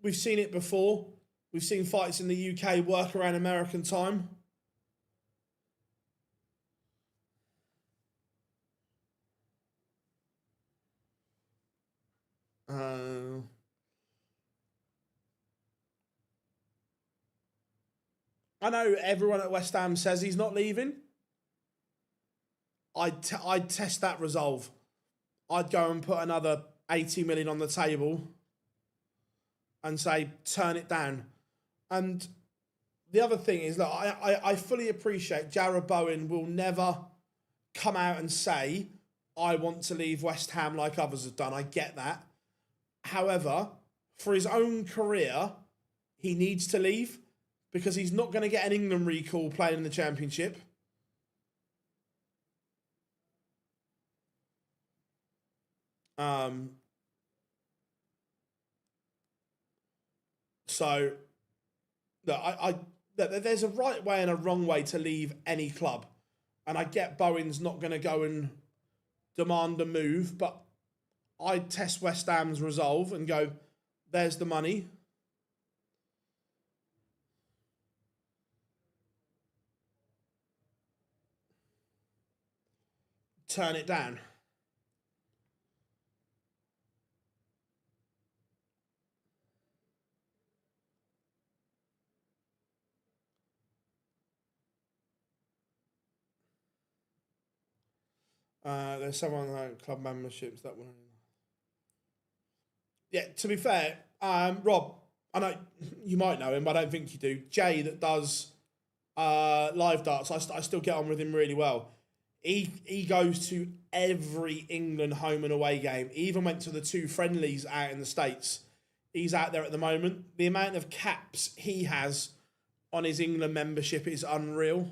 we've seen it before. We've seen fights in the UK work around American time. I know everyone at West Ham says he's not leaving. I'd test that resolve. I'd go and put another 80 million on the table and say, turn it down. And the other thing is that I fully appreciate Jared Bowen will never come out and say, I want to leave West Ham like others have done. I get that. However, for his own career, he needs to leave because he's not going to get an England recall playing in the Championship. So, look, there's a right way and a wrong way to leave any club. And I get Bowen's not going to go and demand a move, but I'd test West Ham's resolve and go, there's the money. Turn it down. There's someone like club memberships that one. Yeah, to be fair, Rob, I know you might know him, but I don't think you do. Jay that does live darts. I still get on with him really well. He goes to every England home and away game. He even went to the 2 friendlies out in the States. He's out there at the moment. The amount of caps he has on his England membership is unreal.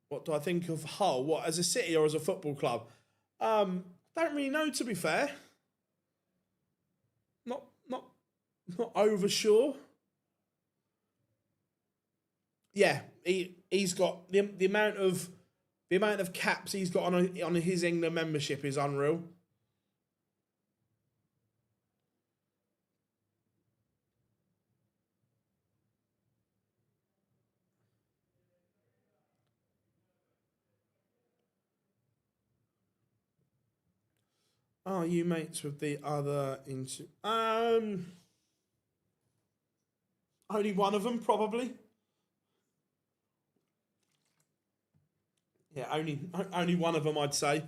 What do I think of Hull? What, as a city or as a football club? Don't really know, to be fair. Not over sure. Yeah, he's got the amount of caps he's got on his England membership is unreal. Are you mates with the other only one of them, probably. Yeah, only one of them, I'd say.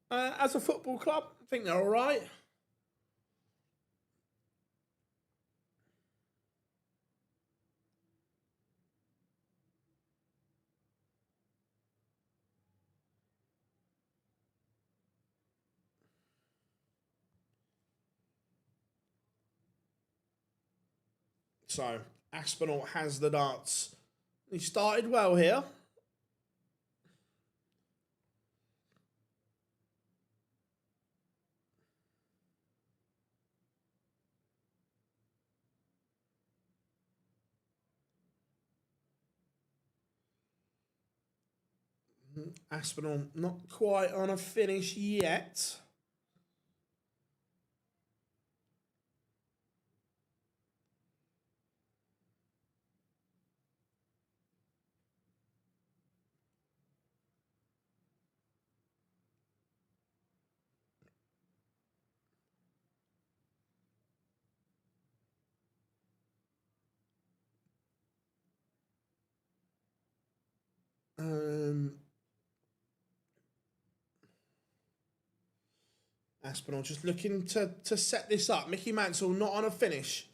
As a football club, I think they're all right. So, Aspinall has the darts. He started well here. Aspinall not quite on a finish yet. Aspinall just looking to set this up. Mickey Mansell not on a finish.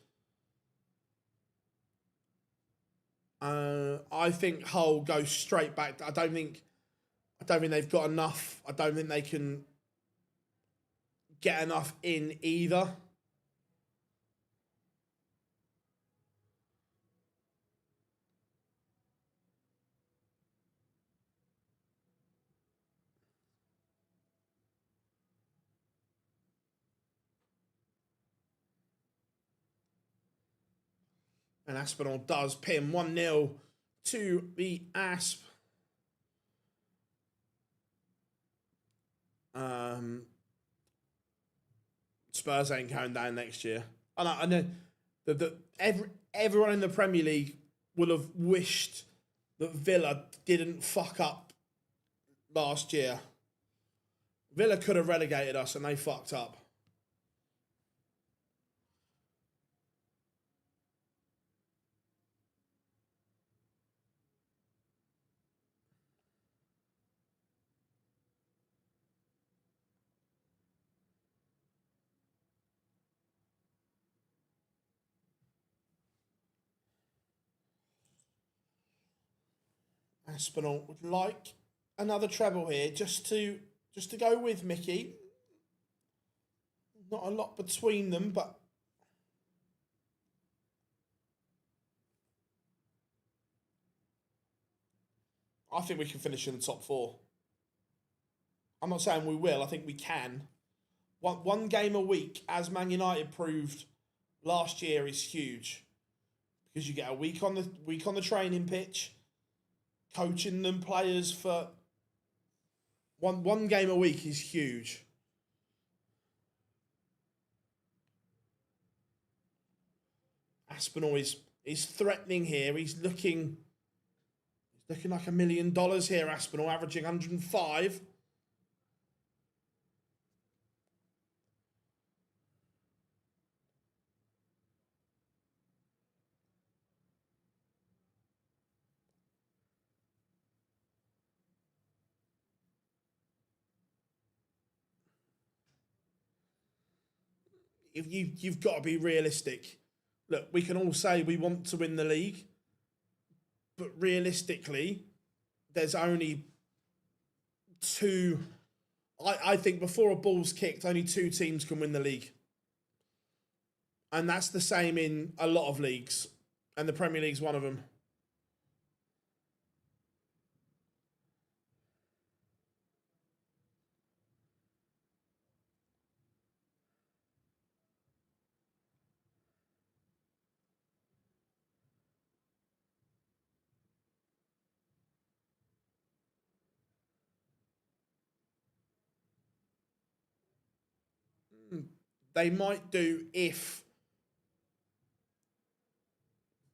I think Hull goes straight back. I don't think they've got enough. I don't think they can get enough in either. And Aspinall does pin 1-0 to the Asp. Spurs ain't going down next year. I know that everyone in the Premier League will have wished that Villa didn't fuck up last year. Villa could have relegated us and they fucked up. Aspinall would like another treble here just to go with Mickey. Not a lot between them, but I think we can finish in the top 4. I'm not saying we will. I think we can. One game a week, as Man United proved last year, is huge because you get a week on the training pitch, coaching them players for one game a week is huge. Aspinall is threatening here. He's looking like $1 million here. Aspinall averaging 105. if you've got to be realistic. Look, we can all say we want to win the league, but realistically, there's only two. I think before a ball's kicked, only two teams can win the league. And that's the same in a lot of leagues. And the Premier League's one of them. They might do if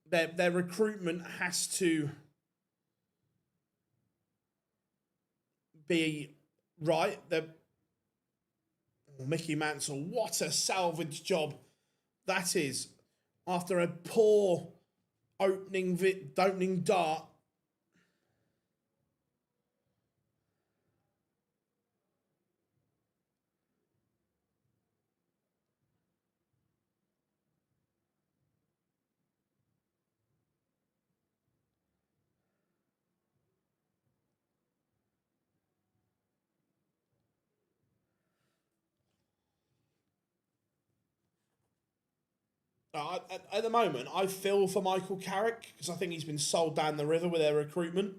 their recruitment has to be right. Mickey Mansell, what a salvage job that is after a poor opening dart. At the moment, I feel for Michael Carrick because I think he's been sold down the river with their recruitment.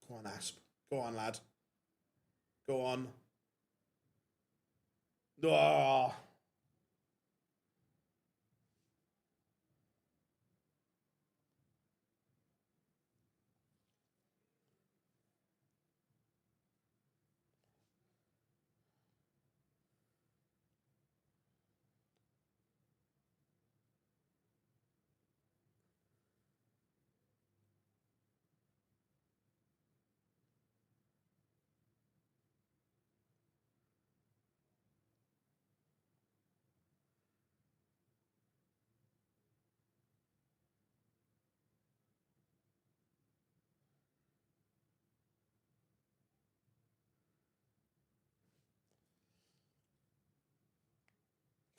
Go on, Asp. Go on, lad. Go on. Oh.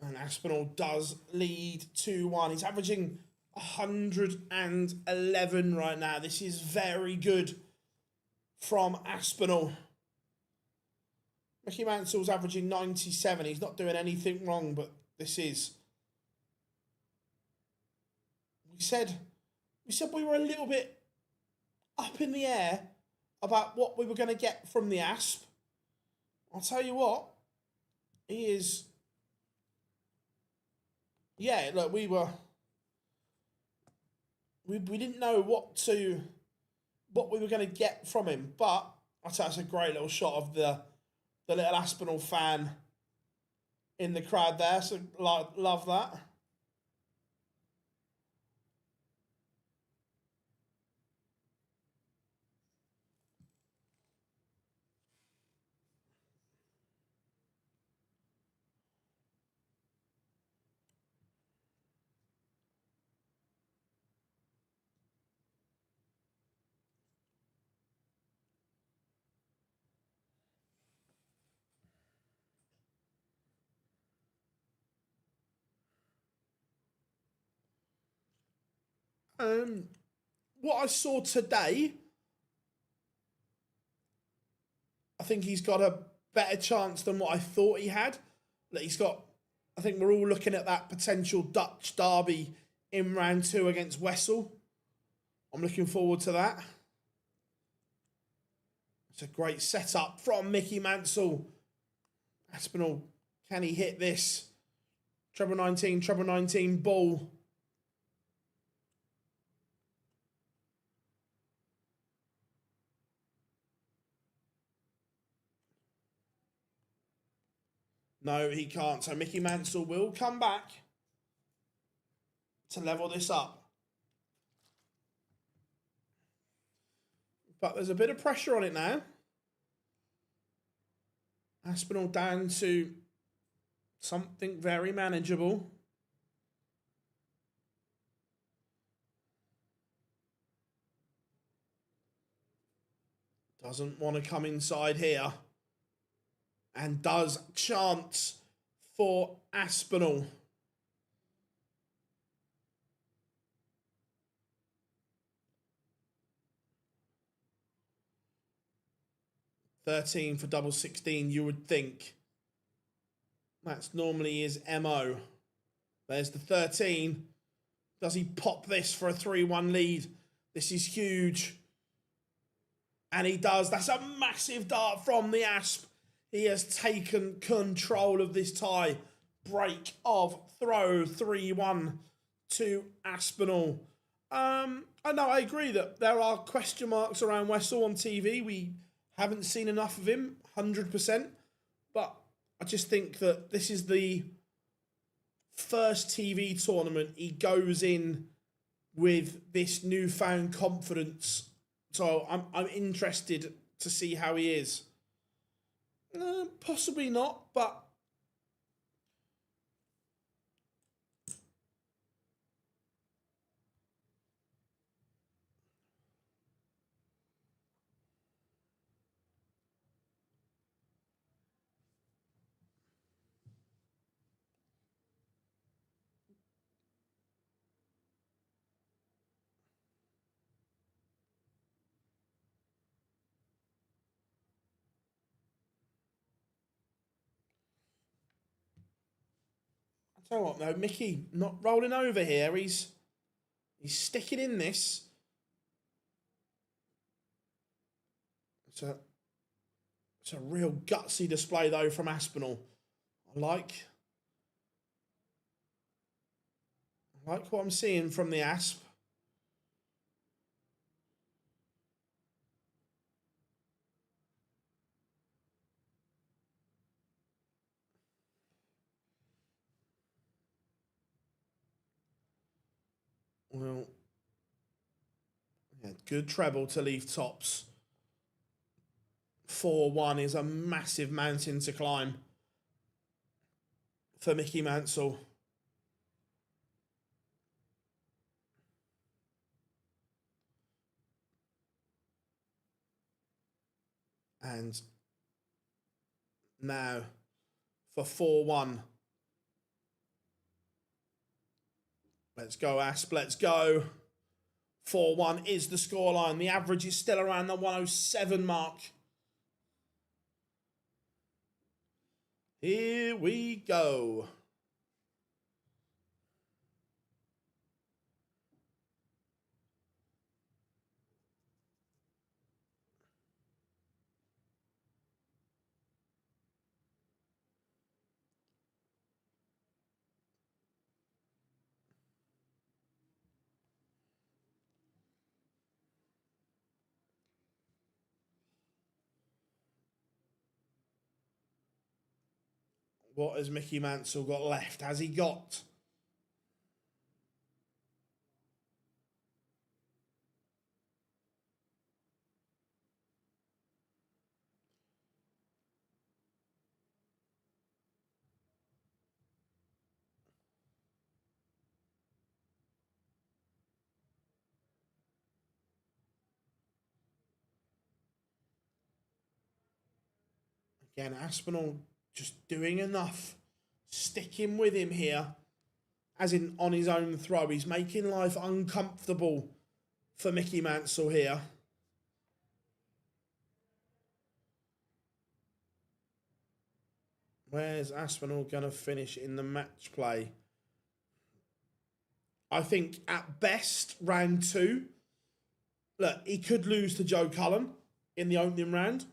And Aspinall does lead 2-1. He's averaging 111 right now. This is very good from Aspinall. Mickey Mansell's averaging 97. He's not doing anything wrong, but this is. We said we were a little bit up in the air about what we were going to get from the Asp. I'll tell you what, he is. Yeah, look, we didn't know what we were going to get from him, but I'll tell you, it's a great little shot of the little Aspinall fan in the crowd there. So love that. What I saw today, I think he's got a better chance than what I thought he had. I think we're all looking at that potential Dutch derby in round 2 against Wessel. I'm looking forward to that. It's a great setup from Mickey Mansell. Aspinall, can he hit this? Treble 19 ball. No, he can't. So Mickey Mansell will come back to level this up. But there's a bit of pressure on it now. Aspinall down to something very manageable. Doesn't want to come inside here. And does chance for Aspinall. $13 for double 16, you would think. That's normally his MO. There's the 13. Does he pop this for a 3-1 lead? This is huge. And he does. That's a massive dart from the Asp. He has taken control of this tie. Break of throw, 3-1 to Aspinall. I know, I agree that there are question marks around Wessel on TV. We haven't seen enough of him, 100%. But I just think that this is the first TV tournament he goes in with this newfound confidence. So I'm interested to see how he is. Possibly not, but I tell you what though, Mickey not rolling over here. He's sticking in this. It's a real gutsy display though from Aspinall. I like what I'm seeing from the Asp. Well, yeah, good treble to leave tops. 4-1 is a massive mountain to climb for Mickey Mansell. And now for 4-1. Let's go, Asp. Let's go. 4-1 is the scoreline. The average is still around the 107 mark. Here we go. What has Mickey Mansell got left? Has he got? Again, Aspinall just doing enough. Sticking with him here. As in on his own throw. He's making life uncomfortable for Mickey Mansell here. Where's Aspinall going to finish in the match play? I think at best, round 2. Look, he could lose to Joe Cullen in the opening round.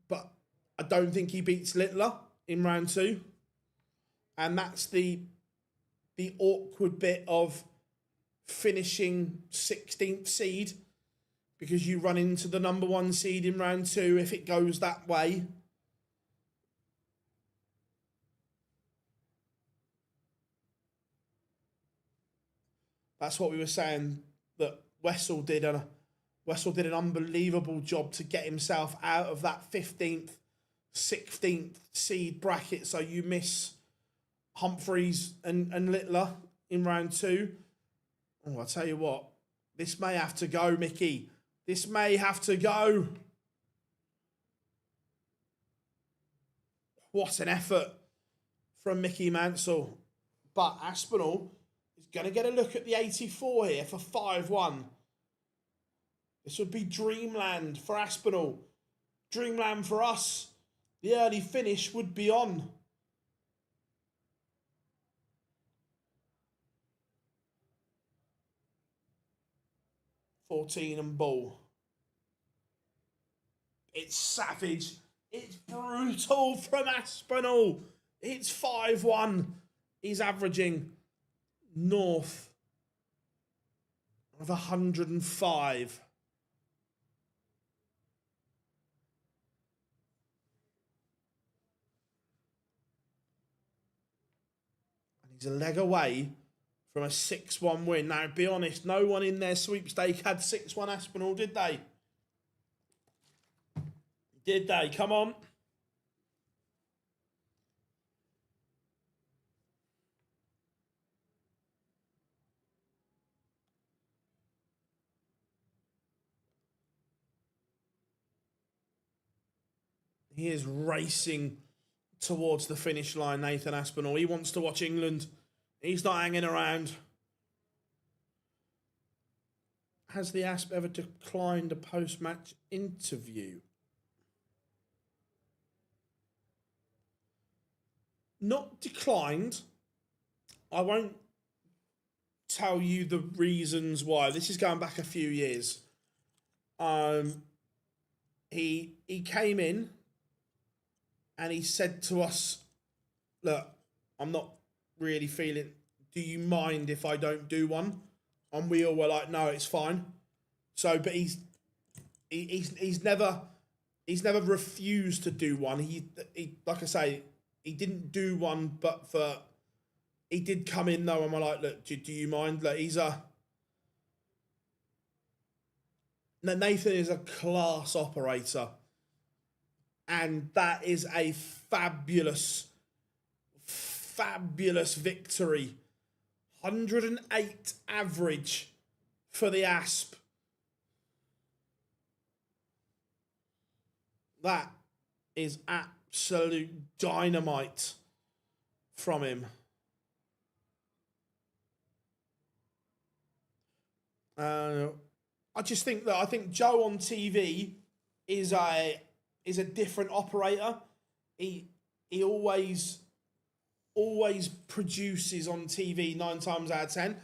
But I don't think he beats Littler in round 2. And that's the awkward bit of finishing 16th seed, because you run into the number 1 seed in round 2 if it goes that way. That's what we were saying that Wessel did Wessel did an unbelievable job to get himself out of that 15th, 16th seed bracket. So you miss Humphreys and Littler in round 2. Oh, I'll tell you what, this may have to go, Mickey. This may have to go. What an effort from Mickey Mansell. But Aspinall is going to get a look at the 84 here for 5-1. This would be dreamland for Aspinall. Dreamland for us. The early finish would be on. $14 and ball. It's savage. It's brutal from Aspinall. It's 5-1. He's averaging north of 105. And he's a leg away from a 6-1 win. Now, be honest, no one in their sweepstake had 6-1 Aspinall, did they? Did they? Come on. He is racing towards the finish line, Nathan Aspinall. He wants to watch England. He's not hanging around. Has the Asp ever declined a post-match interview? Not declined. I won't tell you the reasons why. This is going back a few years. He came in and he said to us, look, I'm not really feeling, do you mind if I don't do one? And we all were like, no, it's fine. So, but he's never refused to do one. He like I say, he didn't do one, but he did come in though, and we're like, look, do you mind? Like, Nathan is a class operator, and that is a fabulous victory. 108 average for the Asp. That is absolute dynamite from him. I just think that Joe on TV is a different operator. He always produces on TV 9 times out of 10.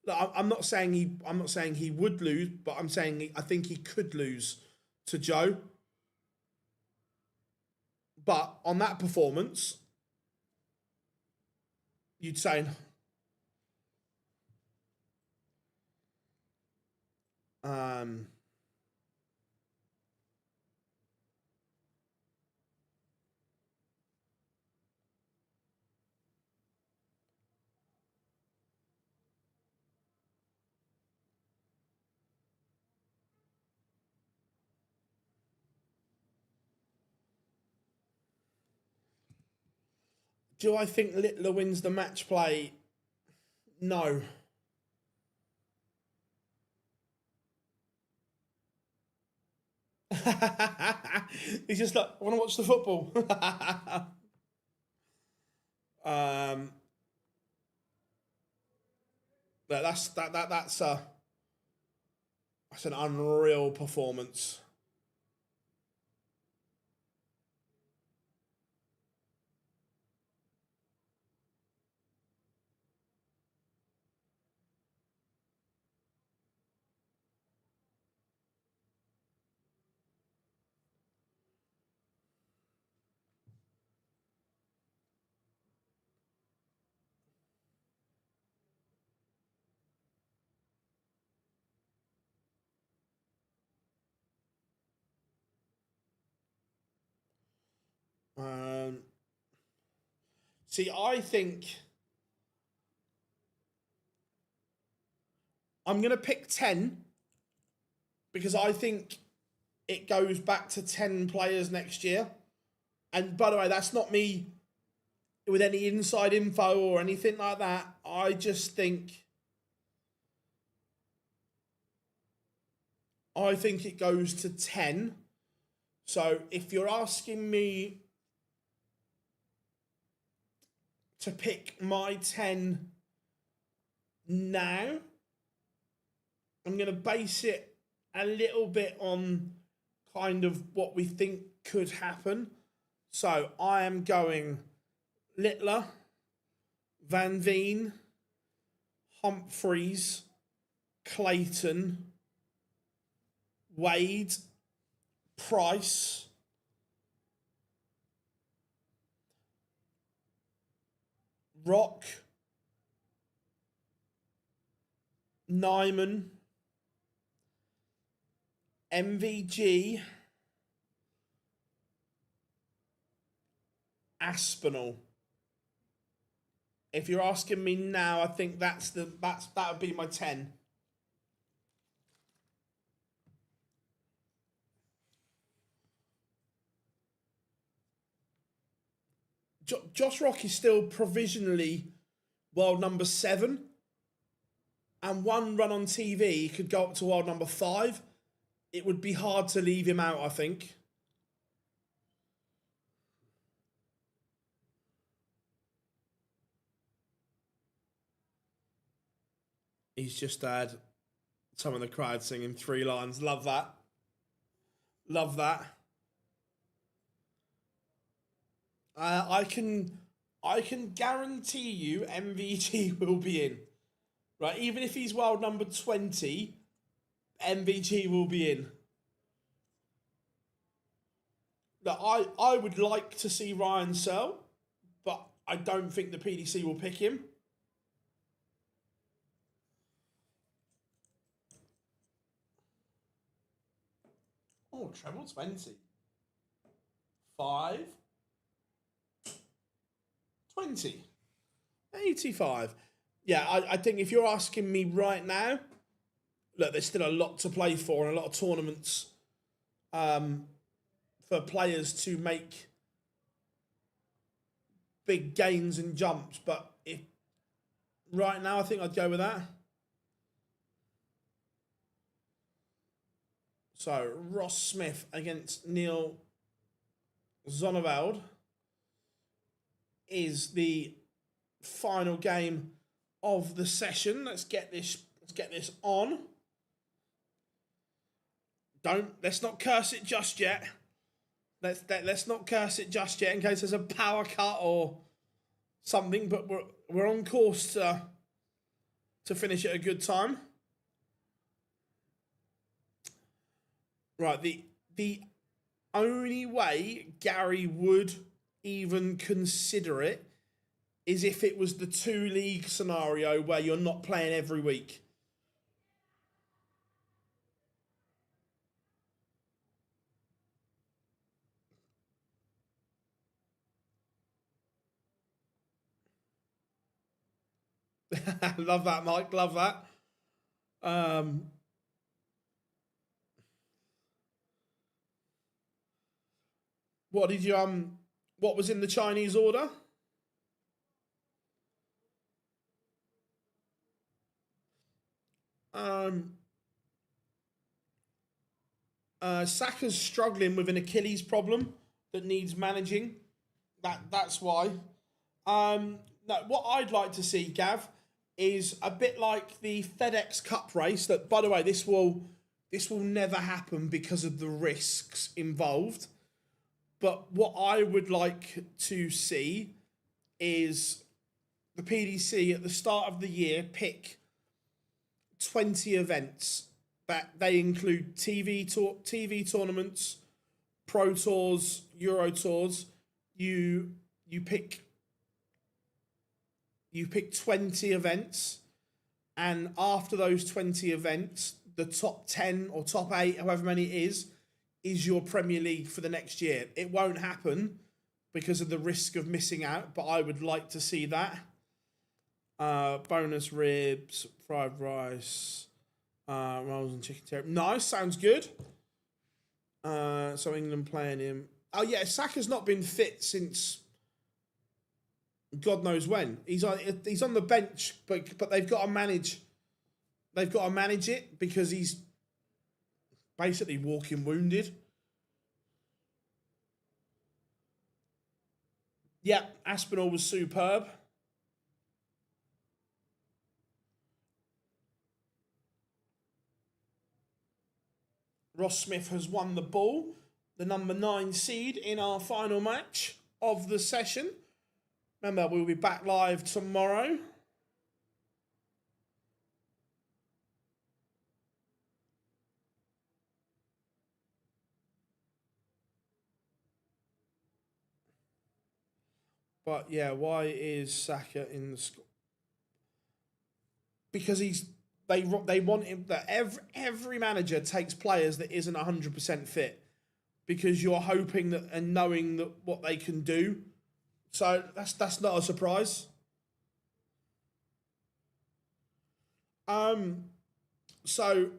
Look, I'm not saying he would lose, but I'm saying I think he could lose to Joe. But on that performance, you'd say, do I think Littler wins the match play? No. He's just like, I want to watch the football. That's an unreal performance. See, I think I'm going to pick 10 because I think it goes back to 10 players next year. And by the way, that's not me with any inside info or anything like that. I just think it goes to 10. So if you're asking me to pick my 10 now, I'm going to base it a little bit on kind of what we think could happen. So I am going Littler, Van Veen, Humphreys, Clayton, Wade, Price, Rock, Nyman, MVG, Aspinall. If you're asking me now, I think that would be my 10. Josh Rock is still provisionally world number 7, and one run on TV could go up to world number 5. It would be hard to leave him out, I think. He's just had some of the crowd singing 3 lines. Love that. Love that. I can guarantee you MVG will be in. Right? Even if he's world number 20, MVG will be in. Now, I would like to see Ryan Searle, but I don't think the PDC will pick him. Oh, treble 20. 5. 20. 85. Yeah, I think if you're asking me right now, look, there's still a lot to play for and a lot of tournaments for players to make big gains and jumps. But if right now, I think I'd go with that. So, Ross Smith against Neil Zonneveld is the final game of the session. Let's get this on. Let's not curse it just yet. Let's not curse it just yet in case there's a power cut or something, but we're on course to finish at a good time. Right, the only way Gary would even consider it is if it was the 2 league scenario where you're not playing every week. Love that, Mike. Love that. What was in the Chinese order? Saka's struggling with an Achilles problem that needs managing. That's why. No, what I'd like to see, Gav, is a bit like the FedEx Cup race. That, by the way, this will never happen because of the risks involved. But what I would like to see is the PDC at the start of the year pick 20 events. That they include TV tournaments, Pro Tours, Euro Tours. You pick 20 events, and after those 20 events, the top 10 or top 8, however many it is your Premier League for the next year. It won't happen because of the risk of missing out, but I would like to see that. Bonus ribs, fried rice, Rolls and chicken territory. Nice, sounds good. So England playing him. Oh yeah, Saka's not been fit since God knows when. He's on the bench, but they've got to manage. They've got to manage it because he's basically walking wounded. Yeah, Aspinall was superb. Ross Smith has won the ball, the number 9 seed in our final match of the session. Remember, we'll be back live tomorrow. But yeah, why is Saka in the squad? Because they want him. That every manager takes players that isn't 100% fit because you're hoping that and knowing that what they can do. So that's not a surprise. So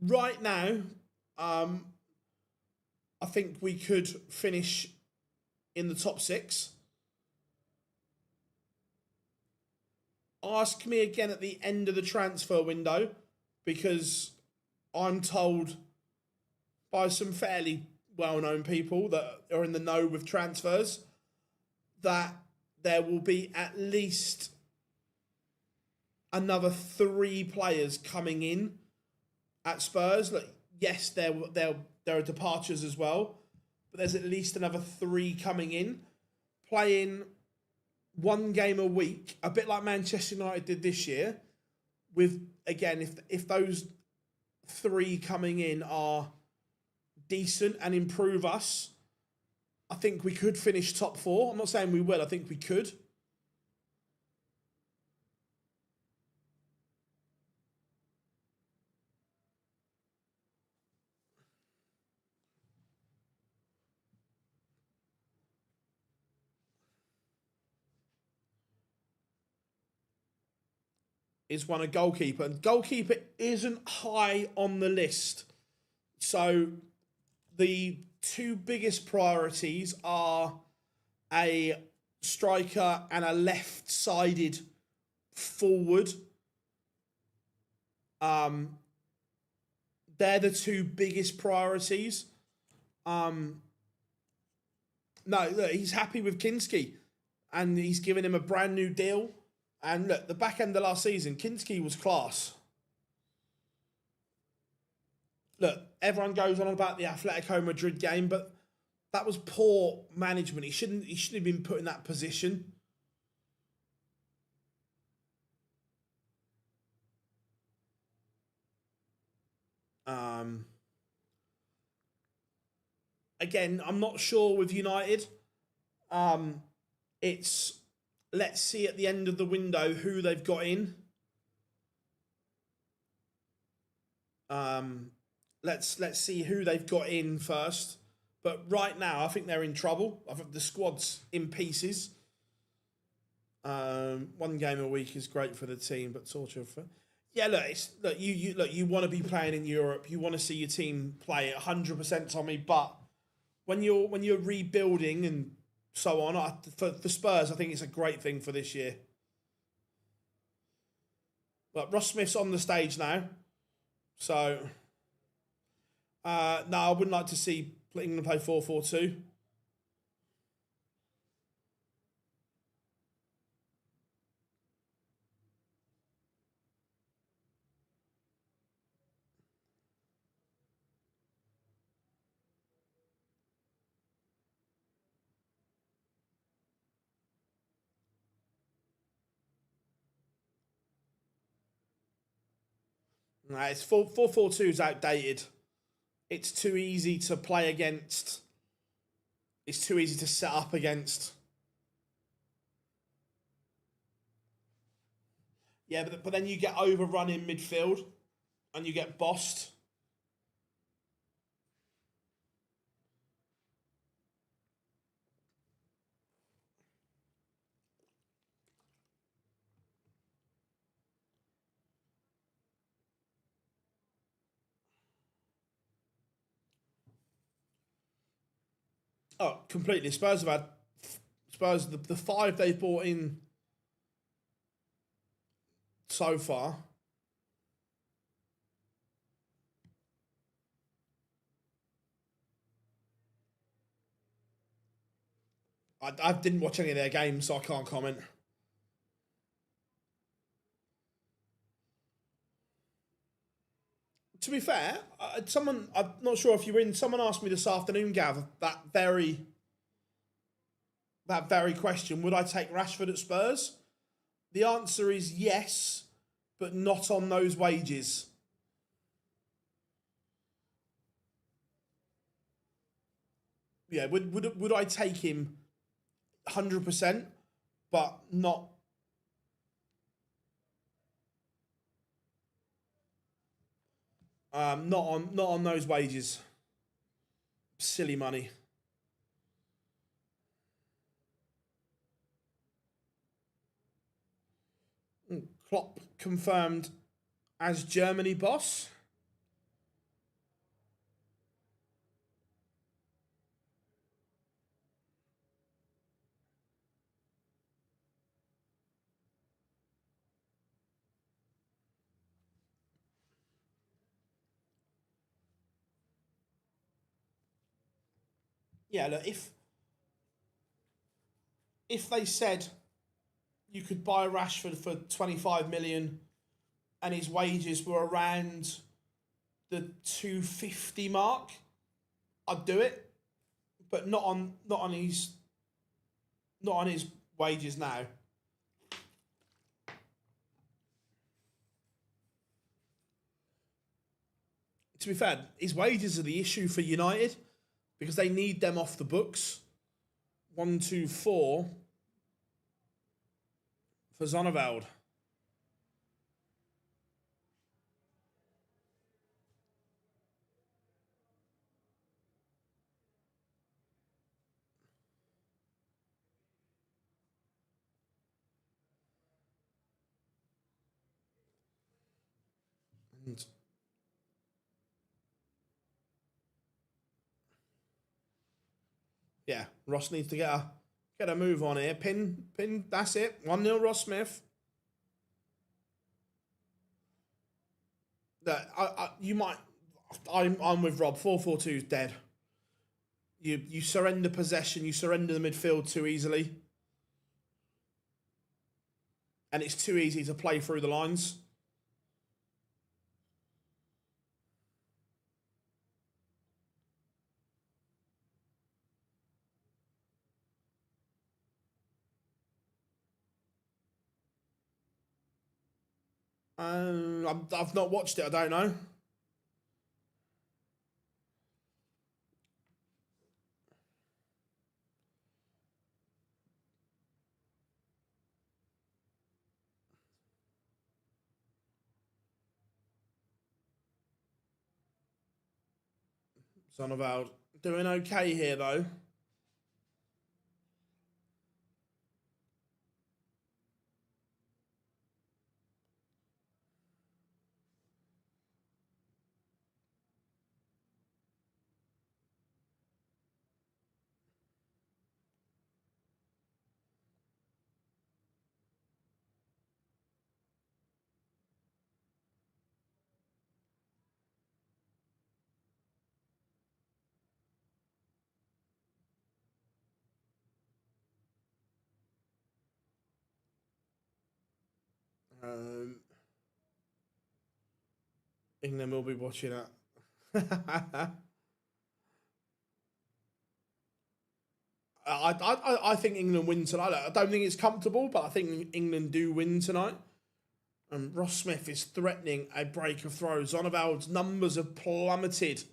right now, I think we could finish in the top 6. Ask me again at the end of the transfer window because I'm told by some fairly well-known people that are in the know with transfers that there will be at least another 3 players coming in at Spurs. Like, yes, there are departures as well, but there's at least another 3 coming in, playing 1 game a week, a bit like Manchester United did this year. With, again, if those 3 coming in are decent and improve us, I think we could finish top 4. I'm not saying we will, I think we could. Is one a goalkeeper, and goalkeeper isn't high on the list. So the 2 biggest priorities are a striker and a left-sided forward. They're the 2 biggest priorities. No, look, he's happy with Kinski, and he's given him a brand new deal. And look, the back end of last season, Kinski was class. Look, everyone goes on about the Atletico Madrid game, but that was poor management. He shouldn't have been put in that position. Again, I'm not sure with United. It's let's see at the end of the window who they've got in. Let's see who they've got in first. But right now, I think they're in trouble. I think the squad's in pieces. 1 game a week is great for the team, but torture for. Yeah, look, you want to be playing in Europe. You want to see your team play at 100%, Tommy. But when you're rebuilding and so on, for Spurs, I think it's a great thing for this year. But Ross Smith's on the stage now, so no, I wouldn't like to see England play 4-4-2. Nah, it's 4-4-2 is outdated. It's too easy to play against. It's too easy to set up against. Yeah, but then you get overrun in midfield and you get bossed. Oh, completely. Spurs, the five they've brought in so far. I didn't watch any of their games, so I can't comment. To be fair, I'm not sure if you're in, someone asked me this afternoon, Gav, that very question, would I take Rashford at Spurs? The answer is yes, but not on those wages. Yeah, would I take him 100%, but not on those wages. Silly money. Klopp confirmed as Germany boss. Yeah, look, if they said you could buy Rashford for 25 million and his wages were around the 250 mark, I'd do it, but not on his wages now. To be fair, his wages are the issue for United because they need them off the books. 124 for Zonneveld. And yeah, Ross needs to get a move on here. Pin. That's it. 1-0 Ross Smith. That you might. I'm with Rob. 4-4-2 is dead. You surrender possession. You surrender the midfield too easily, and it's too easy to play through the lines. I've not watched it. I don't know. Zonneveld doing okay here though. Um, England will be watching that. I think England win tonight. I don't think it's comfortable, but I think England do win tonight. And Ross Smith is threatening a break of throws. Zonneveld's numbers have plummeted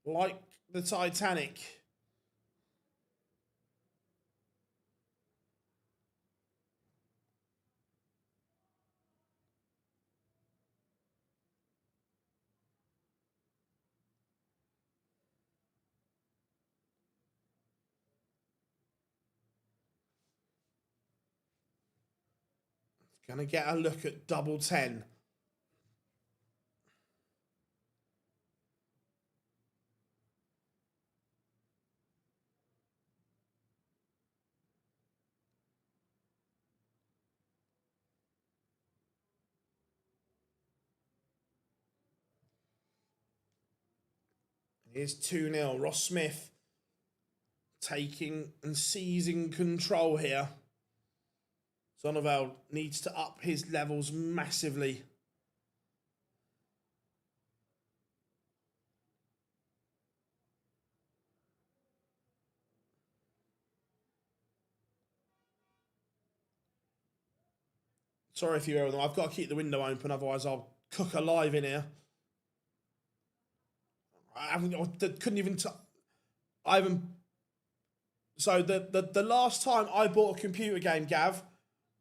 like the Titanic. Gonna get a look at double 10. Here's 2-0. Ross Smith taking and seizing control here. Zonneveld needs to up his levels massively. Sorry if you hear them. I've got to keep the window open, otherwise I'll cook alive in here. I couldn't even. I haven't. So the last time I bought a computer game, Gav,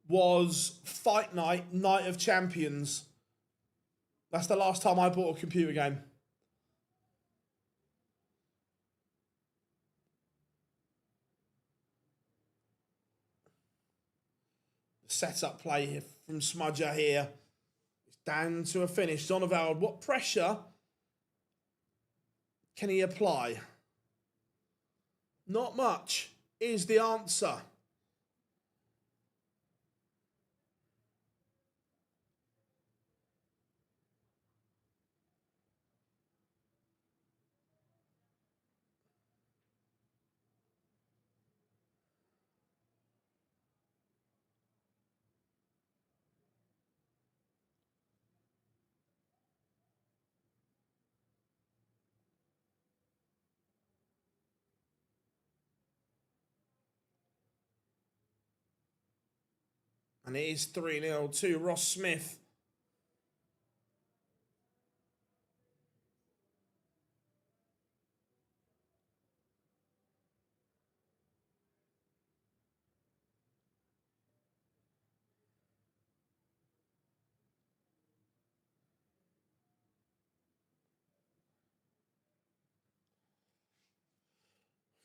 was Fight Night, Night of Champions. That's the last time I bought a computer game. Setup play from Smudger here. It's down to a finish. Zonneveld, what pressure can he apply? Not much is the answer. And it is 3-0 to Ross Smith.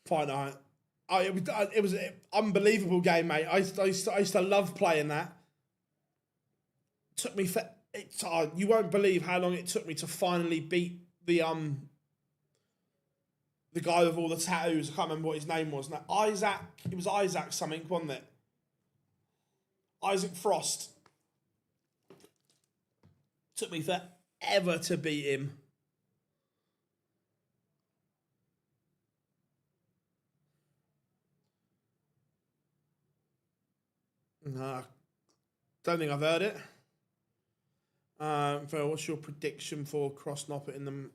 Fight Night. Oh, it was an unbelievable game, mate. I used to love playing that. Took me you won't believe how long it took me to finally beat the guy with all the tattoos. I can't remember what his name was. Now, Isaac. It was Isaac something, wasn't it? Isaac Frost. Took me forever to beat him. Don't think I've heard it. Phil, what's your prediction for Cross Noppert in the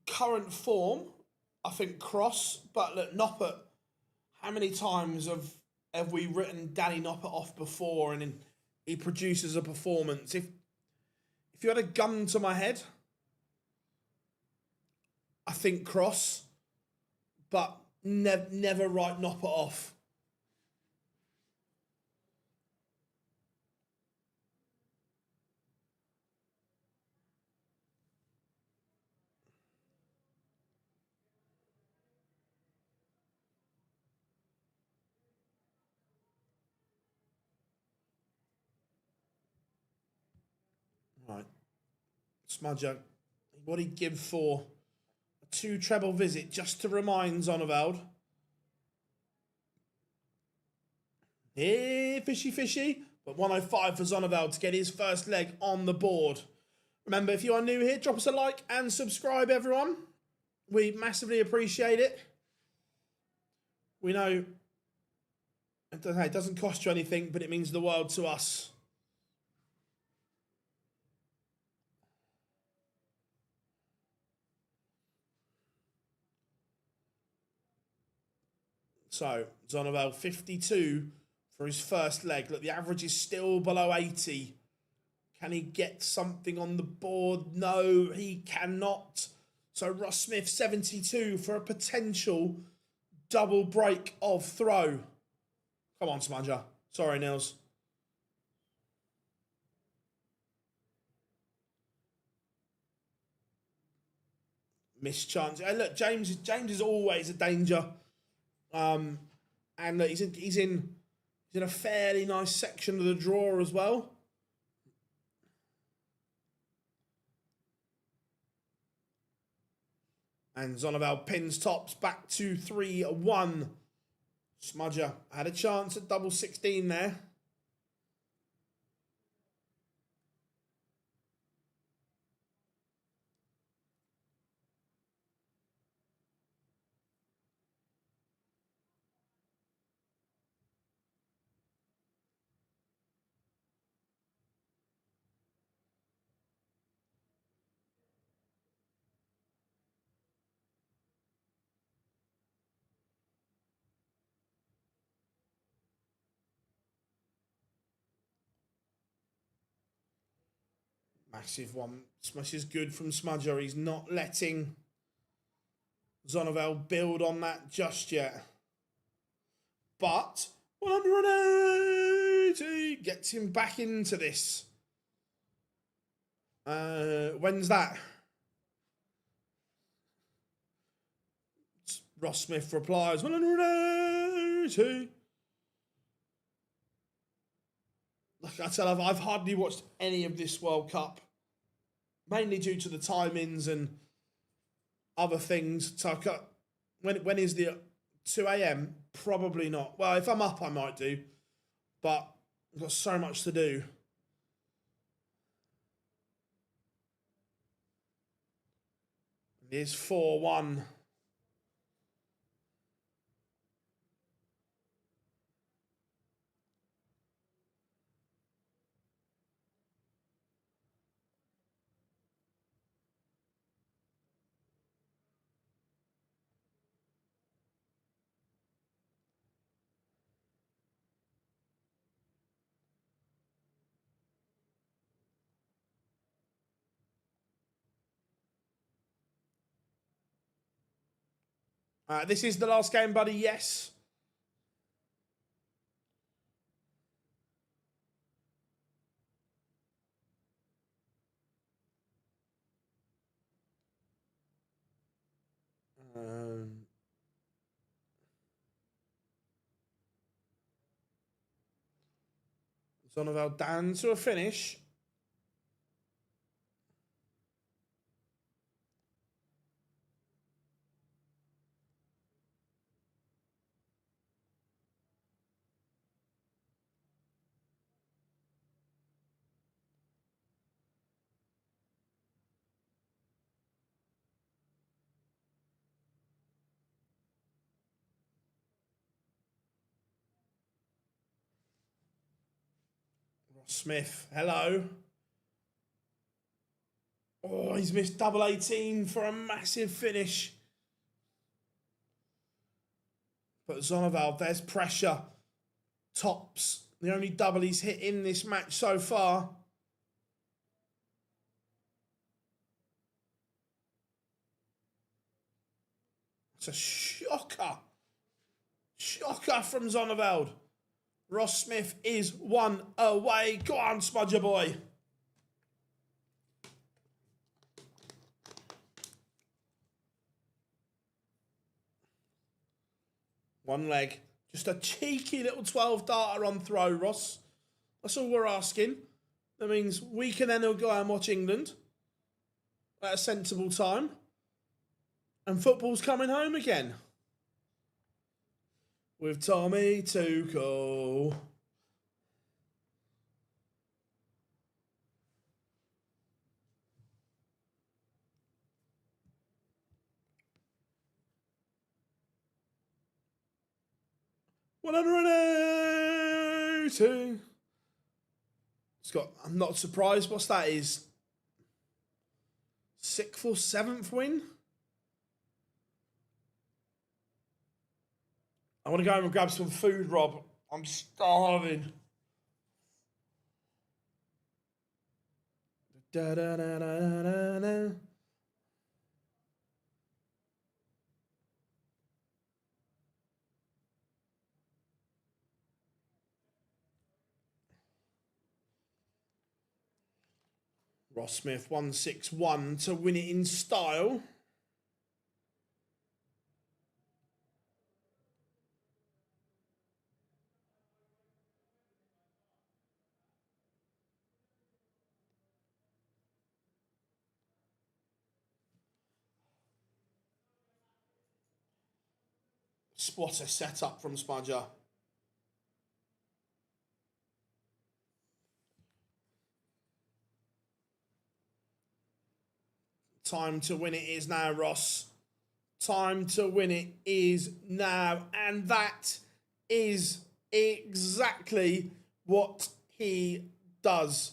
current form? I think Cross, but look, Noppert. How many times have we written Danny Noppert off before, and he produces a performance? If you had a gun to my head, I think Cross, but never write Noppert off. Right. Smudger, what he'd give for a 2 treble visit just to remind Zonneveld. Here, fishy. But 105 for Zonneveld to get his first leg on the board. Remember, if you are new here, drop us a like and subscribe, everyone. We massively appreciate it. We know it doesn't cost you anything, but it means the world to us. So, Zonneveld 52 for his first leg. Look, the average is still below 80. Can he get something on the board? No, he cannot. So, Ross Smith 72 for a potential double break of throw. Come on, Smudger. Sorry, Nils. Missed chance. Hey, look, James is always a danger. And look, he's in a fairly nice section of the draw as well. And Zonneveld pins tops back to 3-1. Smudger had a chance at double 16 there. Massive one. Smash is good from Smudger. He's not letting Zonnevel build on that just yet. But 180 gets him back into this. When's that? Ross Smith replies, 180. Like I said, I've hardly watched any of this World Cup, mainly due to the timings and other things. So when is the 2 a.m? Probably not. Well, if I'm up, I might do, but I've got so much to do. Here's 4-1. This is the last game, buddy. Yes. Zonnevel down to a finish. Ross Smith, hello. Oh, he's missed double 18 for a massive finish. But Zonnevel, there's pressure. Tops, the only double he's hit in this match so far. It's a shocker. Shocker from Zonnevel. Ross Smith is 1 away. Go on, Smudger boy. One leg. Just a cheeky little 12 darter on throw, Ross. That's all we're asking. That means we can then go and watch England at a sensible time. And football's coming home again. With Tommy Tuchel. $180. Scott, I'm not surprised. What's that? Is 6th or 7th win? I want to go home and grab some food, Rob. I'm starving. Da, da, da, da, da, da. Ross Smith 161 to win it in style. What a setup from Smudger. Time to win it is now, Ross. Time to win it is now. And that is exactly what he does.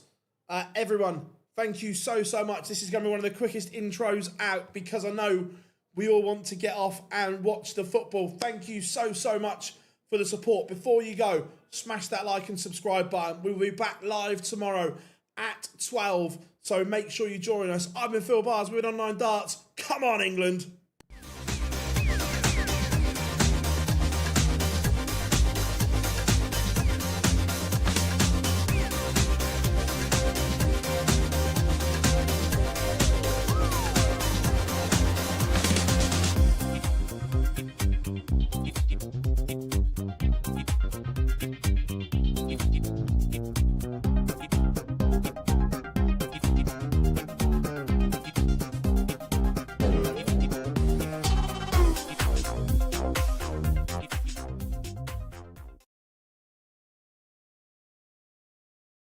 Everyone, thank you so much. This is going to be one of the quickest intros out because I know we all want to get off and watch the football. Thank you so much for the support. Before you go, smash that like and subscribe button. We'll be back live tomorrow at 12. So make sure you join us. I've been Phil Bars, we're on 9 Darts. Come on, England.